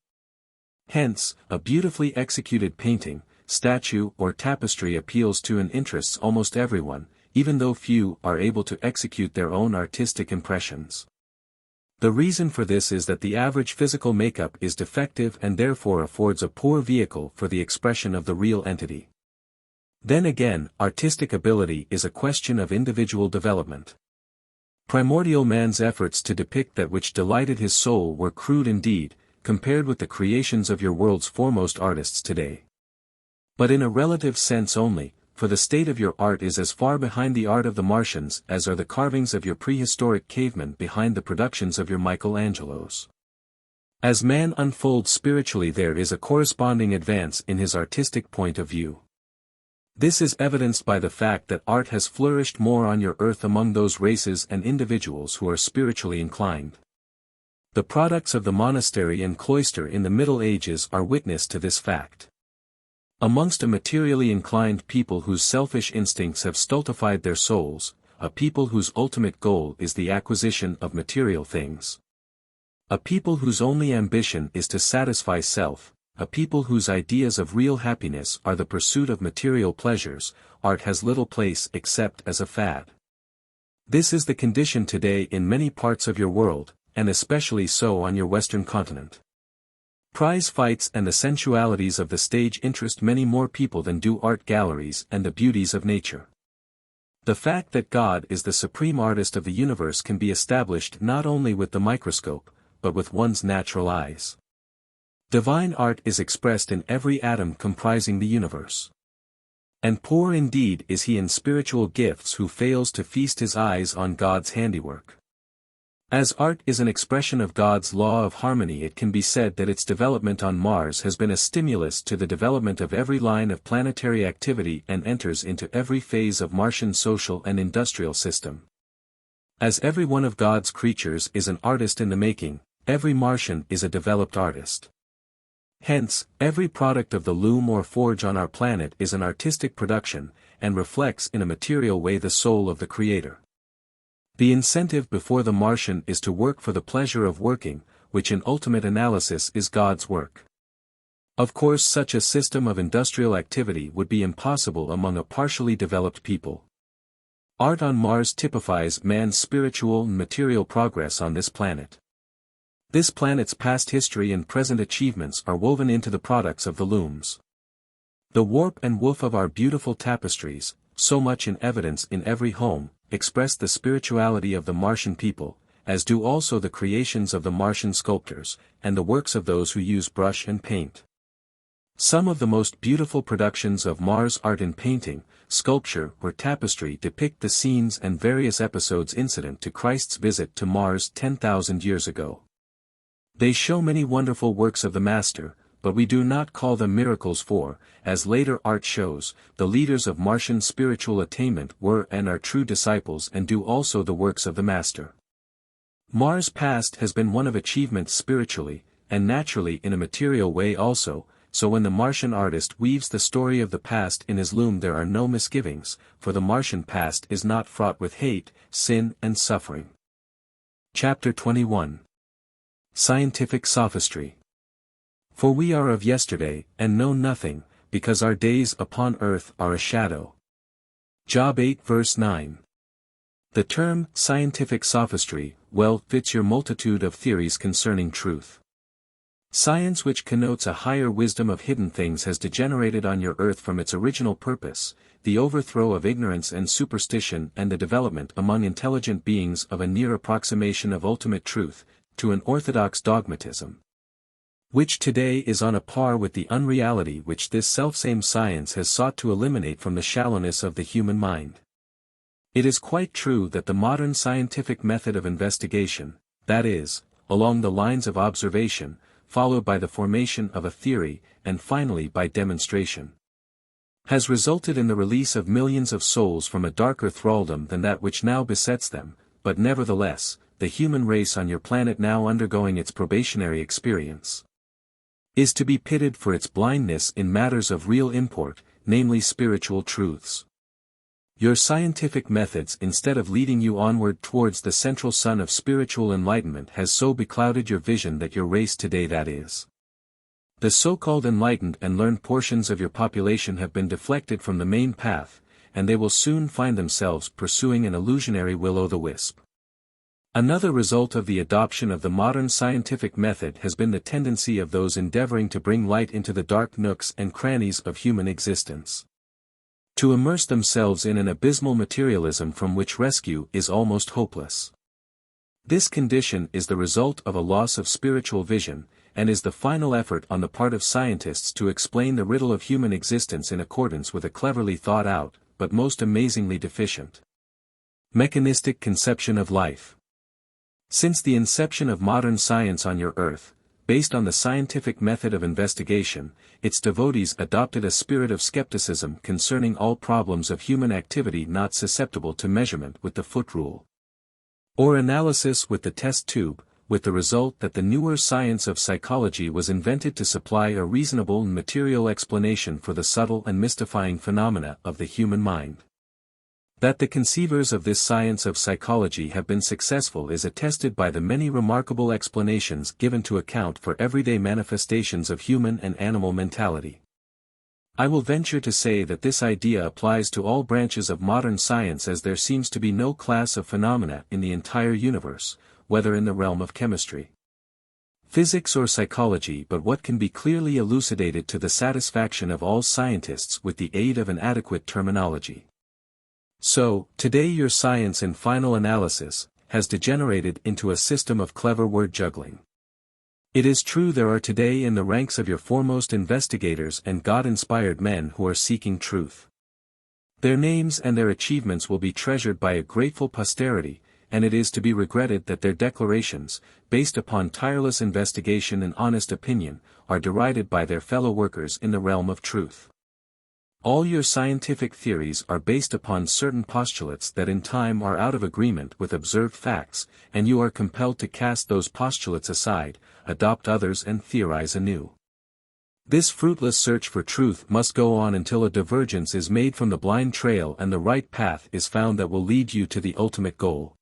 Hence, a beautifully executed painting, statue or tapestry appeals to and interests almost everyone, even though few are able to execute their own artistic impressions. The reason for this is that the average physical makeup is defective and therefore affords a poor vehicle for the expression of the real entity. Then again, artistic ability is a question of individual development. Primordial man's efforts to depict that which delighted his soul were crude indeed, compared with the creations of your world's foremost artists today. But in a relative sense only, for the state of your art is as far behind the art of the Martians as are the carvings of your prehistoric cavemen behind the productions of your Michelangelos. As man unfolds spiritually, there is a corresponding advance in his artistic point of view. This is evidenced by the fact that art has flourished more on your earth among those races and individuals who are spiritually inclined. The products of the monastery and cloister in the Middle Ages are witness to this fact. Amongst a materially inclined people whose selfish instincts have stultified their souls, a people whose ultimate goal is the acquisition of material things. A people whose only ambition is to satisfy self, a people whose ideas of real happiness are the pursuit of material pleasures, art has little place except as a fad. This is the condition today in many parts of your world, and especially so on your Western continent. Prize fights and the sensualities of the stage interest many more people than do art galleries and the beauties of nature. The fact that God is the supreme artist of the universe can be established not only with the microscope, but with one's natural eyes. Divine art is expressed in every atom comprising the universe. And poor indeed is he in spiritual gifts who fails to feast his eyes on God's handiwork. As art is an expression of God's law of harmony, it can be said that its development on Mars has been a stimulus to the development of every line of planetary activity and enters into every phase of Martian social and industrial system. As every one of God's creatures is an artist in the making, every Martian is a developed artist. Hence, every product of the loom or forge on our planet is an artistic production, and reflects in a material way the soul of the Creator. The incentive before the Martian is to work for the pleasure of working, which in ultimate analysis is God's work. Of course, such a system of industrial activity would be impossible among a partially developed people. Art on Mars typifies man's spiritual and material progress on this planet. This planet's past history and present achievements are woven into the products of the looms. The warp and woof of our beautiful tapestries, so much in evidence in every home, express the spirituality of the Martian people, as do also the creations of the Martian sculptors, and the works of those who use brush and paint. Some of the most beautiful productions of Mars art in painting, sculpture or tapestry depict the scenes and various episodes incident to Christ's visit to Mars 10,000 years ago. They show many wonderful works of the Master, but we do not call them miracles for, as later art shows, the leaders of Martian spiritual attainment were and are true disciples and do also the works of the Master. Mars' past has been one of achievement spiritually, and naturally in a material way also, so when the Martian artist weaves the story of the past in his loom there are no misgivings, for the Martian past is not fraught with hate, sin and suffering. Chapter 21. Scientific Sophistry. For we are of yesterday, and know nothing, because our days upon earth are a shadow. Job 8 verse 9. The term, scientific sophistry, well fits your multitude of theories concerning truth. Science which connotes a higher wisdom of hidden things has degenerated on your earth from its original purpose, the overthrow of ignorance and superstition and the development among intelligent beings of a near approximation of ultimate truth, to an orthodox dogmatism, which today is on a par with the unreality which this selfsame science has sought to eliminate from the shallowness of the human mind. It is quite true that the modern scientific method of investigation, that is, along the lines of observation, followed by the formation of a theory, and finally by demonstration, has resulted in the release of millions of souls from a darker thraldom than that which now besets them, but nevertheless, the human race on your planet now undergoing its probationary experience is to be pitied for its blindness in matters of real import, namely spiritual truths. Your scientific methods instead of leading you onward towards the central sun of spiritual enlightenment has so beclouded your vision that your race today, that is, the so-called enlightened and learned portions of your population, have been deflected from the main path, and they will soon find themselves pursuing an illusionary will-o'-the-wisp. Another result of the adoption of the modern scientific method has been the tendency of those endeavoring to bring light into the dark nooks and crannies of human existence, to immerse themselves in an abysmal materialism from which rescue is almost hopeless. This condition is the result of a loss of spiritual vision, and is the final effort on the part of scientists to explain the riddle of human existence in accordance with a cleverly thought out, but most amazingly deficient, mechanistic conception of life. Since the inception of modern science on your earth, based on the scientific method of investigation, its devotees adopted a spirit of skepticism concerning all problems of human activity not susceptible to measurement with the foot rule, or analysis with the test tube, with the result that the newer science of psychology was invented to supply a reasonable and material explanation for the subtle and mystifying phenomena of the human mind. That the conceivers of this science of psychology have been successful is attested by the many remarkable explanations given to account for everyday manifestations of human and animal mentality. I will venture to say that this idea applies to all branches of modern science, as there seems to be no class of phenomena in the entire universe, whether in the realm of chemistry, physics or psychology, but what can be clearly elucidated to the satisfaction of all scientists with the aid of an adequate terminology. So, today your science in final analysis, has degenerated into a system of clever word juggling. It is true there are today in the ranks of your foremost investigators and God-inspired men who are seeking truth. Their names and their achievements will be treasured by a grateful posterity, and it is to be regretted that their declarations, based upon tireless investigation and honest opinion, are derided by their fellow workers in the realm of truth. All your scientific theories are based upon certain postulates that in time are out of agreement with observed facts, and you are compelled to cast those postulates aside, adopt others and theorize anew. This fruitless search for truth must go on until a divergence is made from the blind trail and the right path is found that will lead you to the ultimate goal.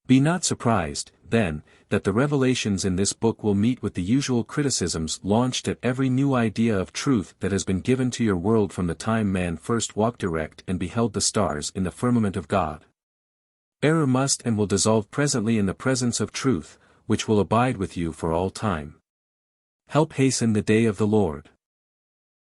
Be not surprised, then, that the revelations in this book will meet with the usual criticisms launched at every new idea of truth that has been given to your world from the time man first walked erect and beheld the stars in the firmament of God. Error must and will dissolve presently in the presence of truth, which will abide with you for all time. Help hasten the day of the Lord.